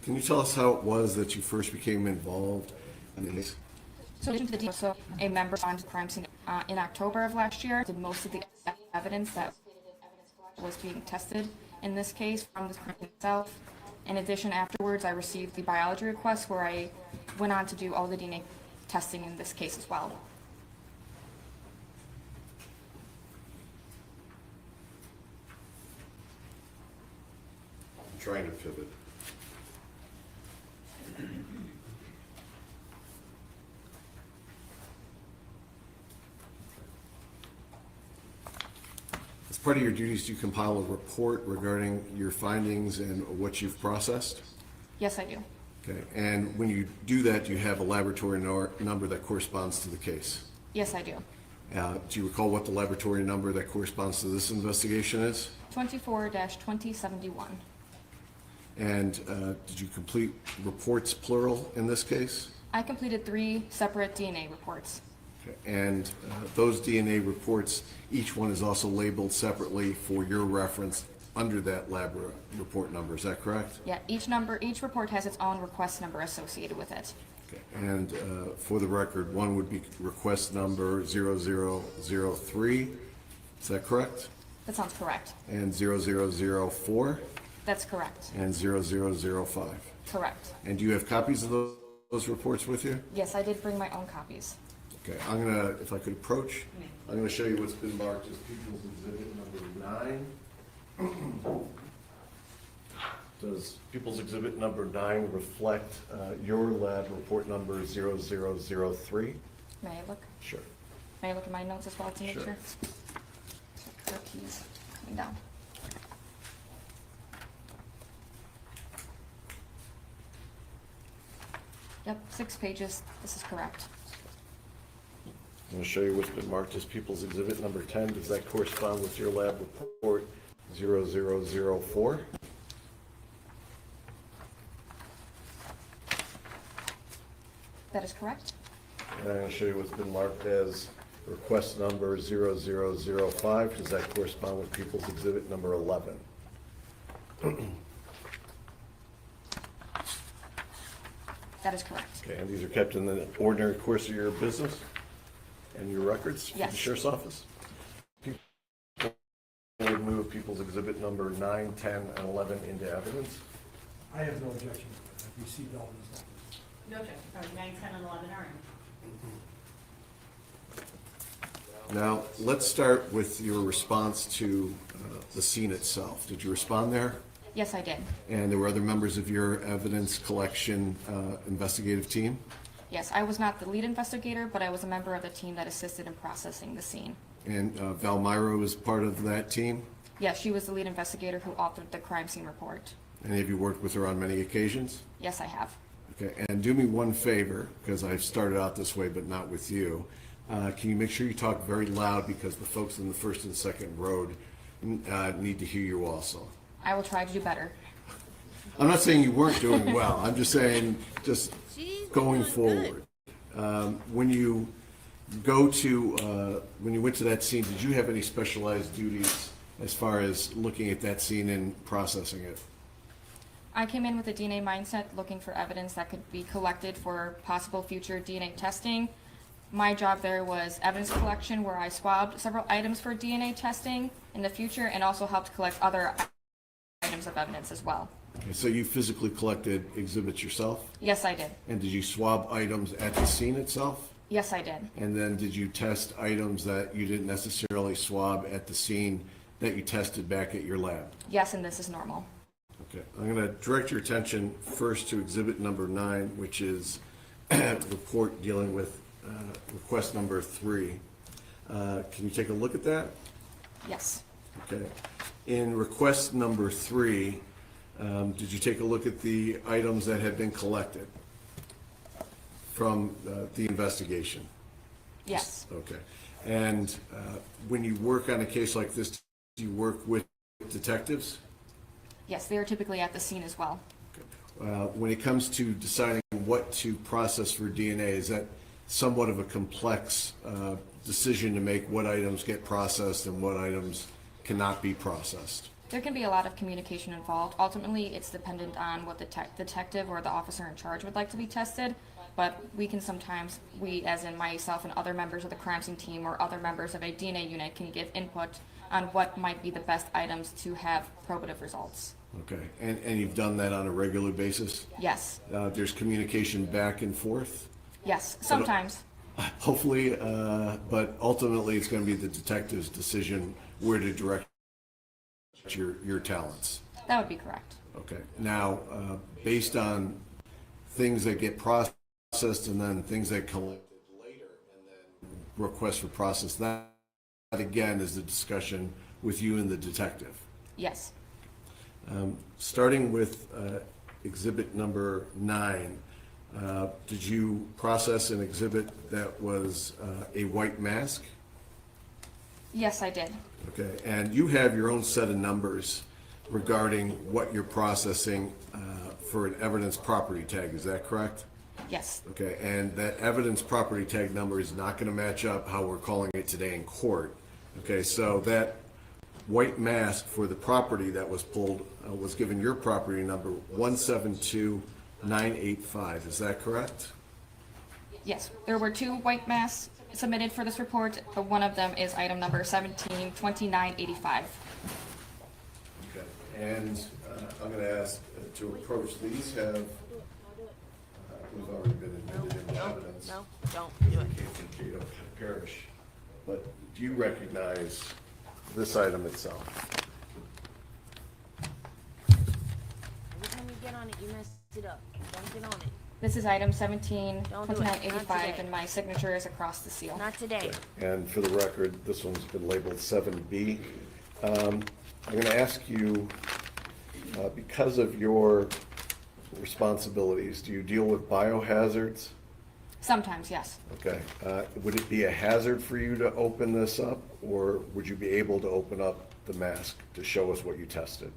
Can you tell us how it was that you first became involved in this? So, a member on the crime scene in October of last year did most of the evidence that was being tested in this case from the crime itself. In addition, afterwards, I received the biology request where I went on to do all the DNA testing in this case as well. I'm trying to pivot. As part of your duties, do you compile a report regarding your findings and what you've processed? Yes, I do. Okay, and when you do that, do you have a laboratory number that corresponds to the case? Yes, I do. Do you recall what the laboratory number that corresponds to this investigation is? 24-2071. And did you complete reports, plural, in this case? I completed 3 separate DNA reports. Okay. And those DNA reports, each one is also labeled separately for your reference under that lab report number. Is that correct? Yeah, each report has its own request number associated with it. Okay. And for the record, one would be request number 0003. Is that correct? That sounds correct. And 0004? That's correct. And 0005? Correct. And do you have copies of those reports with you? Yes, I did bring my own copies. Okay, I'm gonna, if I could approach, I'm gonna show you what's been marked as People's Exhibit number 9. Does People's Exhibit number 9 reflect your lab report number 0003? May I look? Sure. May I look at my notes as well to make Sure. sure? Her keys coming down. Yep, 6 pages. This is correct. I'm gonna show you what's been marked as People's Exhibit number 10. Does that correspond with your lab report 0004? That is correct. And I'm gonna show you what's been marked as request number 0005. Does that correspond with People's Exhibit number 11? That is correct. Okay, and these are kept in the ordinary course of your business and your records for Yes. the Sheriff's Office? I would move People's Exhibit number 9, 10, and 11 into evidence. I have no objection to it. I've received all these numbers. No objection. All right, 9, 10, and 11 are in. Now, let's start with your response to the scene itself. Did you respond there? Yes, I did. And there were other members of your evidence collection investigative team? Yes, I was not the lead investigator, but I was a member of the team that assisted in processing the scene. And Valmyra was part of that team? Yes, she was the lead investigator who authored the crime scene report. And have you worked with her on many occasions? Yes, I have. Okay, and do me one favor, because I've started out this way, but not with you. Can you make sure you talk very loud, because the folks in the first and second row need to hear you also. I will try to do better. I'm not saying you weren't doing well. I'm just saying, just She's been going doing forward. When you go to, when you went to that scene, did you have any specialized duties as far as looking at that scene and processing it? I came in with a DNA mindset, looking for evidence that could be collected for possible future DNA testing. My job there was evidence collection, where I swabbed several items for DNA testing in the future and also helped collect other items of evidence as well. Okay, so you physically collected exhibits yourself? Yes, I did. And did you swab items at the scene itself? Yes, I did. And then did you test items that you didn't necessarily swab at the scene that you tested back at your lab? Yes, and this is normal. Okay, I'm going to direct your attention first to exhibit number 9, which is report dealing with request number 3. Can you take a look at that? Yes. Okay. In request number 3, did you take a look at the items that had been collected from the investigation? Yes. Okay. And when you work on a case like this, do you work with detectives? Yes, they are typically at the scene as well. When it comes to deciding what to process for DNA, is that somewhat of a complex decision to make what items get processed and what items cannot be processed? There can be a lot of communication involved. Ultimately, it's dependent on what the detective or the officer in charge would like to be tested, but we can sometimes, we as in myself and other members of the crime scene team or other members of a DNA unit, can give input on what might be the best items to have probative results. Okay, and you've done that on a regular basis? Yes. There's communication back and forth? Yes, sometimes. Hopefully, but ultimately it's going to be the detective's decision where to direct your talents. That would be correct. Okay. Now, based on things that get processed and then things that collected later and then requests for process, that again is the discussion with you and the detective. Yes. Starting with exhibit number 9, did you process an exhibit that was a white mask? Yes, I did. Okay, and you have your own set of numbers regarding what you're processing for an evidence property tag, is that correct? Yes. Okay, and that evidence property tag number is not going to match up how we're calling it today in court. Okay, so that white mask for the property that was pulled was given your property number 172985, is that correct? Yes, there were 2 white masks submitted for this report, but one of them is item number 172985. Okay, and I'm going to ask to approach these. Have we've already been admitted into evidence. No, don't do it. Came from Cato Parish, but do you recognize this item itself? Every time you get on it, you mess it up. Don't get on it. This is item Don't do it. Not 172985, today. and my signature is across the seal. Not today. And for the record, this one's been labeled 7B. I'm going to ask you, because of your responsibilities, do you deal with biohazards? Sometimes, yes. Okay. Would it be a hazard for you to open this up, or would you be able to open up the mask to show us what you tested?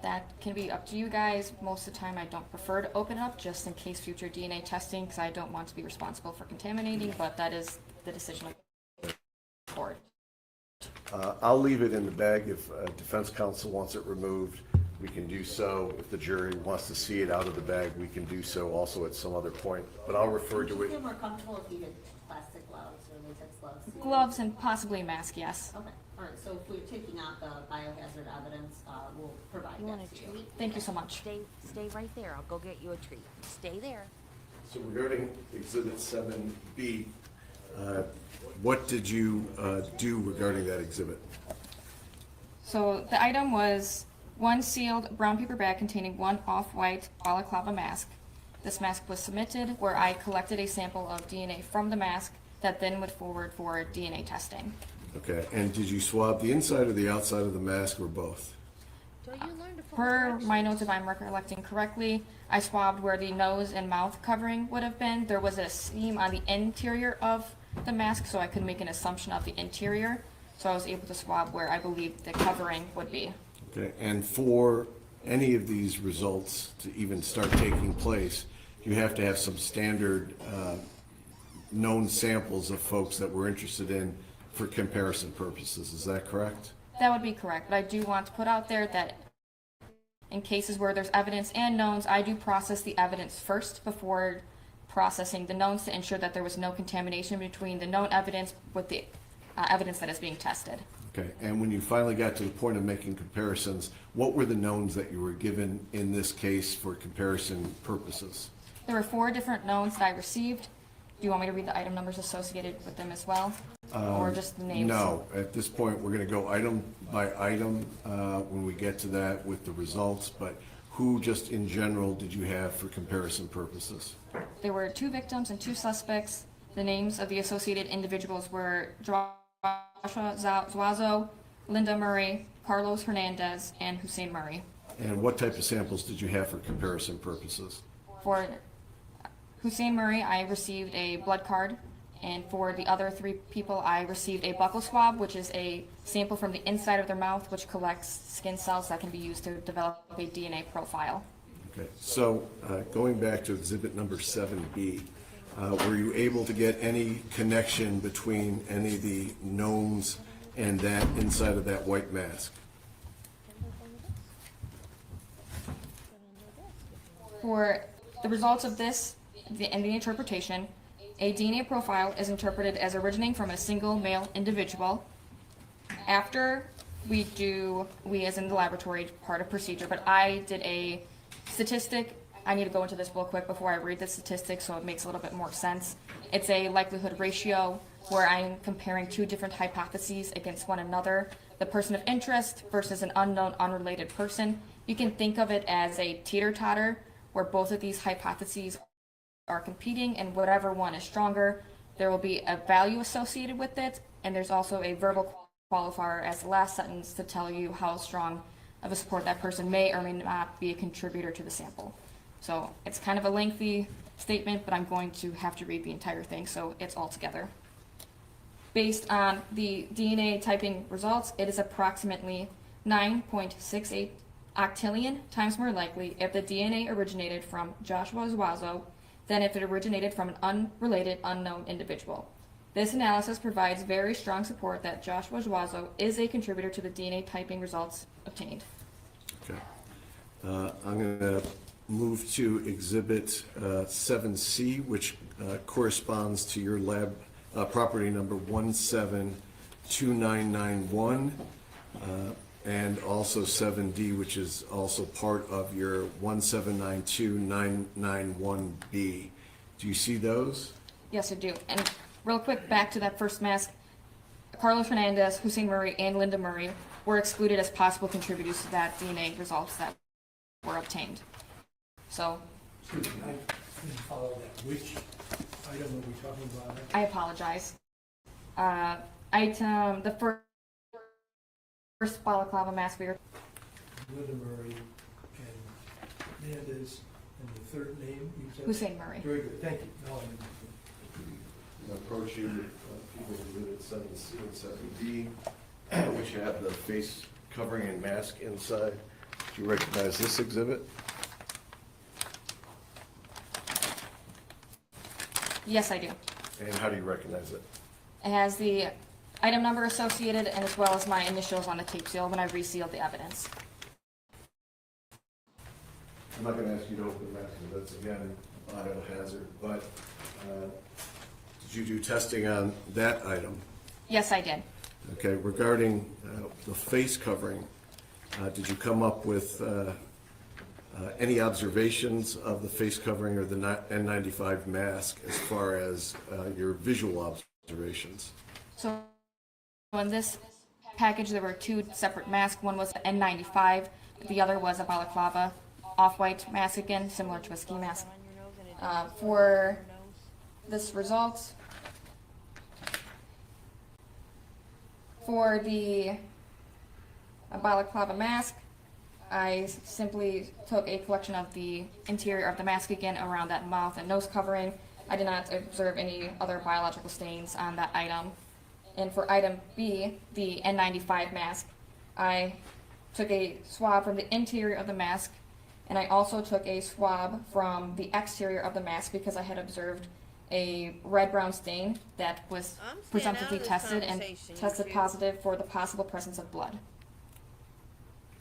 That can be up to you guys. Most of the time, I don't prefer to open it up just in case future DNA testing, because I don't want to be responsible for contaminating, but that is the decision of the court. I'll leave it in the bag. If defense counsel wants it removed, we can do so. If the jury wants to see it out of the bag, we can do so also at some other point. But I'll refer Would to you feel it. more comfortable if you did plastic gloves or latex gloves? Gloves and possibly a mask, yes. Okay, all right, so if we're taking out the biohazard evidence, we'll provide You want that a to you. treat? Thank you so much. Stay right there. I'll go get you a treat. Stay there. So regarding Exhibit 7B, what did you do regarding that exhibit? So the item was 1 sealed brown paper bag containing 1 off-white balaclava mask. This mask was submitted where I collected a sample of DNA from the mask that then went forward for DNA testing. Okay, and did you swab the inside or the outside of the mask or both? Don't you learn to follow Per directions? my notes, if I'm recollecting correctly, I swabbed where the nose and mouth covering would have been. There was a seam on the interior of the mask, so I could make an assumption of the interior. So I was able to swab where I believe the covering would be. Okay, and for any of these results to even start taking place, you have to have some standard known samples of folks that we're interested in for comparison purposes. Is that correct? That would be correct, but I do want to put out there that in cases where there's evidence and knowns, I do process the evidence first before processing the knowns to ensure that there was no contamination between the known evidence with the evidence that is being tested. Okay, and when you finally got to the point of making comparisons, what were the knowns that you were given in this case for comparison purposes? There were 4 different knowns that I received. Do you want me to read the item numbers associated with them as well? Or just the names? No, at this point, we're going to go item by item when we get to that with the results, but who just in general did you have for comparison purposes? There were 2 victims and 2 suspects. The names of the associated individuals were Joshua Zuazo, Linda Murray, Carlos Hernandez, and Hussein Murray. And what type of samples did you have for comparison purposes? For Hussein Murray, I received a blood card, and for the other 3 people, I received a buccal swab, which is a sample from the inside of their mouth, which collects skin cells that can be used to develop a DNA profile. Okay, so going back to exhibit number 7B, were you able to get any connection between any of the knowns and that inside of that white mask? For the results of this and the interpretation, a DNA profile is interpreted as originating from a single male individual. After we as in the laboratory part of procedure, but I did a statistic. I need to go into this real quick before I read the statistics so it makes a little bit more sense. It's a likelihood ratio where I'm comparing 2 different hypotheses against one another. The person of interest versus an unknown, unrelated person. You can think of it as a teeter-totter where both of these hypotheses are competing, and whatever one is stronger, there will be a value associated with it, and there's also a verbal qualifier as the last sentence to tell you how strong of a support that person may or may not be a contributor to the sample. So it's kind of a lengthy statement, but I'm going to have to read the entire thing, so it's all together. Based on the DNA typing results, it is approximately 9.68 octillion times more likely if the DNA originated from Joshua Zuazo than if it originated from an unrelated, unknown individual. This analysis provides very strong support that Joshua Zuazo is a contributor to the DNA typing results obtained. Okay. I'm going to move to exhibit 7C, which corresponds to your lab property number 172991, and also 7D, which is also part of your 1792991B. Do you see those? Yes, I do. And real quick, back to that first mask, Carlos Hernandez, Hussein Murray, and Linda Murray were excluded as possible contributors to that DNA results that were obtained. So, Excuse me, I didn't follow that. Which item are we talking about? I apologize. The first balaclava mask we were... Linda Murray and Hernandez, and the third name you said? Hussein Murray. Very good, thank you. Now I understand. Approach you, people exhibit 7C and 7D, which have the face covering and mask inside. Do you recognize this exhibit? Yes, I do. And how do you recognize it? It has the item number associated and as well as my initials on the tape seal when I resealed the evidence. I'm not going to ask you to open that because that's, again, biohazard, but did you do testing on that item? Yes, I did. Okay, regarding the face covering, did you come up with any observations of the face covering or the N95 mask as far as your visual observations? So in this package, there were 2 separate masks. One was the N95, the other was a balaclava off-white mask, again, similar to a ski mask. For this result, for the balaclava mask, I simply took a collection of the interior of the mask again around that mouth and nose covering. I did not observe any other biological stains on that item. And for item B, the N95 mask, I took a swab from the interior of the mask, and I also took a swab from the exterior of the mask because I had observed a red-brown stain that was I'm staying presumptively out of this tested and conversation, you tested two. positive for the possible presence of blood.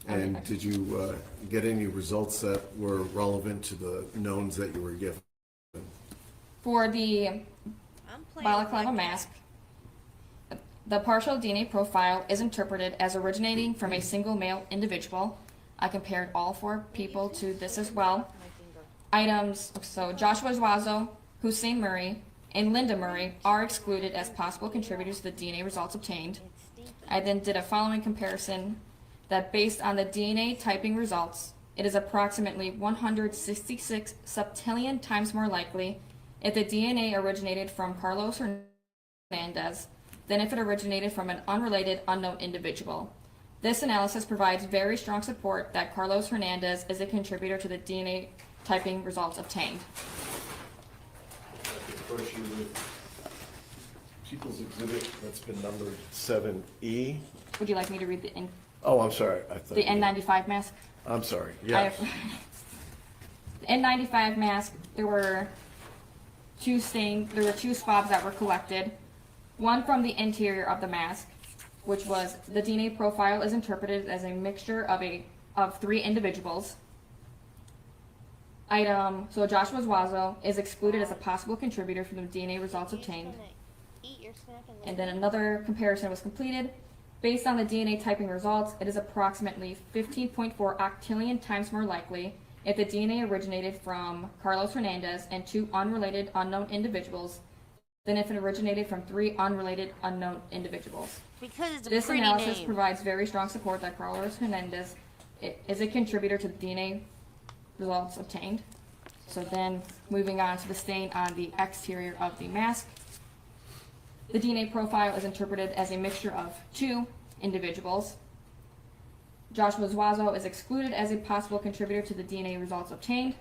And did you get any results that were relevant to the knowns that you were given? For the I'm playing balaclava like mask, the partial DNA profile is interpreted as originating from a single male individual. I compared all 4 people to this as well. Items, so Joshua Zuazo, Hussein Murray, and Linda Murray are excluded as possible contributors to the DNA results obtained. I then did a following comparison that based on the DNA typing results, it is approximately 166 septillion times more likely if the DNA originated from Carlos Hernandez than if it originated from an unrelated unknown individual. This analysis provides very strong support that Carlos Hernandez is a contributor to the DNA typing results obtained. Approach you with People's Exhibit that's been numbered 7E. Would you like me to read Oh, I'm sorry. I thought the N95 mask? I'm sorry. Yeah. The N95 mask, there were 2 swabs that were collected. One from the interior of the mask, which was the DNA profile is interpreted as a mixture of 3 individuals. So Joshua Zuazo is excluded as a possible contributor from the DNA results obtained. And then another comparison was completed. Based on the DNA typing results, it is approximately 15.4 octillion times more likely if the DNA originated from Carlos Hernandez and 2 unrelated unknown individuals than if it originated from 3 unrelated unknown individuals. Because it's a This pretty analysis name. provides very strong support that Carlos Hernandez is a contributor to the DNA results obtained. So then, moving on to the stain on the exterior of the mask. The DNA profile is interpreted as a mixture of 2 individuals. Joshua Zuazo is excluded as a possible contributor to the DNA results obtained.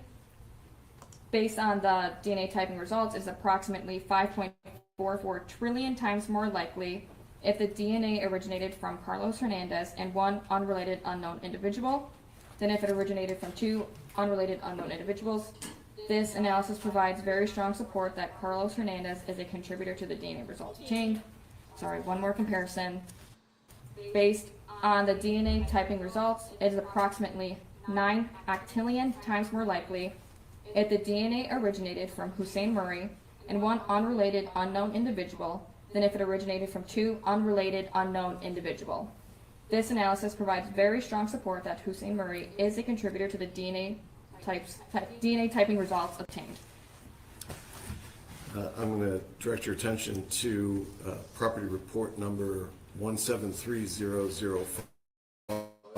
Based on the DNA typing results, it is approximately 5.44 trillion times more likely if the DNA originated from Carlos Hernandez and 1 unrelated unknown individual than if it originated from 2 unrelated unknown individuals. This analysis provides very strong support that Carlos Hernandez is a contributor to the DNA results obtained. Sorry, one more comparison. Based on the DNA typing results, it is approximately 9 octillion times more likely if the DNA originated from Hussein Murray and 1 unrelated unknown individual than if it originated from 2 unrelated unknown individual. This analysis provides very strong support that Hussein Murray is a contributor to the DNA typing results obtained. I'm going to direct your attention to property report number 173005,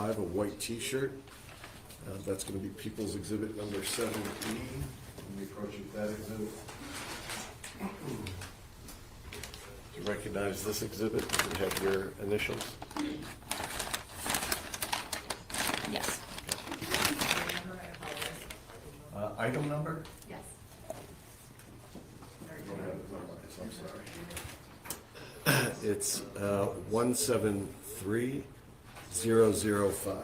a white t-shirt. That's going to be People's Exhibit number 7E. Let me approach you with that exhibit. Do you recognize this exhibit? Does it have your initials? Yes. Item number? Yes. I don't have it memorized, I'm sorry. It's 173005.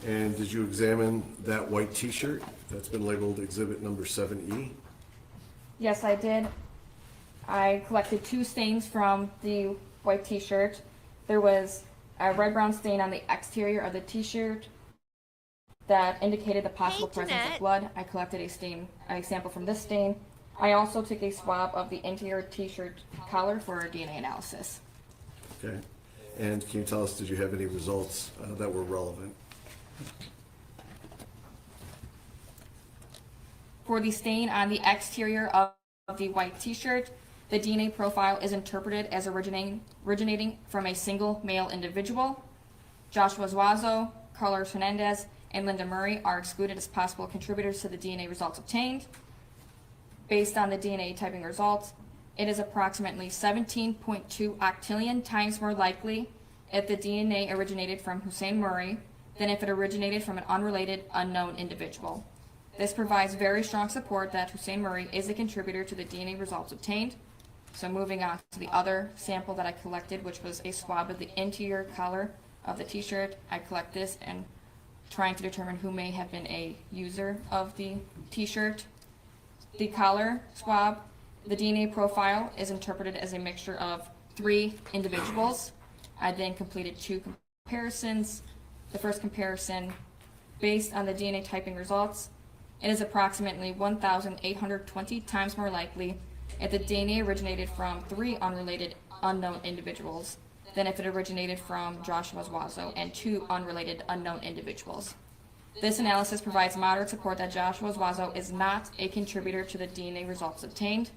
And did you examine that white t-shirt that's been labeled exhibit number 7E? Yes, I did. I collected 2 stains from the white t-shirt. There was a red-brown stain on the exterior of the t-shirt that indicated the possible presence of blood. I collected a sample from this stain. I also took a swab of the interior t-shirt collar for a DNA analysis. Okay. And can you tell us, did you have any results that were relevant? For the stain on the exterior of the white t-shirt, the DNA profile is interpreted as originating from a single male individual. Joshua Zuazo, Carlos Hernandez, and Linda Murray are excluded as possible contributors to the DNA results obtained. Based on the DNA typing results, it is approximately 17.2 octillion times more likely if the DNA originated from Hussein Murray than if it originated from an unrelated unknown individual. This provides very strong support that Hussein Murray is a contributor to the DNA results obtained. So moving on to the other sample that I collected, which was a swab of the interior collar of the t-shirt. I collect this and trying to determine who may have been a user of the t-shirt. The collar swab, the DNA profile is interpreted as a mixture of 3 individuals. I then completed 2 comparisons. The first comparison, based on the DNA typing results, it is approximately 1,820 times more likely if the DNA originated from 3 unrelated unknown individuals than if it originated from Joshua Zuazo and 2 unrelated unknown individuals. This analysis provides moderate support that Joshua Zuazo is not a contributor to the DNA results obtained.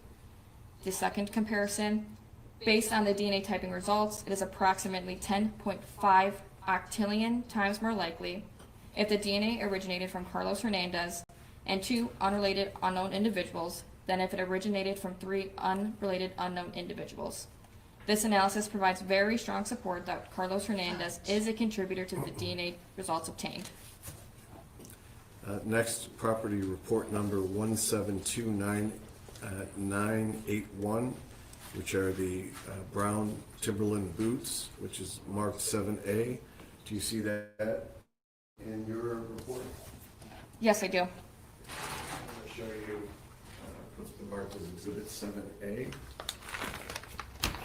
The second comparison, based on the DNA typing results, it is approximately 10.5 octillion times more likely if the DNA originated from Carlos Hernandez and 2 unrelated unknown individuals than if it originated from 3 unrelated unknown individuals. This analysis provides very strong support that Carlos Hernandez is a contributor to the DNA results obtained. Next, property report number 1729981, which are the brown Timberland boots, which is marked 7A. Do you see that in your report? Yes, I do. I'm going to show you what's been marked as Exhibit 7A.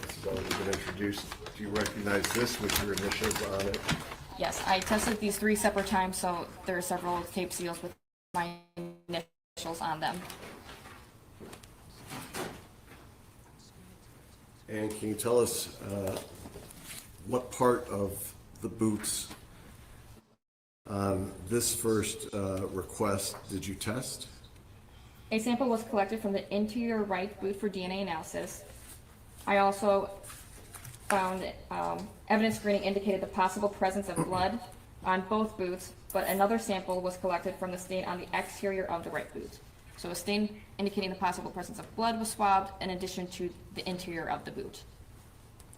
This has already been introduced. Do you recognize this with your initials on it? Yes, I tested these 3 separate times, so there are several tape seals with my initials on them. And can you tell us what part of the boots on this first request did you test? A sample was collected from the interior right boot for DNA analysis. I also found evidence screening indicated the possible presence of blood on both boots, but another sample was collected from the stain on the exterior of the right boot. So a stain indicating the possible presence of blood was swabbed in addition to the interior of the boot.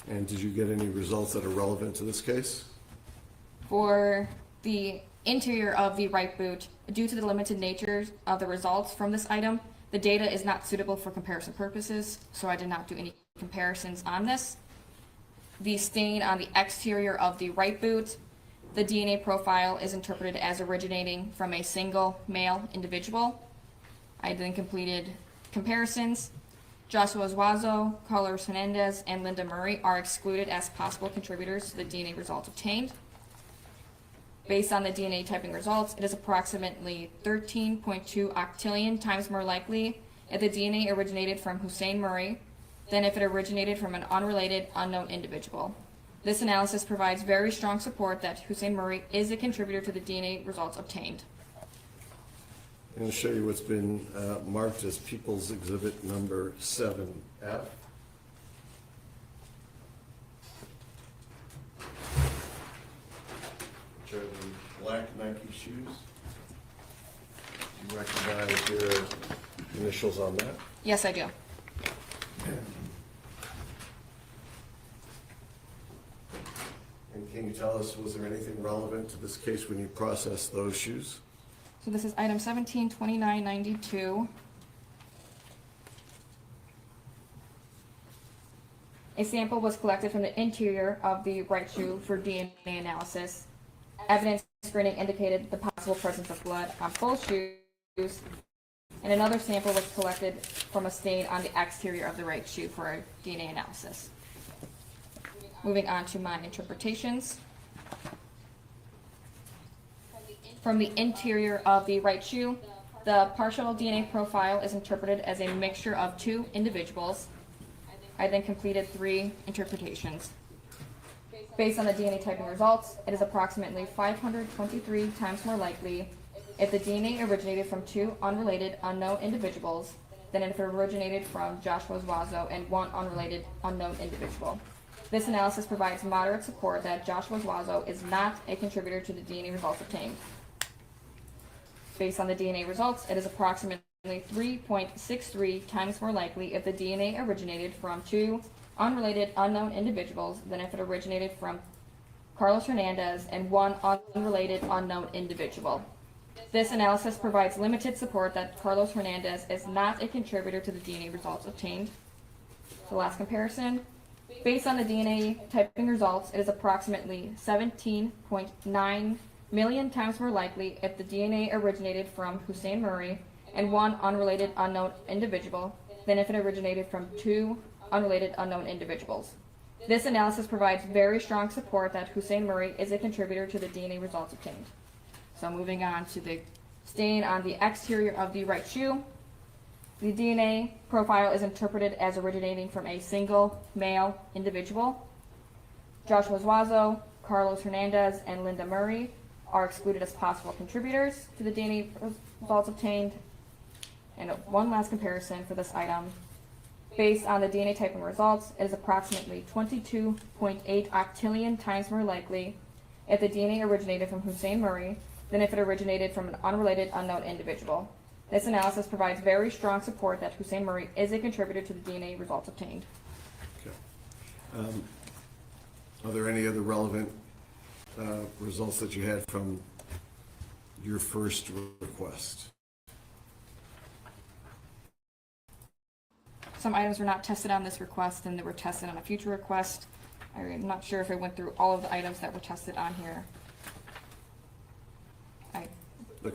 And did you get any results that are relevant to this case? For the interior of the right boot, due to the limited nature of the results from this item, the data is not suitable for comparison purposes, so I did not do any comparisons on this. The stain on the exterior of the right boot, the DNA profile is interpreted as originating from a single male individual. I then completed comparisons. Joshua Zuazo, Carlos Hernandez, and Linda Murray are excluded as possible contributors to the DNA results obtained. Based on the DNA typing results, it is approximately 13.2 octillion times more likely if the DNA originated from Hussein Murray than if it originated from an unrelated unknown individual. This analysis provides very strong support that Hussein Murray is a contributor to the DNA results obtained. I'm going to show you what's been marked as People's Exhibit number 7F. Which are the black Nike shoes. Do you recognize your initials on that? Yes, I do. And can you tell us, was there anything relevant to this case when you processed those shoes? So this is item 172992. A sample was collected from the interior of the right shoe for DNA analysis. Evidence screening indicated the possible presence of blood on both shoes, and another sample was collected from a stain on the exterior of the right shoe for a DNA analysis. Moving on to my interpretations. From the interior of the right shoe, the partial DNA profile is interpreted as a mixture of 2 individuals. I then completed 3 interpretations. Based on the DNA typing results, it is approximately 523 times more likely if the DNA originated from 2 unrelated unknown individuals than if it originated from Joshua Zuazo and 1 unrelated unknown individual. This analysis provides moderate support that Joshua Zuazo is not a contributor to the DNA results obtained. Based on the DNA results, it is approximately 3.63 times more likely if the DNA originated from 2 unrelated unknown individuals than if it originated from Carlos Hernandez and 1 unrelated unknown individual. This analysis provides limited support that Carlos Hernandez is not a contributor to the DNA results obtained. the last comparison. Based on the DNA typing results, it is approximately 17.9 million times more likely if the DNA originated from Hussein Murray and one unrelated unknown individual than if it originated from two unrelated unknown individuals. This analysis provides very strong support that Hussein Murray is a contributor to the DNA results obtained. So moving on to the stain on the exterior of the right shoe. The DNA profile is interpreted as originating from a single male individual. Joshua Zuazo, Carlos Hernandez, and Linda Murray are excluded as possible contributors to the DNA results obtained. And one last comparison for this item. Based on the DNA typing results, it is approximately 22.8 octillion times more likely if the DNA originated from Hussein Murray than if it originated from an unrelated unknown individual. This analysis provides very strong support that Hussein Murray is a contributor to the DNA results obtained. Okay. Are there any other relevant results that you had from your first request? Some items were not tested on this request and they were tested on a future request. I'm not sure if I went through all of the items that were tested on here.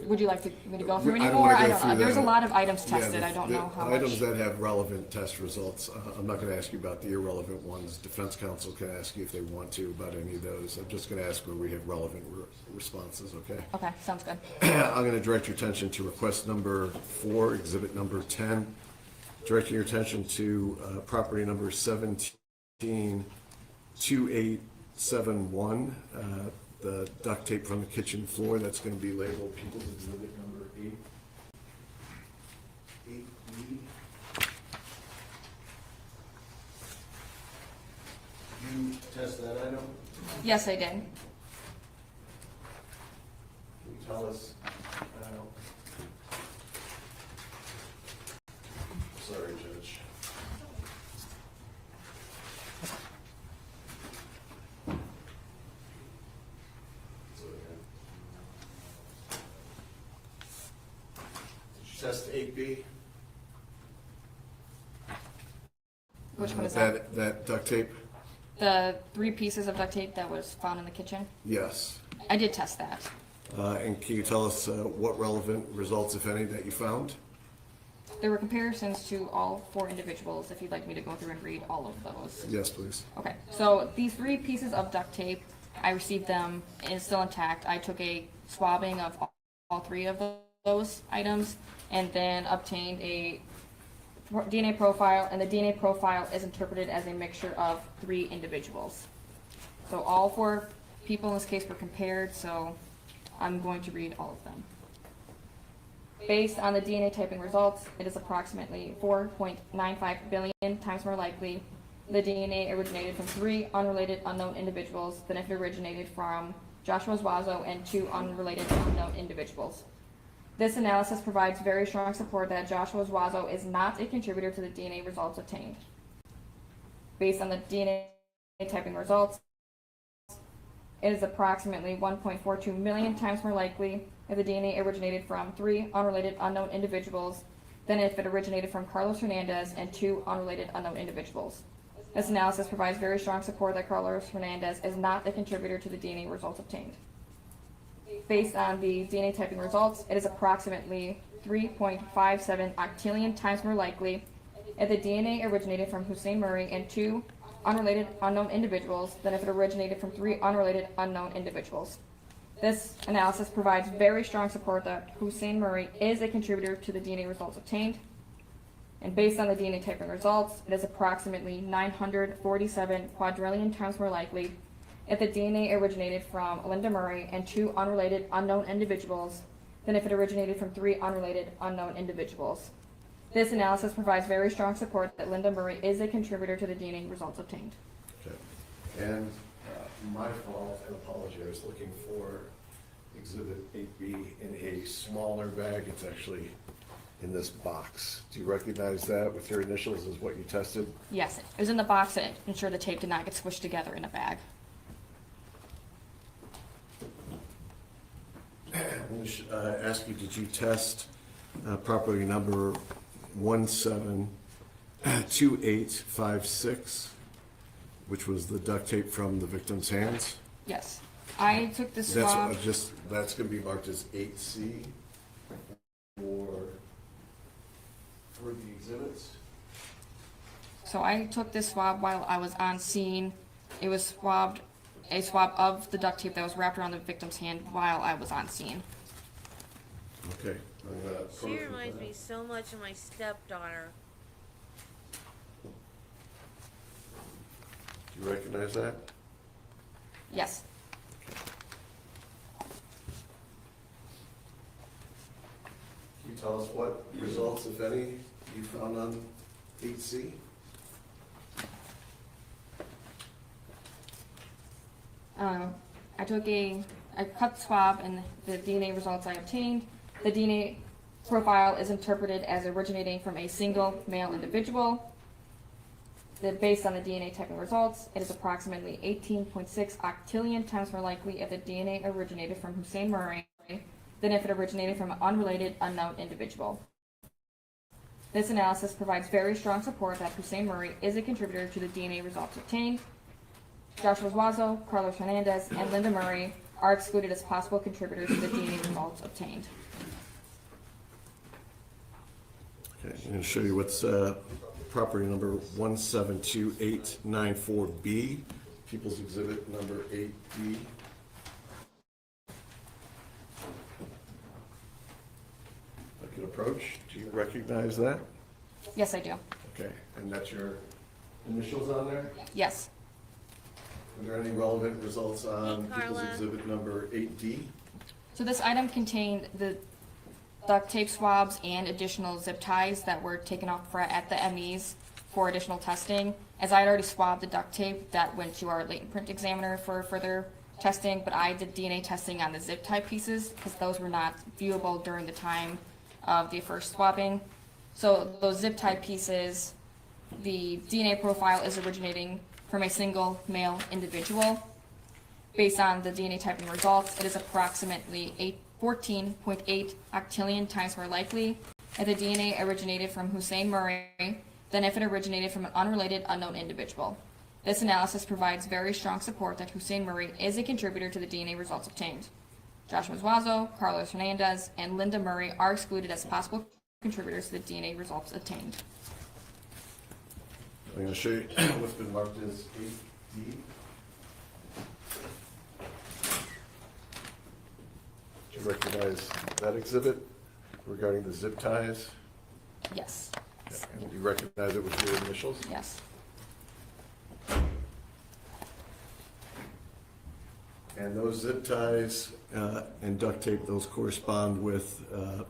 Would you like me to go through any more? I don't know. There's a lot of items tested. I don't know how much. Items that have relevant test results. I'm not going to ask you about the irrelevant ones. Defense counsel can ask you if they want to about any of those. I'm just going to ask where we have relevant responses, okay? Okay, sounds good. I'm going to direct your attention to request number 4, exhibit number 10. Directing your attention to property number 172871. The duct tape from the kitchen floor, that's going to be labeled People's Exhibit number 8. 8B. You test that item? Yes, I did. Can you tell us? Sorry, Judge. Test 8B. Which one is that? That duct tape? The 3 pieces of duct tape that was found in the kitchen? Yes. I did test that. And can you tell us what relevant results, if any, that you found? There were comparisons to all 4 individuals, if you'd like me to go through and read all of those. Yes, please. Okay, so these 3 pieces of duct tape, I received them, and it's still intact. I took a swabbing of all 3 of those items, and then obtained a DNA profile, and the DNA profile is interpreted as a mixture of 3 individuals. So all 4 people in this case were compared, so I'm going to read all of them. Based on the DNA typing results, it is approximately 4.95 billion times more likely the DNA originated from 3 unrelated unknown individuals than if it originated from Joshua Zuazo and 2 unrelated unknown individuals. This analysis provides very strong support that Joshua Zuazo is not a contributor to the DNA results obtained. Based on the DNA typing results, it is approximately 1.42 million times more likely if the DNA originated from 3 unrelated unknown individuals than if it originated from Carlos Hernandez and 2 unrelated unknown individuals. This analysis provides very strong support that Carlos Hernandez is not a contributor to the DNA results obtained. Based on the DNA typing results, it is approximately 3.57 octillion times more likely if the DNA originated from Hussein Murray and 2 unrelated unknown individuals than if it originated from 3 unrelated unknown individuals. This analysis provides very strong support that Hussein Murray is a contributor to the DNA results obtained. And based on the DNA typing results, it is approximately 947 quadrillion times more likely if the DNA originated from Linda Murray and 2 unrelated unknown individuals than if it originated from 3 unrelated unknown individuals. This analysis provides very strong support that Linda Murray is a contributor to the DNA results obtained. Okay. And my fault, I apologize, I was looking for Exhibit 8B in a smaller bag. It's actually in this box. Do you recognize that with your initials as what you tested? Yes, it was in the box to ensure the tape did not get squished together in a bag. I'm going to ask you, did you test property number 172871? 2856, which was the duct tape from the victim's hands. Yes. I took the swab. That's going to be marked as 8C for the exhibits. So I took this swab while I was on scene. It was a swab of the duct tape that was wrapped around the victim's hand while I was on scene. Okay. She reminds me so much of my stepdaughter. Do you recognize that? Yes. Can you tell us what results, if any, you found on 8C? I cut the swab, and the DNA results I obtained. The DNA profile is interpreted as originating from a single male individual. Based on the DNA typing results, it is approximately 18.6 octillion times more likely if the DNA originated from Hussein Murray than if it originated from an unrelated, unknown individual. This analysis provides very strong support that Hussein Murray is a contributor to the DNA results obtained. Joshua Zuazo, Carlos Hernandez, and Linda Murray are excluded as possible contributors to the DNA results obtained. Okay, I'm going to show you what's property number 172894B, People's Exhibit number 8D. I could approach. Do you recognize that? Yes, I do. Okay, and that's your initials on there? Yes. Are there any relevant results on Hey, People's Carla. Exhibit number 8D? So this item contained the duct tape swabs and additional zip ties that were taken off at the MEs for additional testing. As I had already swabbed the duct tape, that went to our latent print examiner for further testing, but I did DNA testing on the zip tie pieces because those were not viewable during the time of the first swabbing. So those zip tie pieces, the DNA profile is originating from a single male individual. Based on the DNA typing results, it is approximately 14.8 octillion times more likely if the DNA originated from Hussein Murray than if it originated from an unrelated, unknown individual. This analysis provides very strong support that Hussein Murray is a contributor to the DNA results obtained. Joshua Zuazo, Carlos Hernandez, and Linda Murray are excluded as possible contributors to the DNA results obtained. I'm going to show you what's been marked as 8D. Do you recognize that exhibit regarding the zip ties? Yes. And do you recognize it with your initials? Yes. And those zip ties and duct tape, those correspond with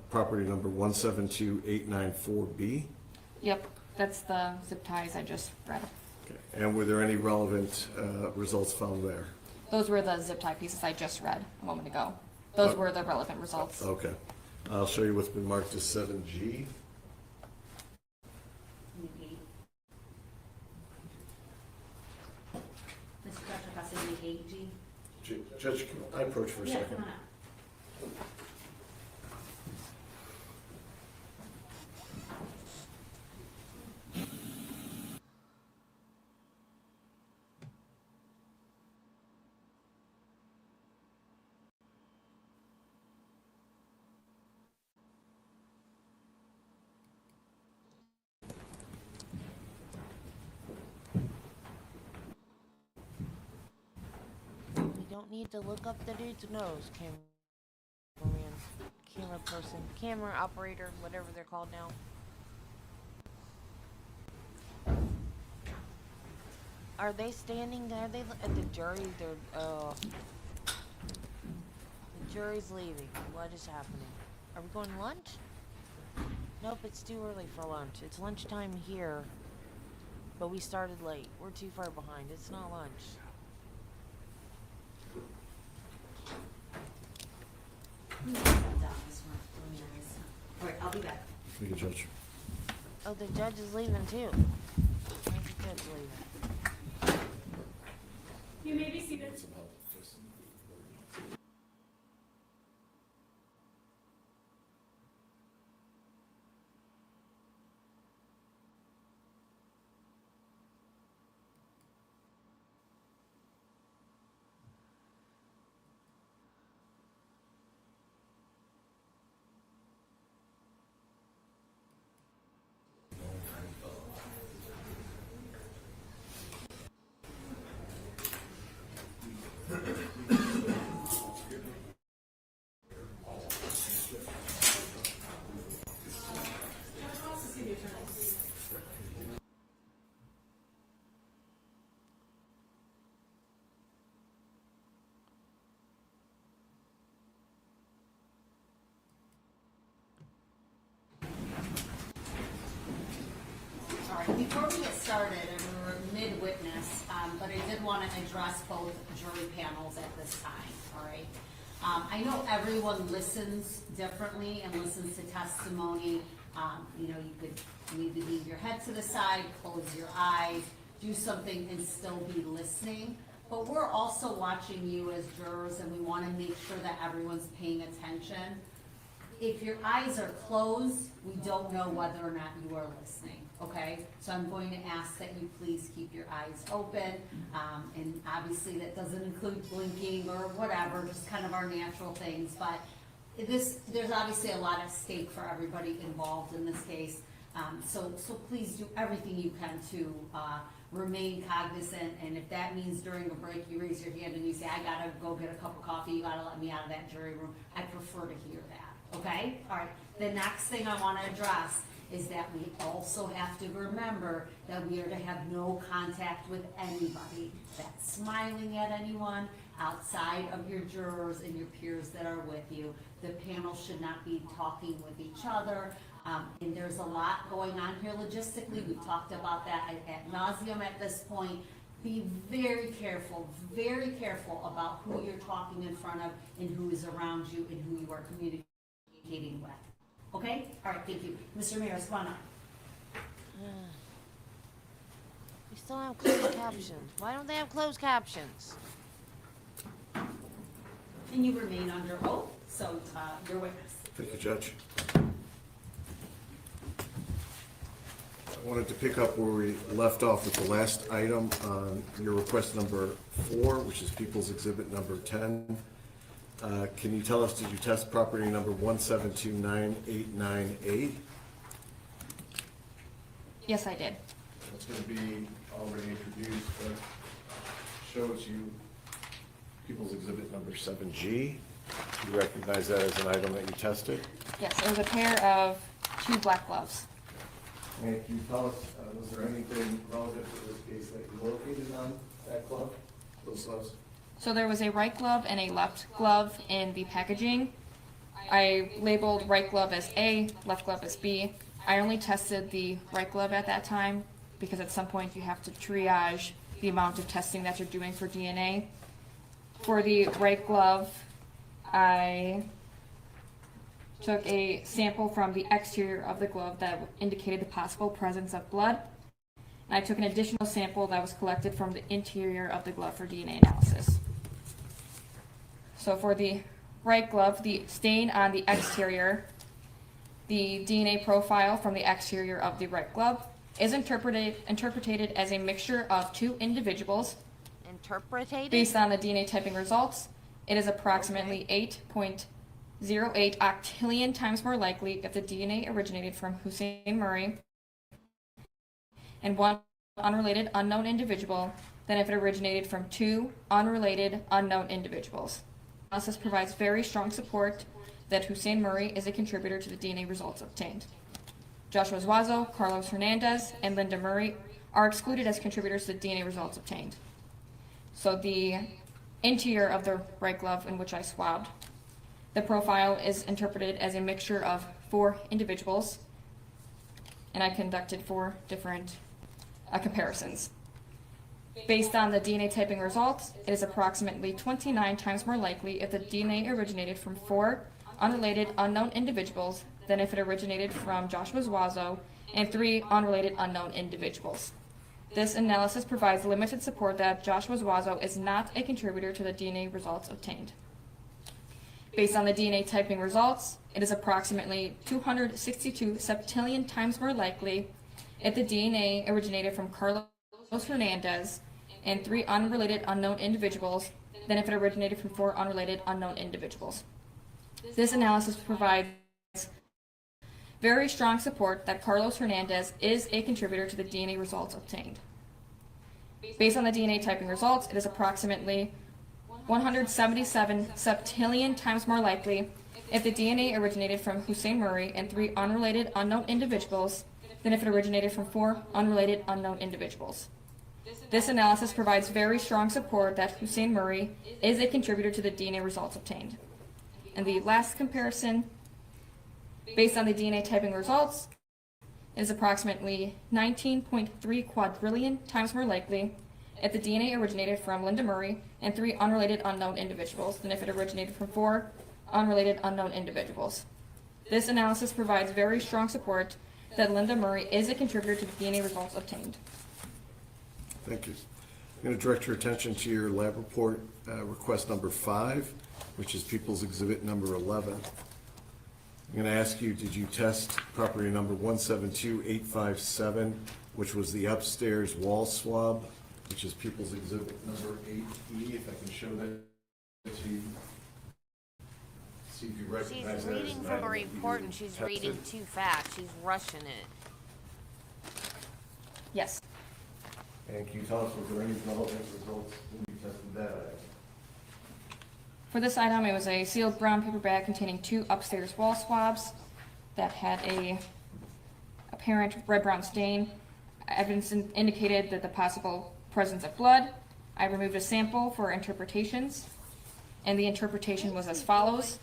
property number 172894B. Yep, that's the zip ties I just read. Okay. And were there any relevant results found there? Those were the zip tie pieces I just read a moment ago. Those were the relevant results. Okay. I'll show you what's been marked as 7G. Mr. Dr. Hussein, 8G. Judge, can I approach for a second? Come on up. We don't need to look up the dude's nose, camera person, camera operator, whatever they're called now. Are they standing there? Are they at the jury? The jury's leaving. What is happening? Are we going to lunch? Nope, it's too early for lunch. It's lunchtime here, but we started late. We're too far behind. It's not lunch. All right, I'll be back. Thank you, Judge. Oh, the judge is leaving too. Where's the judge leaving? You may be seated. right, before we get started, and we're mid-witness, but I did want to address both jury panels at this time, all right? I know everyone listens differently and listens to testimony. You know, you could maybe leave your head to the side, close your eyes, do something and still be listening. But we're also watching you as jurors, and we want to make sure that everyone's paying attention. If your eyes are closed, we don't know whether or not you are listening, okay? So I'm going to ask that you please keep your eyes open, and obviously that doesn't include blinking or whatever, just kind of our natural things, but there's obviously a lot at stake for everybody involved in this case, so please do everything you can to remain cognizant, and if that means during a break you raise your hand and you say, I gotta go get a cup of coffee, you gotta let me out of that jury room, I prefer to hear that. Okay? All right. The next thing I want to address is that we also have to remember that we are to have no contact with anybody that's smiling at anyone outside of your jurors and your peers that are with you. The panel should not be talking with each other. And there's a lot going on here logistically. We've talked about that ad nauseum at this point. Be very careful about who you're talking in front of and who is around you and who you are communicating with. Okay? All right, thank you. Mr. Mayor, come on up. We still have closed captions. Why don't they have closed captions? And you remain under oath, so your witness. Thank you, Judge. I wanted to pick up where we left off with the last item on your request number 4, which is People's Exhibit number 10. Can you tell us, did you test property number 1729898? Yes, I did. It's going to be already introduced, but shows you People's Exhibit number 7G. Do you recognize that as an item that you tested? Yes, it was a pair of 2 black gloves. And can you tell us, was there anything relative to this case that you located on that glove, those gloves? So there was a right glove and a left glove in the packaging. I labeled right glove as A, left glove as B. I only tested the right glove at that time because at some point you have to triage the amount of testing that you're doing for DNA. For the right glove, I took a sample from the exterior of the glove that indicated the possible presence of blood. And I took an additional sample that was collected from the interior of the glove for DNA analysis. So for the right glove, the stain on the exterior, the DNA profile from the exterior of the right glove is interpreted as a mixture of 2 individuals. Interpreted? Based on the DNA typing results, it is approximately 8.08 octillion times more likely if the DNA originated from Hussein Murray and 1 unrelated unknown individual than if it originated from 2 unrelated unknown individuals. Analysis provides very strong support that Hussein Murray is a contributor to the DNA results obtained. Joshua Zuazo, Carlos Hernandez, and Linda Murray are excluded as contributors to the DNA results obtained. So the interior of the right glove in which I swabbed, the profile is interpreted as a mixture of 4 individuals, and I conducted 4 different comparisons. Based on the DNA typing results, it is approximately 29 times more likely if the DNA originated from 4 unrelated unknown individuals than if it originated from Joshua Zuazo and 3 unrelated unknown individuals. This analysis provides limited support that Joshua Zuazo is not a contributor to the DNA results obtained. Based on the DNA typing results, it is approximately 262 septillion times more likely if the DNA originated from Carlos Hernandez and 3 unrelated unknown individuals than if it originated from 4 unrelated unknown individuals. This analysis provides very strong support that Carlos Hernandez is a contributor to the DNA results obtained. Based on the DNA typing results, it is approximately 177 septillion times more likely if the DNA originated from Hussein Murray and 3 unrelated unknown individuals than if it originated from 4 unrelated unknown individuals. This analysis provides very strong support that Hussein Murray is a contributor to the DNA results obtained. And the last comparison, based on the DNA typing results, It is approximately 19.3 quadrillion times more likely if the DNA originated from Linda Murray and 3 unrelated unknown individuals than if it originated from 4 unrelated unknown individuals. This analysis provides very strong support that Linda Murray is a contributor to the DNA results obtained. Thank you. I'm going to direct your attention to your lab report request number 5, which is People's Exhibit number 11. I'm going to ask you, did you test property number 172857, which was the upstairs wall swab, which is People's Exhibit number 8E, if I can show that to you. See if you recognize She's that as reading an from a item that you report and she's tested. reading too fast. She's rushing it. Yes. And can you tell us, was there any relevant results when you tested that item? For this item, it was a sealed brown paper bag containing 2 upstairs wall swabs that had a apparent red-brown stain. Evidence indicated that the possible presence of blood. I removed a sample for interpretations, and the interpretation was as follows.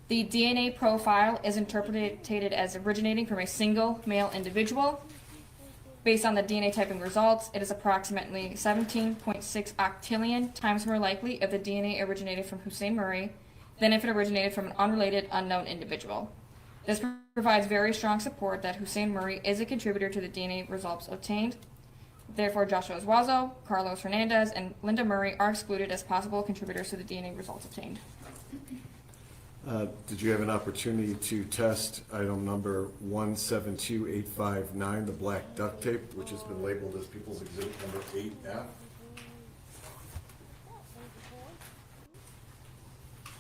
The DNA profile is interpreted as originating from a single male individual. Based on the DNA typing results, it is approximately 17.6 octillion times more likely if the DNA originated from Hussein Murray than if it originated from an unrelated unknown individual. This provides very strong support that Hussein Murray is a contributor to the DNA results obtained. Therefore, Joshua Zuazo, Carlos Hernandez, and Linda Murray are excluded as possible contributors to the DNA results obtained. Did you have an opportunity to test item number 172859, the black duct tape, which has been labeled as People's Exhibit number 8F? Do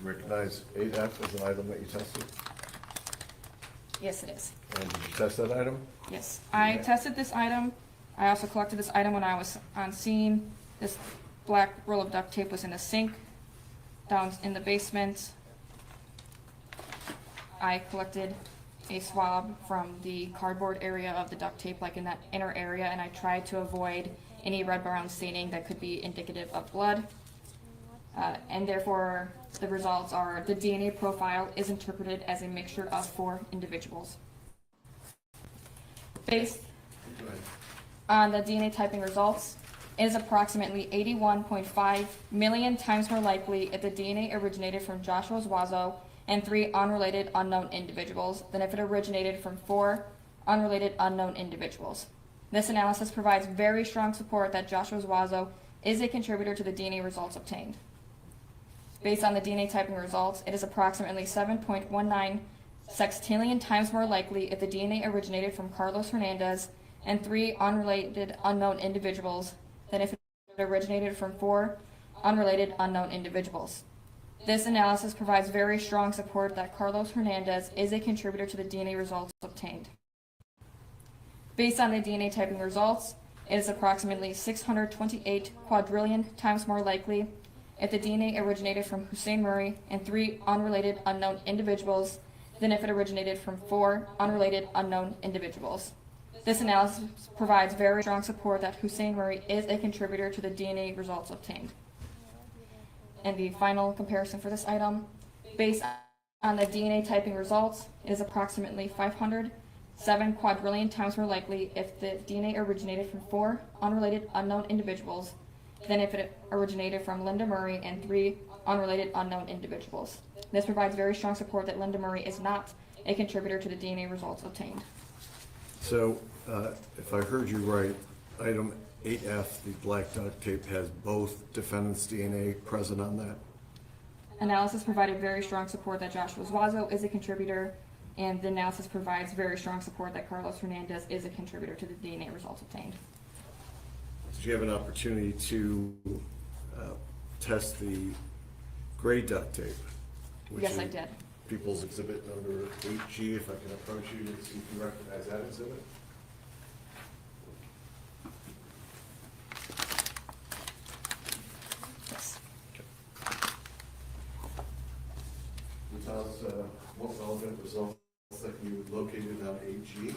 you recognize 8F as an item that you tested? Yes, it is. And did you test that item? Yes, I tested this item. I also collected this item when I was on scene. This black roll of duct tape was in a sink down in the basement. I collected a swab from the cardboard area of the duct tape, like in that inner area, and I tried to avoid any red-brown staining that could be indicative of blood. And therefore, the results are the DNA profile is interpreted as a mixture of 4 individuals. Based on the DNA typing results, it is approximately 81.5 million times more likely if the DNA originated from Joshua Zuazo and 3 unrelated unknown individuals than if it originated from 4 unrelated unknown individuals. This analysis provides very strong support that Joshua Zuazo is a contributor to the DNA results obtained. Based on the DNA typing results, it is approximately 7.19 sextillion times more likely if the DNA originated from Carlos Hernandez and 3 unrelated unknown individuals than if it originated from 4 unrelated unknown individuals. This analysis provides very strong support that Carlos Hernandez is a contributor to the DNA results obtained. Based on the DNA typing results, it is approximately 628 quadrillion times more likely if the DNA originated from Hussein Murray and 3 unrelated unknown individuals than if it originated from 4 unrelated unknown individuals. This analysis provides very strong support that Hussein Murray is a contributor to the DNA results obtained. And the final comparison for this item, based on the DNA typing results, it is approximately 507 quadrillion times more likely if the DNA originated from 4 unrelated unknown individuals than if it originated from Linda Murray and 3 unrelated unknown individuals. This provides very strong support that Linda Murray is not a contributor to the DNA results obtained. So, if I heard you right, item 8F, the black duct tape, has both defendants' DNA present on that? Analysis provided very strong support that Joshua Zuazo is a contributor, and the analysis provides very strong support that Carlos Hernandez is a contributor to the DNA results obtained. Did you have an opportunity to test the gray duct tape? Yes, I did. People's Exhibit number 8G, if I can approach you to see if you recognize that exhibit? Yes. Can you tell us what relevant results that you located on 8G?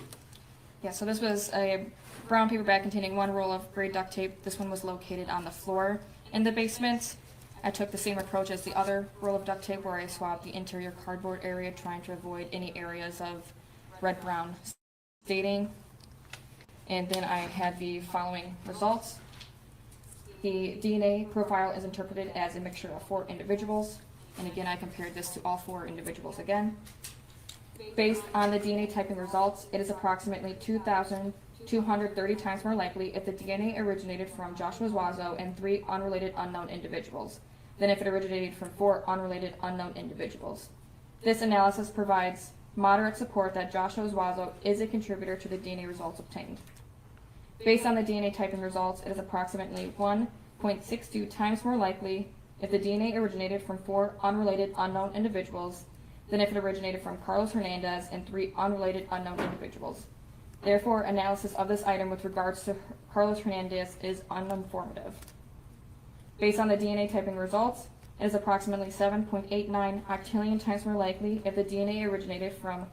Yeah, so this was a brown paper bag containing 1 roll of gray duct tape. This one was located on the floor in the basement. I took the same approach as the other roll of duct tape where I swabbed the interior cardboard area, trying to avoid any areas of red-brown stating, and then I had the following results. The DNA profile is interpreted as a mixture of 4 individuals, and again, I compared this to all 4 individuals again. Based on the DNA typing results, it is approximately 2,230 times more likely if the DNA originated from Joshua Zuazo and 3 unrelated unknown individuals than if it originated from 4 unrelated unknown individuals. This analysis provides moderate support that Joshua Zuazo is a contributor to the DNA results obtained. Based on the DNA typing results, it is approximately 1.62 times more likely if the DNA originated from 4 unrelated unknown individuals than if it originated from Carlos Hernandez and 3 unrelated unknown individuals. Therefore, analysis of this item with regards to Carlos Hernandez is uninformative. Based on the DNA typing results, it is approximately 7.89 octillion times more likely if the DNA originated from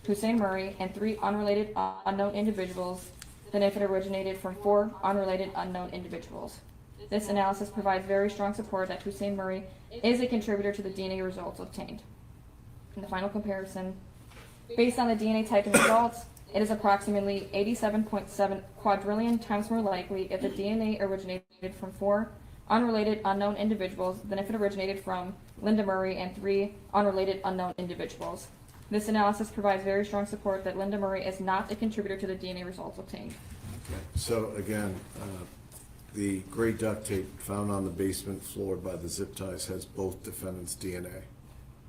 Hussein Murray and 3 unrelated unknown individuals than if it originated from 4 unrelated unknown individuals. This analysis provides very strong support that Hussein Murray is a contributor to the DNA results obtained. In the final comparison, based on the DNA typing results, it is approximately 87.7 quadrillion times more likely if the DNA originated from 4 unrelated unknown individuals than if it originated from Linda Murray and 3 unrelated unknown individuals. This analysis provides very strong support that Linda Murray is not a contributor to the DNA results obtained. So again, the gray duct tape found on the basement floor by the zip ties has both defendants' DNA.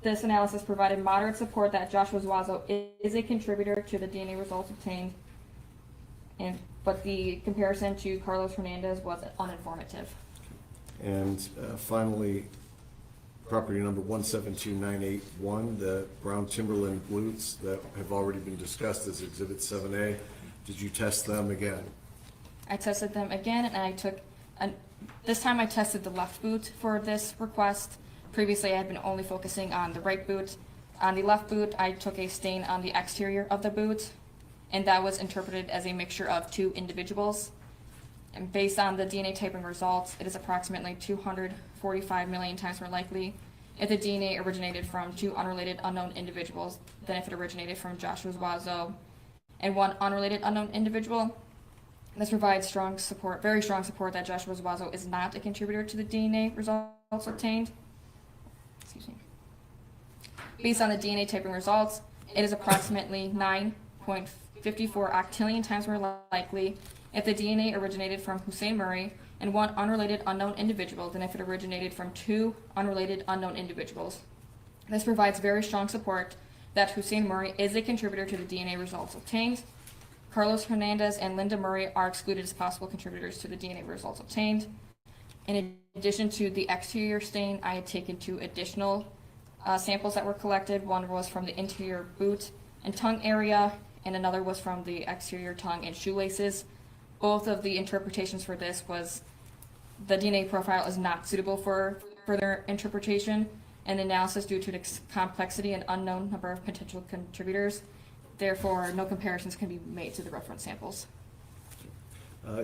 This analysis provided moderate support that Joshua Zuazo is a contributor to the DNA results obtained, but the comparison to Carlos Hernandez was uninformative. And finally, property number 172981, the brown Timberland boots that have already been discussed as Exhibit 7A. Did you test them again? I tested them again, and I took, this time I tested the left boot for this request. Previously, I had been only focusing on the right boot. On the left boot, I took a stain on the exterior of the boot, and that was interpreted as a mixture of 2 individuals. And based on the DNA typing results, it is approximately 245 million times more likely if the DNA originated from 2 unrelated unknown individuals than if it originated from Joshua Zuazo and 1 unrelated unknown individual. This provides strong support, very strong support that Joshua Zuazo is not a contributor to the DNA results obtained. Excuse me. Based on the DNA typing results, it is approximately 9.54 octillion times more likely if the DNA originated from Hussein Murray and 1 unrelated unknown individual than if it originated from 2 unrelated unknown individuals. This provides very strong support that Hussein Murray is a contributor to the DNA results obtained. Carlos Hernandez and Linda Murray are excluded as possible contributors to the DNA results obtained. In addition to the exterior stain, I had taken 2 additional samples that were collected. One was from the interior boot and tongue area, and another was from the exterior tongue and shoelaces. Both of the interpretations for this was the DNA profile is not suitable for further interpretation and analysis due to its complexity and unknown number of potential contributors. Therefore, no comparisons can be made to the reference samples.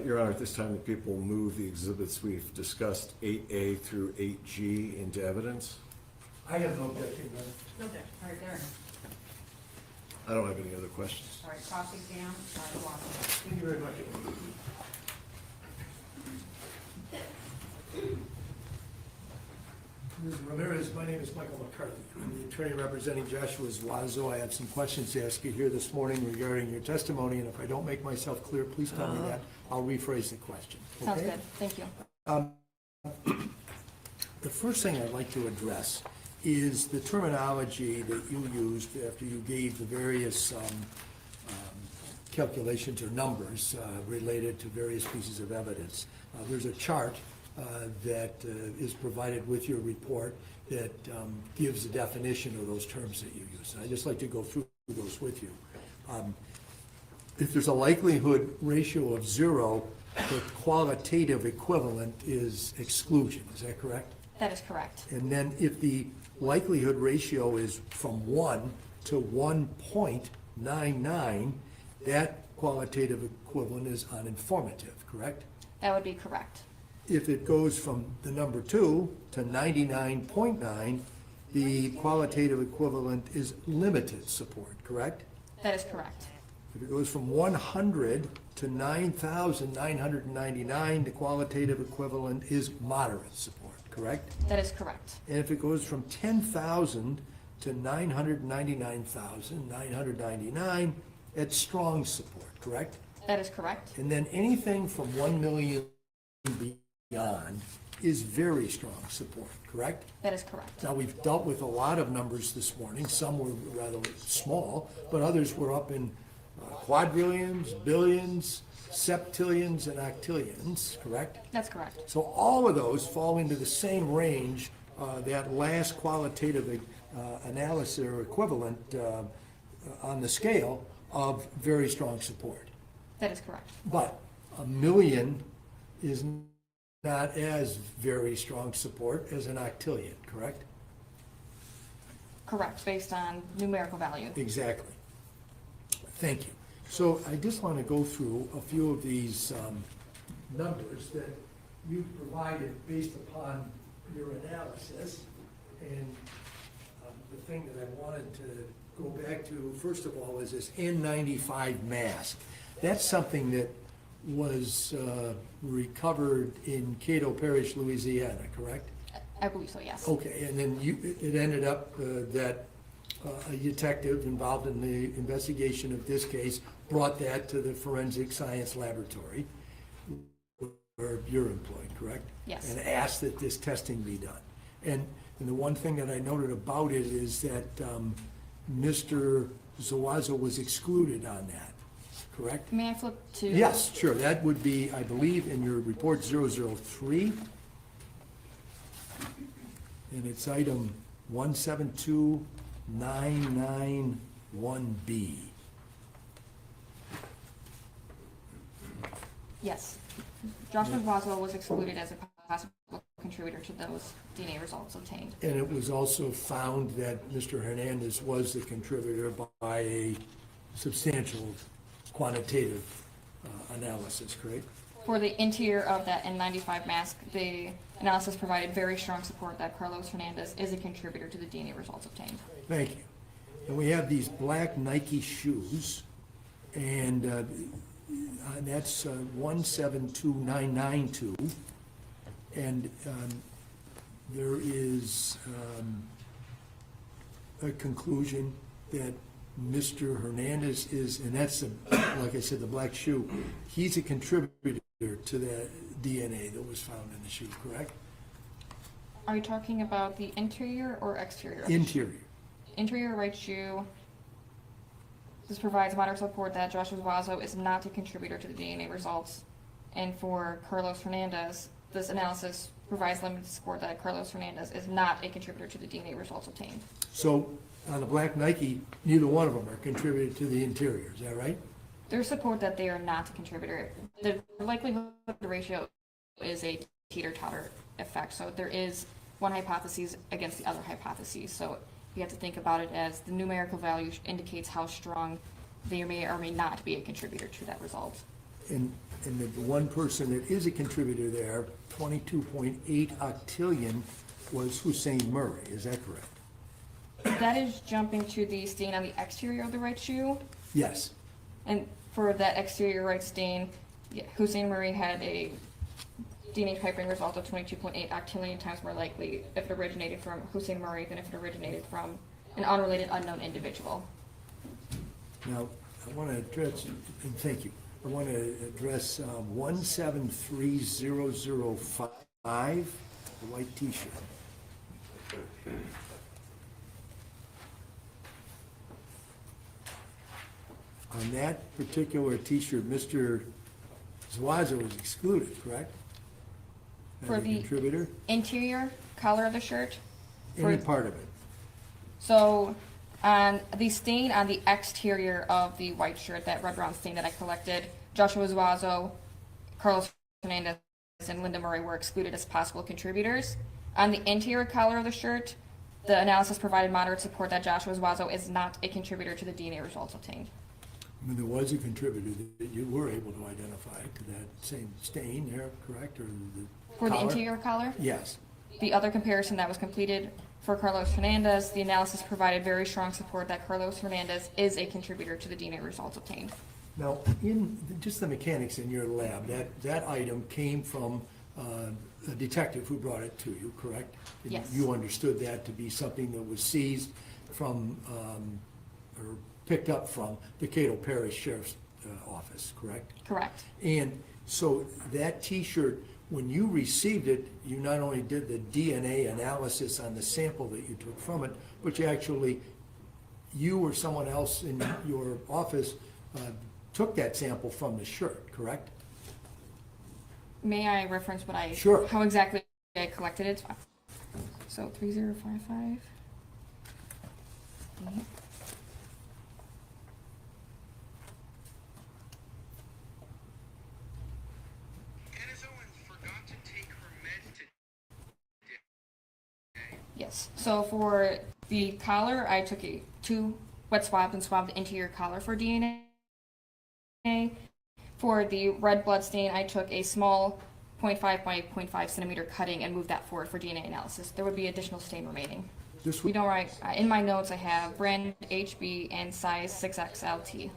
Your Honor, at this time, the people will move the exhibits we've discussed, 8A through 8G, into evidence. I have no objection. No objection. All right, there. I don't have any other questions. All right, cross-exam, Zuazo. Thank you very much. Ms. Ramirez, my name is Michael McCarthy. I'm the attorney representing Joshua Zuazo. I have some questions to ask you here this morning regarding your testimony, and if I don't make myself clear, please tell me that. I'll rephrase the question. Sounds Okay? good. Thank you. The first thing I'd like to address is the terminology that you used after you gave the various calculations or numbers related to various pieces of evidence. There's a chart that is provided with your report that gives a definition of those terms that you use. And I'd just like to go through those with you. If there's a likelihood ratio of 0, the qualitative equivalent is exclusion. Is that correct? That is correct. And then if the likelihood ratio is from 1 to 1.99, that qualitative equivalent is uninformative, correct? That would be correct. If it goes from the number 2 to 99.9, the qualitative equivalent is limited support, correct? That is correct. If it goes from 100 to 9,999, the qualitative equivalent is moderate support, correct? That is correct. And if it goes from 10,000 to 999,999, it's strong support, correct? That is correct. And then anything from 1 million beyond is very strong support, correct? That is correct. Now, we've dealt with a lot of numbers this morning. Some were rather small, but others were up in quadrillions, billions, septillions, and octillions, correct? That's correct. So all of those fall into the same range, that last qualitative analysis or equivalent on the scale of very strong support. That is correct. But 1 million is not as very strong support as an octillion, correct? Correct, based on numerical value. Exactly. Thank you. So I just want to go through a few of these numbers that you provided based upon your analysis. And the thing that I wanted to go back to, first of all, is this N95 mask. That's something that was recovered in Cato Parish, Louisiana, correct? I believe so, yes. Okay, and then it ended up that a detective involved in the investigation of this case brought that to the forensic science laboratory where you're employed, correct? Yes. And asked that this testing be done. And the one thing that I noted about it is that Mr. Zuazo was excluded on that, correct? May I flip to? Yes, sure. That would be, I believe, in your report 003. And it's item 172991B. Yes. Joshua Zuazo was excluded as a possible contributor to those DNA results obtained. And it was also found that Mr. Hernandez was the contributor by a substantial quantitative analysis, correct? For the interior of that N95 mask, the analysis provided very strong support that Carlos Hernandez is a contributor to the DNA results obtained. Thank you. And we have these black Nike shoes, and that's 172992. And there is a conclusion that Mr. Hernandez is, and that's, like I said, the black shoe, he's a contributor to the DNA that was found in the shoe, correct? Are you talking about the interior or exterior? Interior. Interior right shoe. This provides moderate support that Joshua Zuazo is not a contributor to the DNA results. And for Carlos Hernandez, this analysis provides limited support that Carlos Hernandez is not a contributor to the DNA results obtained. So on the black Nike, neither one of them are contributed to the interior, is that right? There's support that they are not a contributor. The likelihood ratio is a teeter-totter effect. So there is one hypothesis against the other hypothesis. So you have to think about it as the numerical value indicates how strong they may or may not be a contributor to that result. And the one person that is a contributor there, 22.8 octillion, was Hussein Murray, is that correct? That is jumping to the stain on the exterior of the right shoe. Yes. And for that exterior right stain, Hussein Murray had a DNA typing result of 22.8 octillion times more likely if it originated from Hussein Murray than if it originated from an unrelated unknown individual. Now, I want to address, and thank you, I want to address 173005, the white t-shirt. On that particular t-shirt, Mr. Zuazo was excluded, correct? As For a the contributor? interior color of the shirt. Any part of it? So on the stain on the exterior of the white shirt, that red brown stain that I collected, Joshua Zuazo, Carlos Hernandez, and Linda Murray were excluded as possible contributors. On the interior color of the shirt, the analysis provided moderate support that Joshua Zuazo is not a contributor to the DNA results obtained. I mean, there was a contributor that you were able to identify to that same stain there, correct? Or the For the collar? interior color? Yes. The other comparison that was completed for Carlos Hernandez, the analysis provided very strong support that Carlos Hernandez is a contributor to the DNA results obtained. Now, in just the mechanics in your lab, that item came from a detective who brought it to you, correct? And Yes. you understood that to be something that was seized from, or picked up from the Cato Parish Sheriff's Office, correct? Correct. And so that T-shirt, when you received it, you not only did the DNA analysis on the sample that you took from it, but you or someone else in your office took that sample from the shirt, correct? May I reference Sure. how exactly I collected it? So 3055. Yes. So for the collar, I took two wet swabs and swabbed the interior collar for DNA. For the red blood stain, I took a small 0.5 by 0.5 centimeter cutting and moved that forward for DNA analysis. There would be additional stain remaining. We don't write, in my notes I have brand HB and size 6XLT.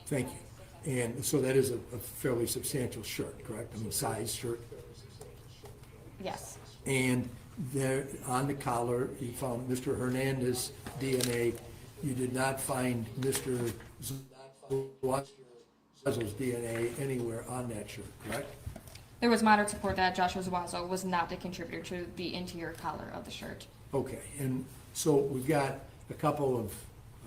Thank you. And so that is a fairly substantial shirt, correct? I mean, size shirt. Yes. And there, on the collar, you found Mr. Hernandez DNA. You did not find Mr. Zuazo's DNA anywhere on that shirt, correct? There was moderate support that Joshua Zuazo was not a contributor to the interior collar of the shirt. Okay, and so we've got a couple of,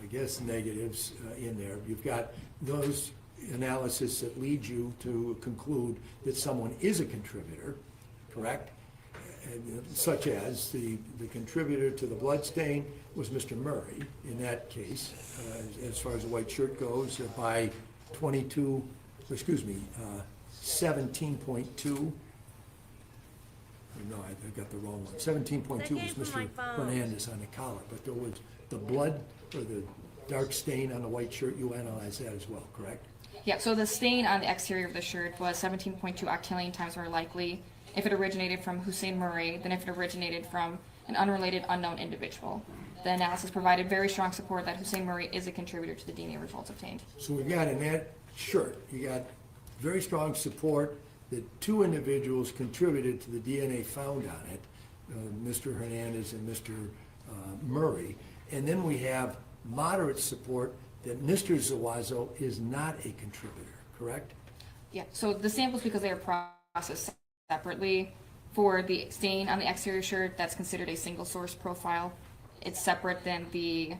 I guess, negatives in there. You've got those analysis that lead you to conclude that someone is a contributor, correct? And, such as the contributor to the blood stain was Mr. Murray in that case, as far as the white shirt goes, by 17.2. No, I got the wrong one. 17.2 was Mr. Hernandez on the collar, but there was the blood or the dark stain on the white shirt. You analyzed that as well, correct? Yeah, so the stain on the exterior of the shirt was 17.2 octillion times more likely if it originated from Hussein Murray than if it originated from an unrelated unknown individual. The analysis provided very strong support that Hussein Murray is a contributor to the DNA results obtained. So we got in that shirt, you got very strong support that two individuals contributed to the DNA found on it, Mr. Hernandez and Mr. Murray. And then we have moderate support that Mr. Zuazo is not a contributor, correct? Yeah, so the samples, because they are processed separately, for the stain on the exterior shirt, that's considered a single source profile. It's separate than the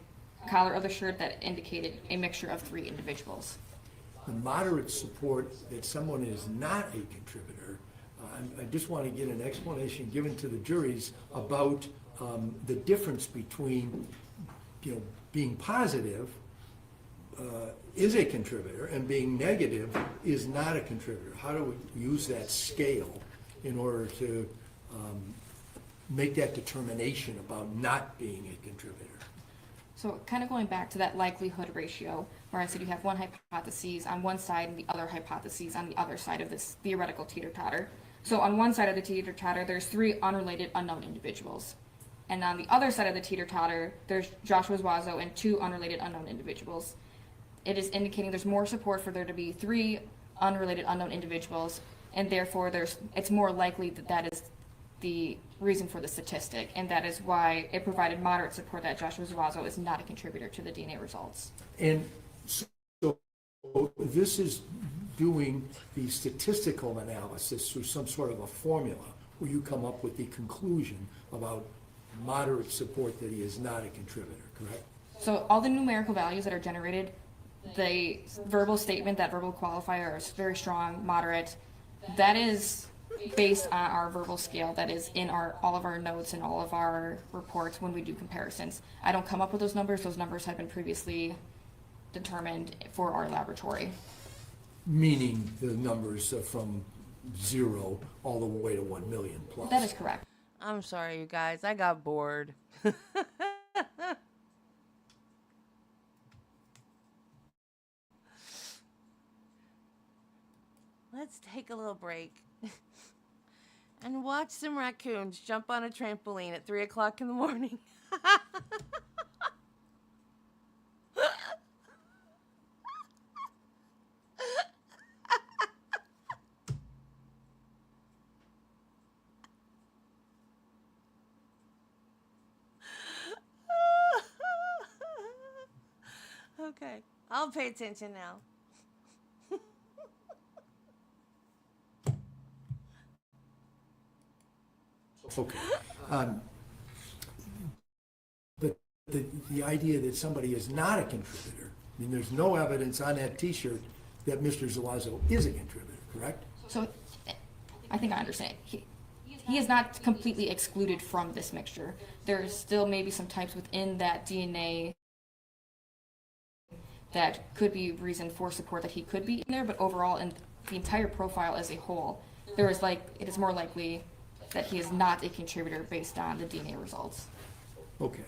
collar of the shirt that indicated a mixture of three individuals. The moderate support that someone is not a contributor, I just want to get an explanation given to the juries about the difference between, being positive is a contributor and being negative is not a contributor. How do we use that scale in order to make that determination about not being a contributor? So kind of going back to that likelihood ratio, where I said you have one hypothesis on one side and the other hypotheses on the other side of this theoretical teeter-totter. So on one side of the teeter-totter, there's three unrelated unknown individuals. And on the other side of the teeter-totter, there's Joshua Zuazo and two unrelated unknown individuals. It is indicating there's more support for there to be three unrelated unknown individuals, and therefore it's more likely that that is the reason for the statistic, and that is why it provided moderate support that Joshua Zuazo is not a contributor to the DNA results. And so this is doing the statistical analysis through some sort of a formula where you come up with the conclusion about moderate support that he is not a contributor, correct? So all the numerical values that are generated, the verbal statement, that verbal qualifier is very strong, moderate, that is based on our verbal scale that is in all of our notes and all of our reports when we do comparisons. I don't come up with those numbers have been previously determined for our laboratory. Meaning the numbers from 0 all the way to 1 million plus. That is correct. I'm sorry, you guys. I got bored. Let's take a little break. and watch some raccoons jump on a trampoline at 3 o'clock in the morning. Okay, I'll pay attention now. Okay. But the idea that somebody is not a contributor, I mean, there's no evidence on that T-shirt that Mr. Zuazo is a contributor, correct? So, I think I understand. He is not completely excluded from this mixture. There's still maybe some types within that DNA that could be reason for support that he could be in there, but overall, in the entire profile as a whole, it is more likely that he is not a contributor based on the DNA results. Okay.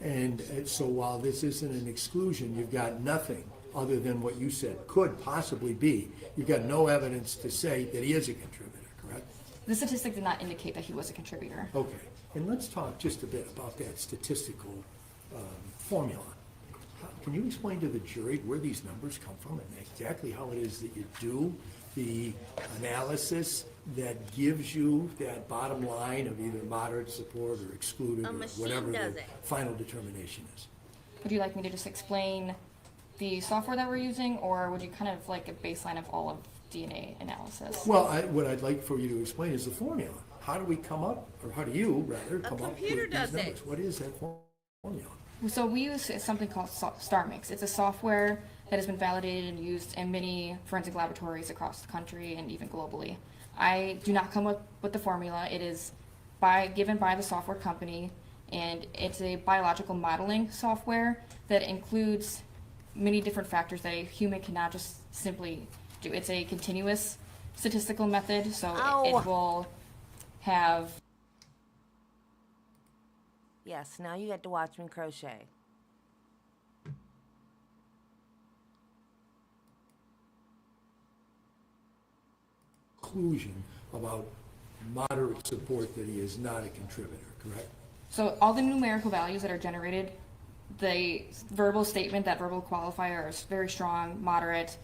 And so while this isn't an exclusion, you've got nothing other than what you said could possibly be. You've got no evidence to say that he is a contributor, correct? The statistic did not indicate that he was a contributor. Okay. And let's talk just a bit about that statistical formula. Can you explain to the jury where these numbers come from and exactly how it is that you do the analysis that gives you that bottom line of either moderate support or excluded or whatever the final determination is? Would you like me to just explain the software that we're using, or would you kind of like a baseline of all of DNA analysis? Well, what I'd like for you to explain is the formula. How do we come up, or how do you, rather, come up with these numbers? What is that formula? So we use something called StarMix. It's a software that has been validated and used in many forensic laboratories across the country and even globally. I do not come up with the formula. It is given by the software company, and it's a biological modeling software that includes many different factors that a human cannot just simply do. It's a continuous statistical method, so it will have... Yes, now you get to watch me crochet. Conclusion about moderate support that he is not a contributor, correct? So all the numerical values that are generated, the verbal statement, that verbal qualifier is very strong, moderate,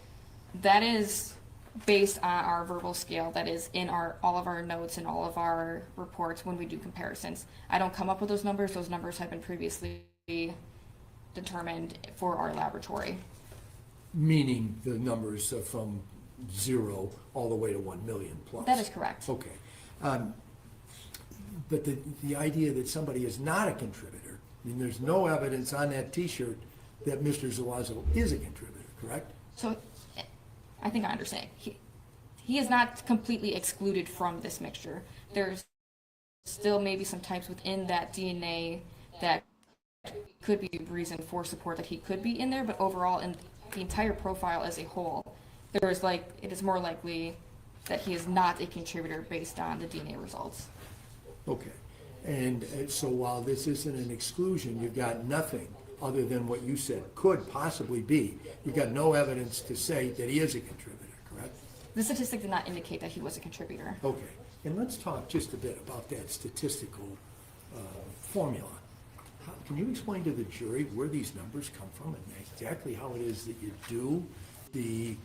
that is based on our verbal scale that is in all of our notes and all of our reports when we do comparisons. I don't come up with those numbers. Those numbers have been previously determined for our laboratory. Meaning the numbers are from 0 all the way to 1 million plus? That is correct. Okay. But the idea that somebody is not a contributor, I mean, there's no evidence on that T-shirt that Mr. Zuazo is a contributor, correct? So I think I understand. He is not completely excluded from this mixture. There's still maybe some types within that DNA that could be reason for support that he could be in there, but overall, in the entire profile as a whole, it is more likely that he is not a contributor based on the DNA results. Okay. And so while this isn't an exclusion, you've got nothing other than what you said could possibly be. You've got no evidence to say that he is a contributor, correct? The statistic did not indicate that he was a contributor. Okay. And let's talk just a bit about that statistical formula. Can you explain to the jury where these numbers come from and exactly how it is that you do the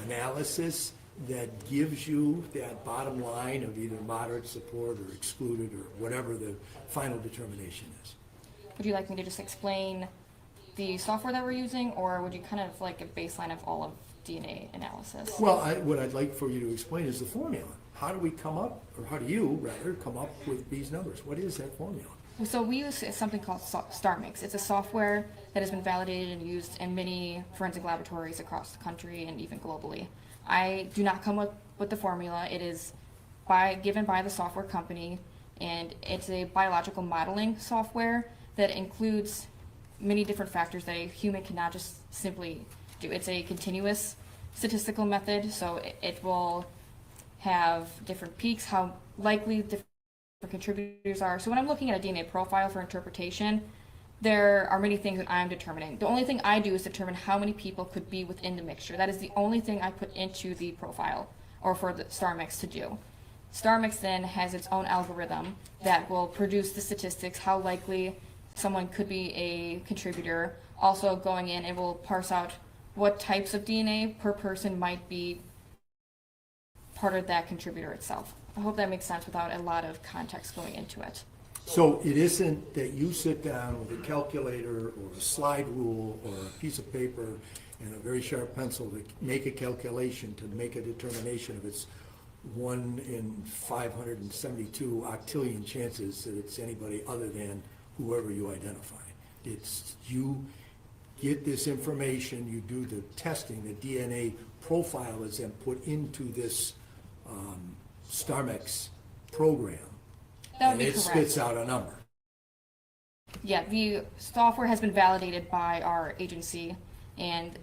analysis that gives you that bottom line of either moderate support or excluded or whatever the final determination is? Would you like me to just explain the software that we're using, or would you kind of like a baseline of all of DNA analysis? Well, what I'd like for you to explain is the formula. How do we come up, or how do you, rather, come up with these numbers? What is that formula? So we use something called StarMix. It's a software that has been validated and used in many forensic laboratories across the country and even globally. I do not come up with the formula. It is given by the software company, and it's a biological modeling software that includes many different factors that a human cannot just simply do. It's a continuous statistical method, so it will have different peaks, how likely different contributors are. So when I'm looking at a DNA profile for interpretation, there are many things that I'm determining. The only thing I do is determine how many people could be within the mixture. That is the only thing I put into the profile, or for the StarMix to do. StarMix then has its own algorithm that will produce the statistics, how likely someone could be a contributor. Also going in, it will parse out what types of DNA per person might be part of that contributor itself. I hope that makes sense without a lot of context going into it. So it isn't that you sit down with a calculator or a slide rule or a piece of paper and a very sharp pencil to make a calculation, to make a determination of its 1 in 572 octillion chances that it's anybody other than whoever you identify. It's you get this information, you do the testing, the DNA profile is then put into this StarMix program. That would and be it correct. spits out a number. Yeah, the software has been validated by our agency, and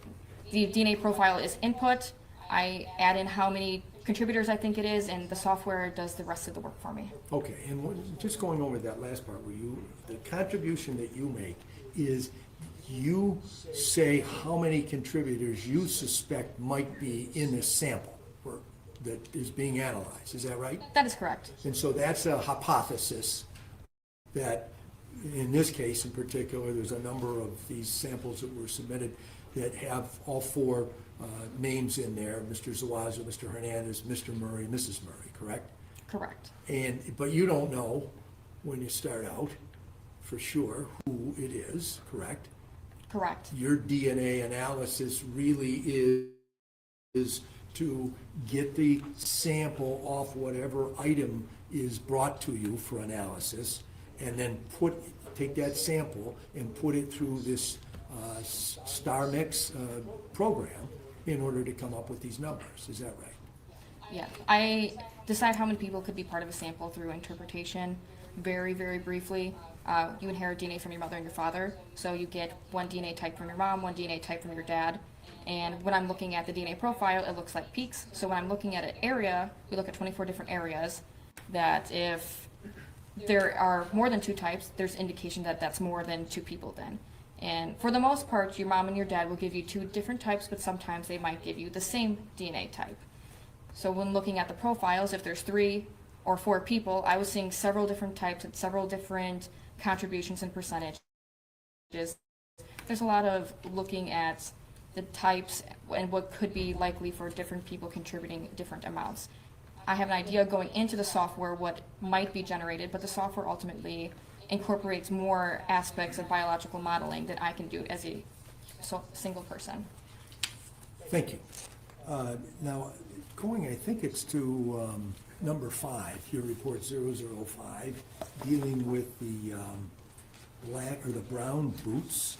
the DNA profile is input. I add in how many contributors I think it is, and the software does the rest of the work for me. Okay, and just going over that last part, where the contribution that you make is you say how many contributors you suspect might be in this sample that is being analyzed, is that right? That is correct. And so that's a hypothesis that, in this case in particular, there's a number of these samples that were submitted that have all 4 names in there, Mr. Zuazo, Mr. Hernandez, Mr. Murray, Mrs. Murray, correct? Correct. But you don't know when you start out for sure who it is, correct? Correct. Your DNA analysis really is to get the sample off whatever item is brought to you for analysis, and then take that sample and put it through this StarMix program in order to come up with these numbers. Is that right? Yeah, I decide how many people could be part of a sample through interpretation. Very, very briefly, you inherit DNA from your mother and your father, so you get one DNA type from your mom, one DNA type from your dad. And when I'm looking at the DNA profile, it looks like peaks. So when I'm looking at an area, we look at 24 different areas, that if there are more than 2 types, there's indication that that's more than 2 people then. And for the most part, your mom and your dad will give you 2 different types, but sometimes they might give you the same DNA type. So when looking at the profiles, if there's 3 or 4 people, I was seeing several different types and several different contributions and percentages. There's a lot of looking at the types and what could be likely for different people contributing different amounts. I have an idea going into the software what might be generated, but the software ultimately incorporates more aspects of biological modeling than I can do as a single person. Thank you. Now, going, I think it's to number 5, your report 005, dealing with the black or the brown boots.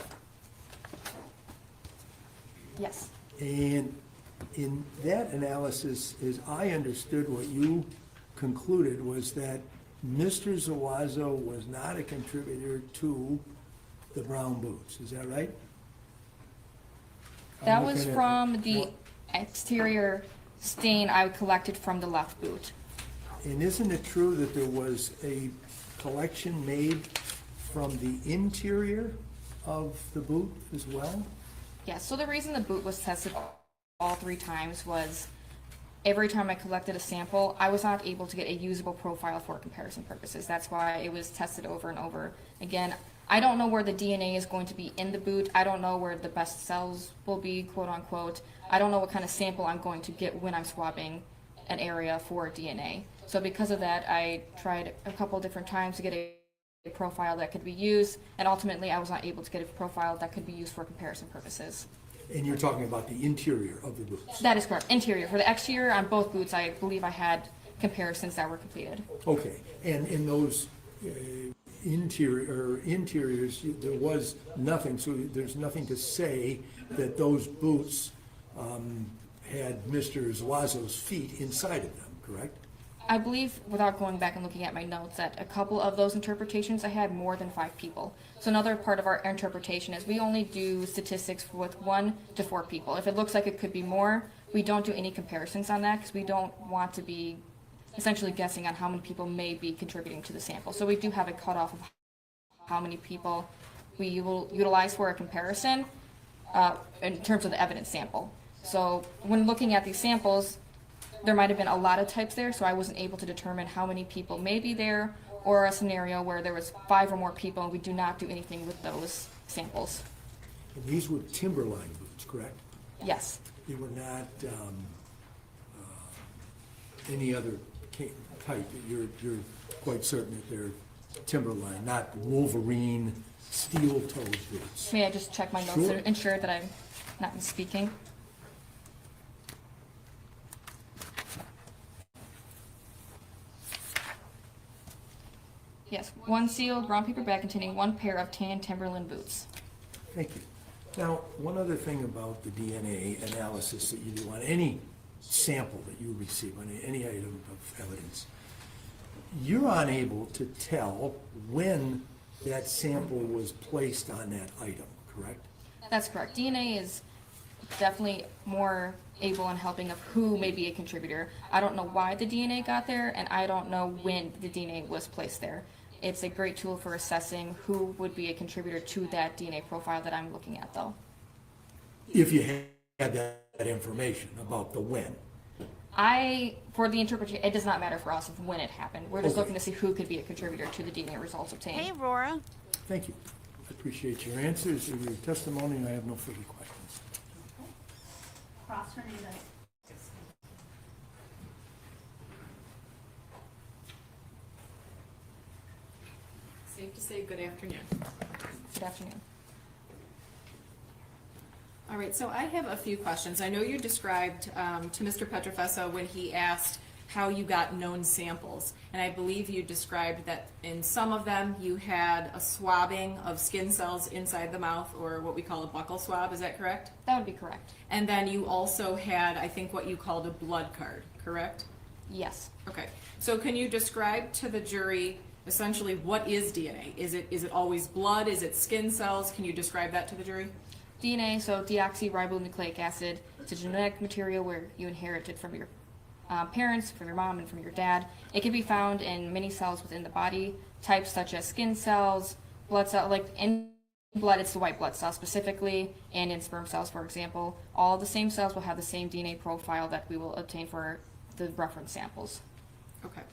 Yes. And in that analysis, as I understood, what you concluded was that Mr. Zuazo was not a contributor to the brown boots. Is that right? That was from the exterior stain I collected from the left boot. And isn't it true that there was a collection made from the interior of the boot as well? Yes, so the reason the boot was tested all 3 times was every time I collected a sample, I was not able to get a usable profile for comparison purposes. That's why it was tested over and over. Again, I don't know where the DNA is going to be in the boot. I don't know where the best cells will be, quote unquote. I don't know what kind of sample I'm going to get when I'm swabbing an area for DNA. So because of that, I tried a couple different times to get a profile that could be used, and ultimately I was not able to get a profile that could be used for comparison purposes. And you're talking about the interior of the boots? That is correct. Interior. For the exterior on both boots, I believe I had comparisons that were completed. Okay, and in those interiors, there was nothing, so there's nothing to say that those boots had Mr. Zuazo's feet inside of them, correct? I believe, without going back and looking at my notes, that a couple of those interpretations I had more than 5 people. So another part of our interpretation is we only do statistics with 1 to 4 people. If it looks like it could be more, we don't do any comparisons on that because we don't want to be essentially guessing on how many people may be contributing to the sample. So we do have a cutoff of how many people we will utilize for a comparison in terms of the evidence sample. So when looking at these samples, there might have been a lot of types there, so I wasn't able to determine how many people may be there, or a scenario where there was 5 or more people and we do not do anything with those samples. And these were timberline boots, correct? Yes. They were not any other type. You're quite certain that they're timberline, not Wolverine steel-toed boots. May I just check my notes Sure. to ensure that I'm not misspeaking? Yes, 1 sealed brown paper bag containing 1 pair of tan Timberland boots. Thank you. Now, one other thing about the DNA analysis that you do on any sample that you receive, on any item of evidence, you're unable to tell when that sample was placed on that item, correct? That's correct. DNA is definitely more able in helping of who may be a contributor. I don't know why the DNA got there, and I don't know when the DNA was placed there. It's a great tool for assessing who would be a contributor to that DNA profile that I'm looking at, though. If you had that information about the when. For the interpretation, it does not matter for us of when it happened. We're just Okay. looking to see who could be a contributor to the DNA results obtained. Hey, Aurora. Thank you. I appreciate your answers and your testimony, and I have no further questions. Cross Hernandez. Safe to say good afternoon. Good afternoon. All right, so I have a few questions. I know you described to Mr. Petrofessa when he asked how you got known samples, and I believe you described that in some of them you had a swabbing of skin cells inside the mouth, or what we call a buccal swab. Is that correct? That would be correct. And then you also had, I think, what you called a blood card, correct? Yes. Okay, so can you describe to the jury essentially what is DNA? Is it always blood? Is it skin cells? Can you describe that to the jury? DNA, so deoxyribonucleic acid, it's a genetic material where you inherit it from your parents, from your mom, and from your dad. It can be found in many cells within the body, types such as skin cells, blood cells, like in blood, it's the white blood cell specifically, and in sperm cells, for example. All the same cells will have the same DNA profile that we will obtain for the reference samples. Okay.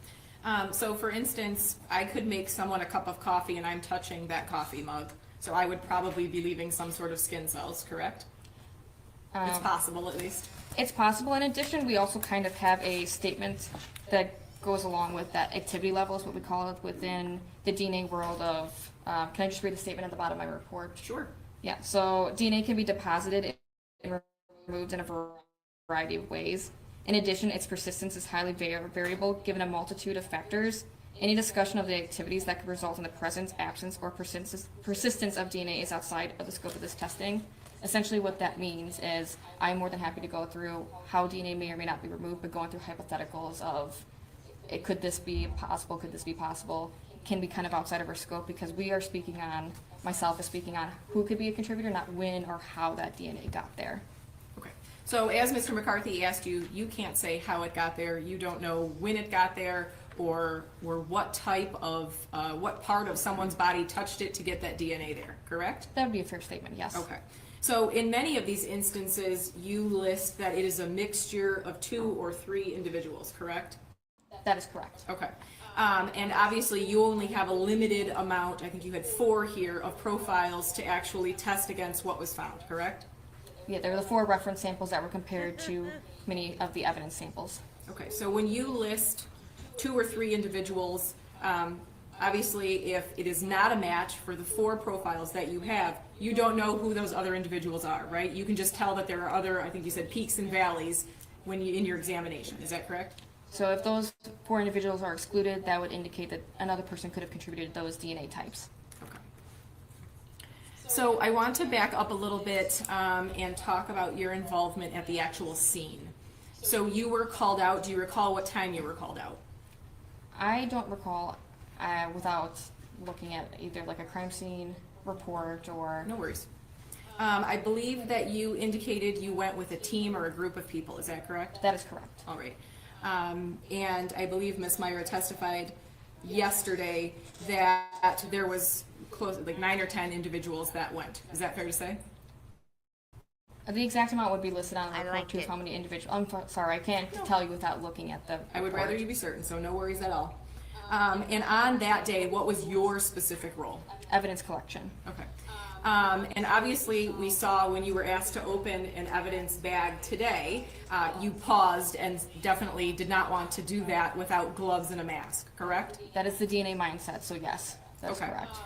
So for instance, I could make someone a cup of coffee and I'm touching that coffee mug. So I would probably be leaving some sort of skin cells, correct? It's possible, at least. It's possible. In addition, we also kind of have a statement that goes along with that activity level, is what we call it within the DNA world of, can I just read the statement at the bottom of my report? Sure. Yeah, so DNA can be deposited and removed in a variety of ways. In addition, its persistence is highly variable given a multitude of factors. Any discussion of the activities that could result in the presence, absence, or persistence of DNA is outside of the scope of this testing. Essentially what that means is I'm more than happy to go through how DNA may or may not be removed, but going through hypotheticals of could this be possible, could this be possible, can be kind of outside of our scope because we are speaking on, myself is speaking on who could be a contributor, not when or how that DNA got there. Okay. So as Mr. McCarthy asked you, you can't say how it got there. You don't know when it got there or what type of, what part of someone's body touched it to get that DNA there, correct? That would be a fair statement, yes. Okay. So in many of these instances, you list that it is a mixture of 2 or 3 individuals, correct? That is correct. Okay. And obviously you only have a limited amount, I think you had 4 here, of profiles to actually test against what was found, correct? Yeah, there were the 4 reference samples that were compared to many of the evidence samples. Okay, so when you list 2 or 3 individuals, obviously if it is not a match for the 4 profiles that you have, you don't know who those other individuals are, right? You can just tell that there are other, I think you said peaks and valleys when you in your examination, is that correct? So if those 4 individuals are excluded, that would indicate that another person could have contributed to those DNA types. Okay. So I want to back up a little bit and talk about your involvement at the actual scene. So you were called out. Do you recall what time you were called out? I don't recall without looking at either like a crime scene report or... No worries. I believe that you indicated you went with a team or a group of people. Is that correct? That is correct. All right. And I believe Ms. Meyer testified yesterday that there was close, like 9 or 10 individuals that went. Is that fair to say? The exact amount would be listed on the I report like too, it. how many individuals. Sorry, I can't tell you without looking at the I would report. rather you be certain, so no worries at all. And on that day, what was your specific role? Evidence collection. Okay. And obviously, we saw when you were asked to open an evidence bag today, you paused and definitely did not want to do that without gloves and a mask, correct? That is the DNA mindset, so yes, that's Okay. correct.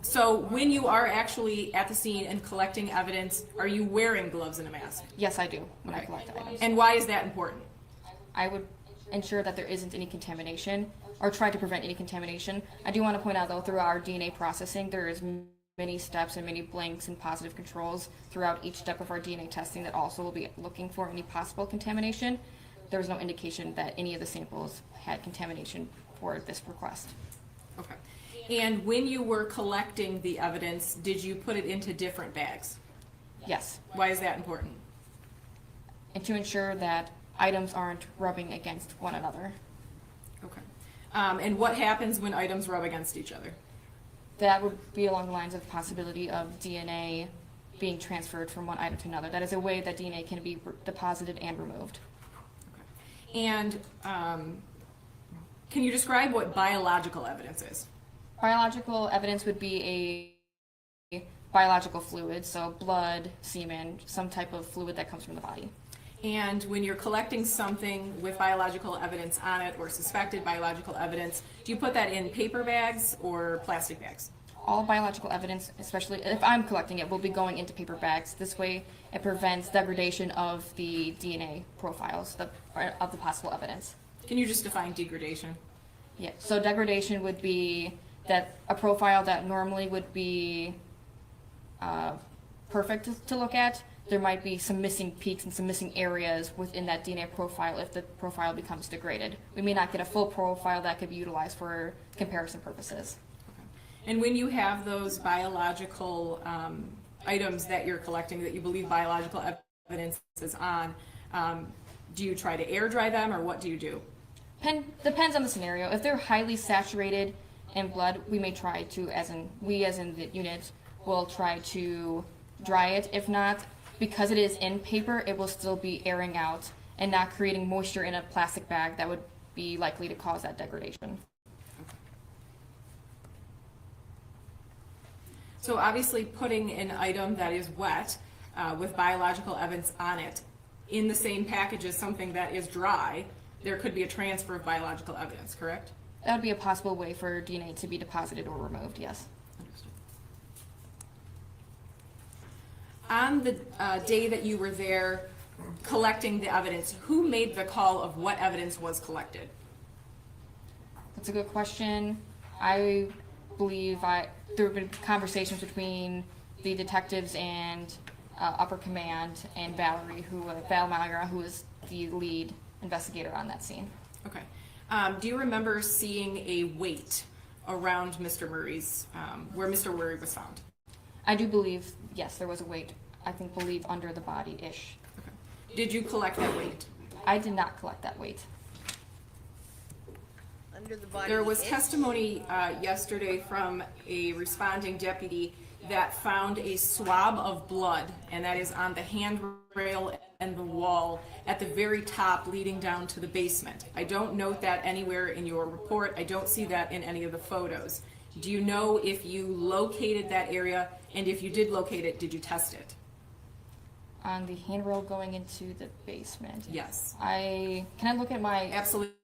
So when you are actually at the scene and collecting evidence, are you wearing gloves and a mask? Yes, I do when I Okay. collect items. And why is that important? I would ensure that there isn't any contamination or try to prevent any contamination. I do want to point out though, through our DNA processing, there is many steps and many blanks and positive controls throughout each step of our DNA testing that also will be looking for any possible contamination. There was no indication that any of the samples had contamination for this request. Okay. And when you were collecting the evidence, did you put it into different bags? Yes, Why is that important? and to ensure that items aren't rubbing against one another. Okay. And what happens when items rub against each other? That would be along the lines of the possibility of DNA being transferred from one item to another. That is a way that DNA can be deposited and removed. And can you describe what biological evidence is? Biological evidence would be a biological fluid, so blood, semen, some type of fluid that comes from the body. And when you're collecting something with biological evidence on it or suspected biological evidence, do you put that in paper bags or plastic bags? All biological evidence, especially if I'm collecting it, will be going into paper bags. This way it prevents degradation of the DNA profiles of the possible evidence. Can you just define degradation? Yeah, so degradation would be that a profile that normally would be perfect to look at, there might be some missing peaks and some missing areas within that DNA profile if the profile becomes degraded. We may not get a full profile that could be utilized for comparison purposes. And when you have those biological items that you're collecting that you believe biological evidence is on, do you try to air dry them or what do you do? Depends on the scenario. If they're highly saturated in blood, we may try to, we as in the unit, will try to dry it. If not, because it is in paper, it will still be airing out and not creating moisture in a plastic bag that would be likely to cause that degradation. So obviously putting an item that is wet with biological evidence on it in the same package as something that is dry, there could be a transfer of biological evidence, correct? That would be a possible way for DNA to be deposited or removed, yes. On the day that you were there collecting the evidence, who made the call of what evidence was collected? That's a good question. I believe there have been conversations between the detectives and upper command and Val Malgra, who is the lead investigator on that scene. Okay. Do you remember seeing a weight around Mr. Murray's, where Mr. Murray was found? I do believe, yes, there was a weight, believe under the body-ish. Okay. Did you collect that weight? I did not collect that weight. Under the body. There was testimony yesterday from a responding deputy that found a swab of blood, and that is on the handrail and the wall at the very top leading down to the basement. I don't note that anywhere in your report. I don't see that in any of the photos. Do you know if you located that area, and if you did locate it, did you test it? On the handrail going into the basement? Yes. Can I look at my... Absolutely.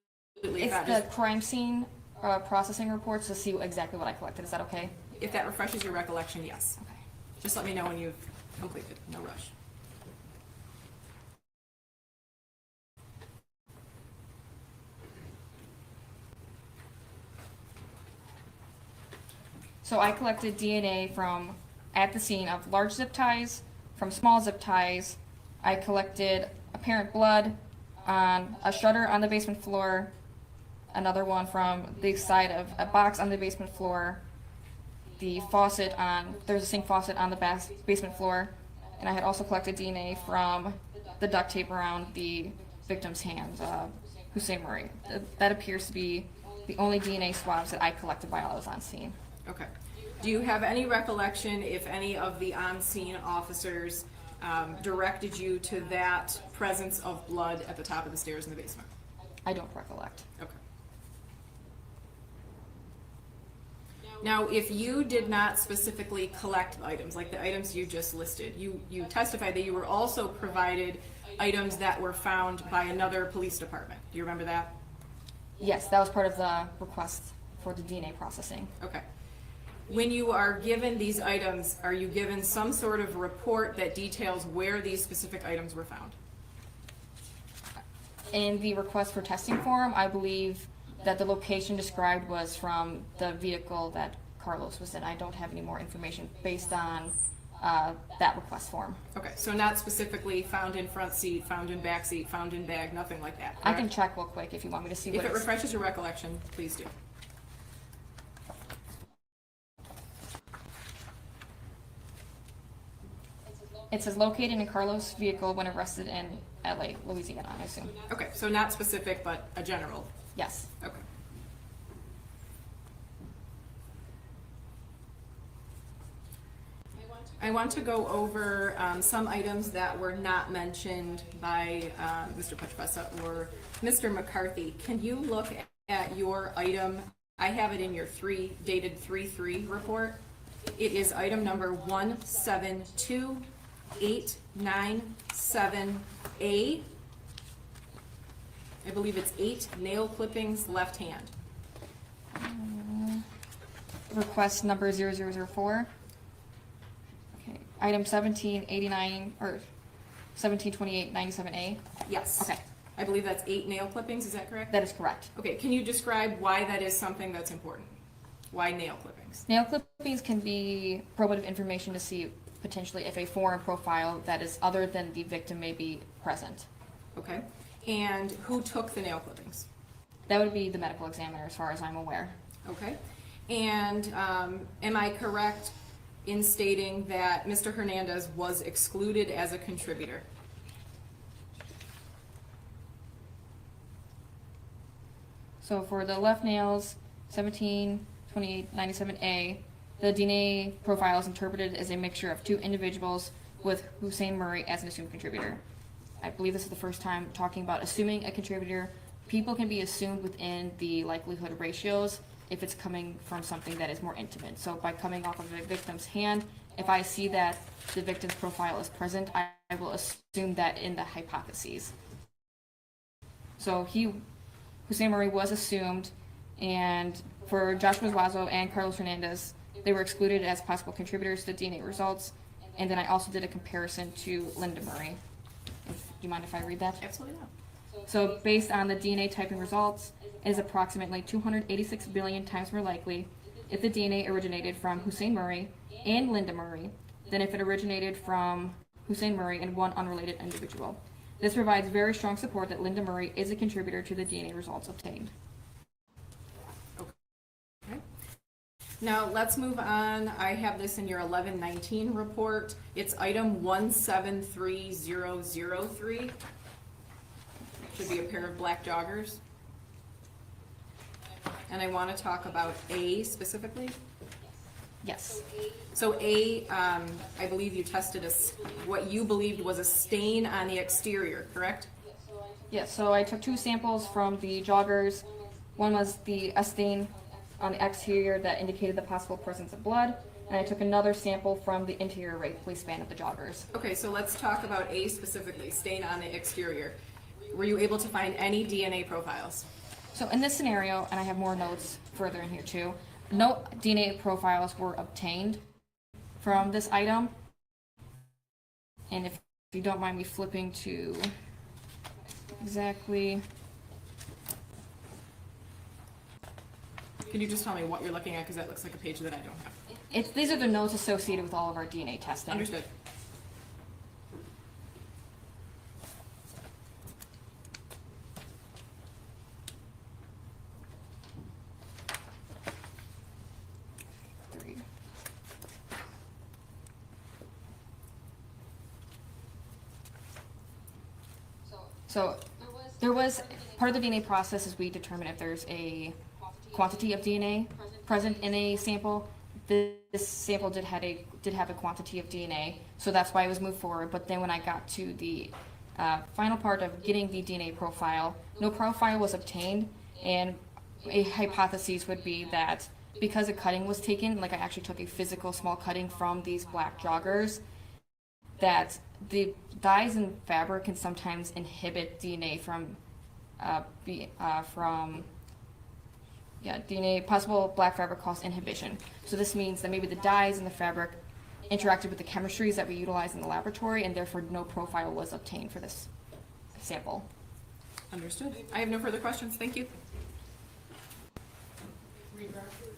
It's the crime scene processing reports to see exactly what I collected. Is that okay? If that refreshes your recollection, yes. Okay. Just let me know when you've completed. No rush. So I collected DNA at the scene of large zip ties, from small zip ties. I collected apparent blood on a shutter on the basement floor, another one from the side of a box on the basement floor, there's a sink faucet on the basement floor, and I had also collected DNA from the duct tape around the victim's hands, Hussein Murray. That appears to be the only DNA swabs that I collected while I was on scene. Okay. Do you have any recollection if any of the on-scene officers directed you to that presence of blood at the top of the stairs in the basement? I don't recollect. Okay. Now, if you did not specifically collect items, like the items you just listed, you testified that you were also provided items that were found by another police department. Do you remember that? Yes, that was part of the request for the DNA processing. Okay. When you are given these items, are you given some sort of report that details where these specific items were found? In the request for testing form, I believe that the location described was from the vehicle that Carlos was in. I don't have any more information based on that request form. Okay, so not specifically found in front seat, found in back seat, found in bag, nothing like that, I can correct? check real quick if you want me to see If what it it's... refreshes your recollection, please do. It says located in Carlos' vehicle when arrested in LA, Louisiana, I assume. Okay, so not specific, but a general. Yes. Okay. I want to go over some items that were not mentioned by Mr. Pachpesa or Mr. McCarthy. Can you look at your item? I have it in your dated 3/3 report. It is item number 172-897A. I believe it's 8 nail clippings left hand. Request number 0004. Okay, item 1789 or 1728-97A. Yes. Okay, I believe that's 8 nail clippings, is that correct? that is correct. Okay, can you describe why that is something that's important? Why nail clippings? Nail clippings can be probative information to see potentially if a foreign profile that is other than the victim may be present. Okay, and who took the nail clippings? That would be the medical examiner as far as I'm aware. Okay, and am I correct in stating that Mr. Hernandez was excluded as a contributor? So for the left nails, 1728-97A, the DNA profile is interpreted as a mixture of two individuals with Hussein Murray as an assumed contributor. I believe this is the first time talking about assuming a contributor. People can be assumed within the likelihood ratios if it's coming from something that is more intimate. So by coming off of a victim's hand, if I see that the victim's profile is present, I will assume that in the hypotheses. So Hussein Murray was assumed, and for Joshua Zuazo and Carlos Hernandez, they were excluded as possible contributors to the DNA results. And then I also did a comparison to Linda Murray. Do you mind if I read that? Absolutely not. So based on the DNA typing results, it is approximately 286 billion times more likely if the DNA originated from Hussein Murray and Linda Murray than if it originated from Hussein Murray and one unrelated individual. This provides very strong support that Linda Murray is a contributor to the DNA results obtained. Okay. Now let's move on. I have this in your 1119 report. It's item 173003. Should be a pair of black joggers. And I want to talk about A specifically. Yes. So A, I believe you tested what you believed was a stain on the exterior, correct? Yes, so I took two samples from the joggers. One was a stain on the exterior that indicated the possible presence of blood, and I took another sample from the interior waistband of the joggers. Okay, so let's talk about A specifically, stain on the exterior. Were you able to find any DNA profiles? So in this scenario, and I have more notes further in here too, no DNA profiles were obtained from this item. And if you don't mind me flipping to exactly... Can you just tell me what you're looking at, because that looks like a page that I don't have. These are the notes associated with all of our DNA testing. Understood. So there was, part of the DNA process is we determine if there's a quantity of DNA present in a sample this sample did have a quantity of DNA, so that's why it was moved forward. But then when I got to the final part of getting the DNA profile, no profile was obtained, and a hypothesis would be that because a cutting was taken, like I actually took a physical small cutting from these black joggers, that the dyes and fabric can sometimes inhibit DNA from DNA, possible black fabric cause inhibition. So this means that maybe the dyes and the fabric interacted with the chemistries that we utilize in the laboratory, and therefore no profile was obtained for this sample. Understood. I have no further questions. Thank you.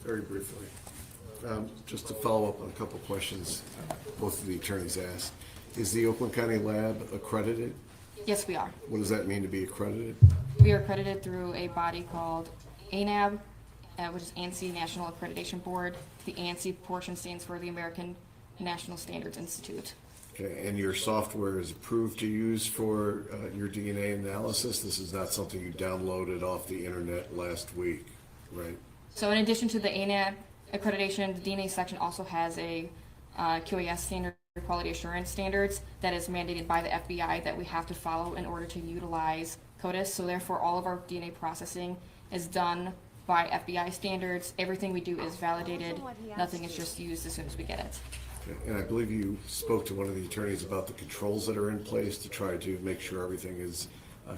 Very briefly, just to follow up on a couple questions both of the attorneys asked. Is the Oakland County lab accredited? Yes, we are. What does that mean to be accredited? We are accredited through a body called ANAB, which is ANSI National Accreditation Board. The ANSI portion stands for the American National Standards Institute. Okay, and your software is approved to use for your DNA analysis? This is not something you downloaded off the internet last week, right? So in addition to the ANAB accreditation, the DNA section also has a QAS standard, quality assurance standards, that is mandated by the FBI that we have to follow in order to utilize CODIS. So therefore, all of our DNA processing is done by FBI standards. Everything we do is validated. Nothing is just used as soon as we get it. Okay, and I believe you spoke to one of the attorneys about the controls that are in place to try to make sure everything is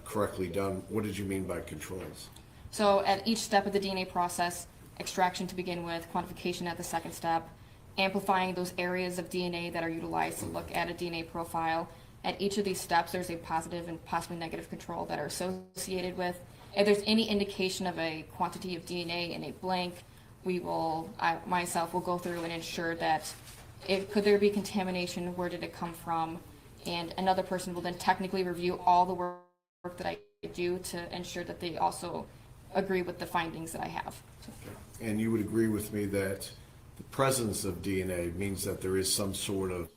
correctly done. What did you mean by controls? So at each step of the DNA process, extraction to begin with, quantification at the second step, amplifying those areas of DNA that are utilized to look at a DNA profile. At each of these steps, there's a positive and possibly negative control that are associated with. If there's any indication of a quantity of DNA in a blank, I myself will go through and ensure that could there be contamination, where did it come from, and another person will then technically review all the work that I do to ensure that they also agree with the findings that I have. And you would agree with me that the presence of DNA means that there is some sort of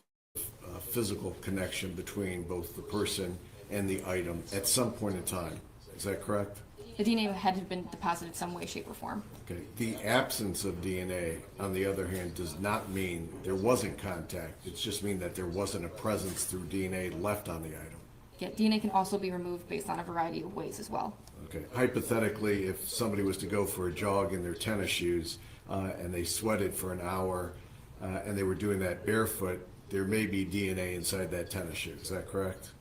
physical connection between both the person and the item at some point in time. Is that correct? The DNA had to have been deposited some way, shape, or form. Okay. The absence of DNA, on the other hand, does not mean there wasn't contact. It just means that there wasn't a presence through DNA left on the item. Yeah, DNA can also be removed based on a variety of ways as well. Okay. Hypothetically, if somebody was to go for a jog in their tennis shoes and they sweated for an hour and they were doing that barefoot, there may be DNA inside that tennis shoe. Is that correct?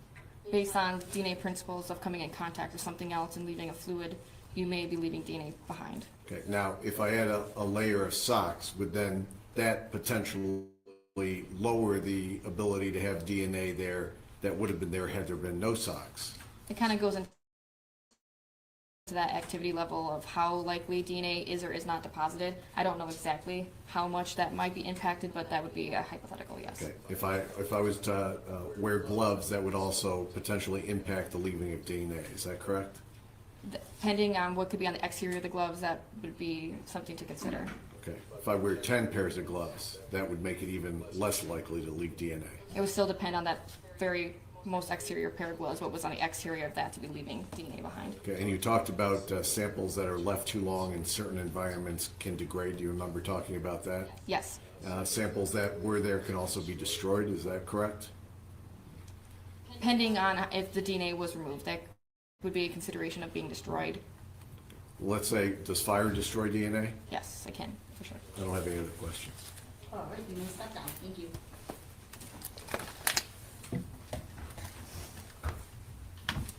Based on DNA principles of coming in contact with something else and leaving a fluid, you may be leaving DNA behind. Okay. Now, if I had a layer of socks, would then that potentially lower the ability to have DNA there that would have been there had there been no socks? It kind of goes into that activity level of how likely DNA is or is not deposited. I don't know exactly how much that might be impacted, but that would be a hypothetical, yes. Okay. If I was to wear gloves, that would also potentially impact the leaving of DNA. Is that correct? Depending on what could be on the exterior of the gloves, that would be something to consider. Okay. If I wear 10 pairs of gloves, that would make it even less likely to leave DNA. It would still depend on that very most exterior pair of gloves, what was on the exterior of that to be leaving DNA behind. Okay, and you talked about samples that are left too long in certain environments can degrade. Do you remember talking about that? Yes. Samples that were there can also be destroyed. Is that correct? Depending on if the DNA was removed, that would be a consideration of being destroyed. Let's say, does fire destroy DNA? Yes, I can, for sure. I don't have any other questions. All right, you may step down. Thank you.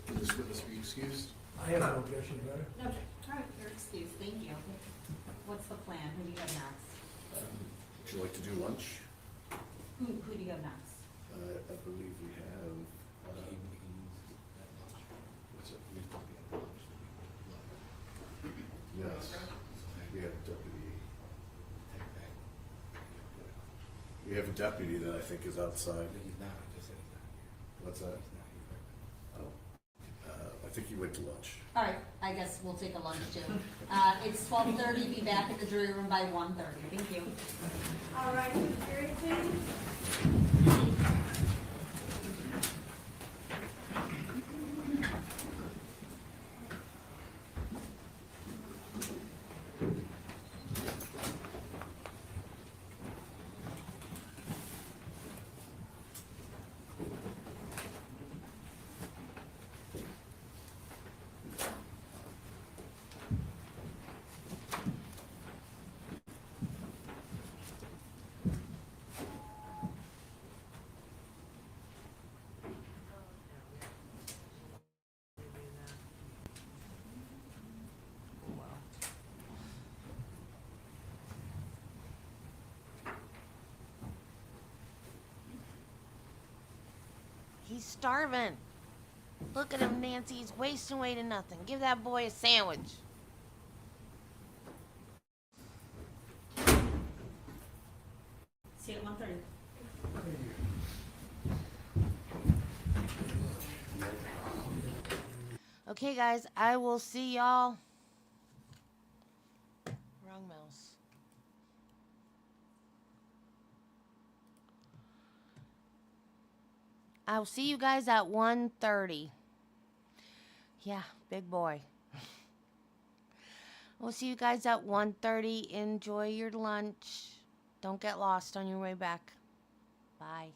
Will this witness be excused? I have no objection, Your Honor. No, all right, you're excused. Thank you. What's the plan? Who do you have next? Would you like to do lunch? Who do you have next? I believe we have. What's it? Yes. We have a deputy. We have a deputy that I think is outside. What's that? Oh. I think he went to lunch. All right, I guess we'll take a lunch too. It's 12:30. Be back at the jury room by 1:30. Thank you. All right, jury, please. He's starving. Look at him, Nancy. He's wasting away to nothing. Give that boy a sandwich. See you at 1:30. Okay, guys, I will see y'all. Wrong mouse. I'll see you guys at 1:30. Yeah, big boy. We'll see you guys at 1:30. Enjoy your lunch. Don't get lost on your way back. Bye.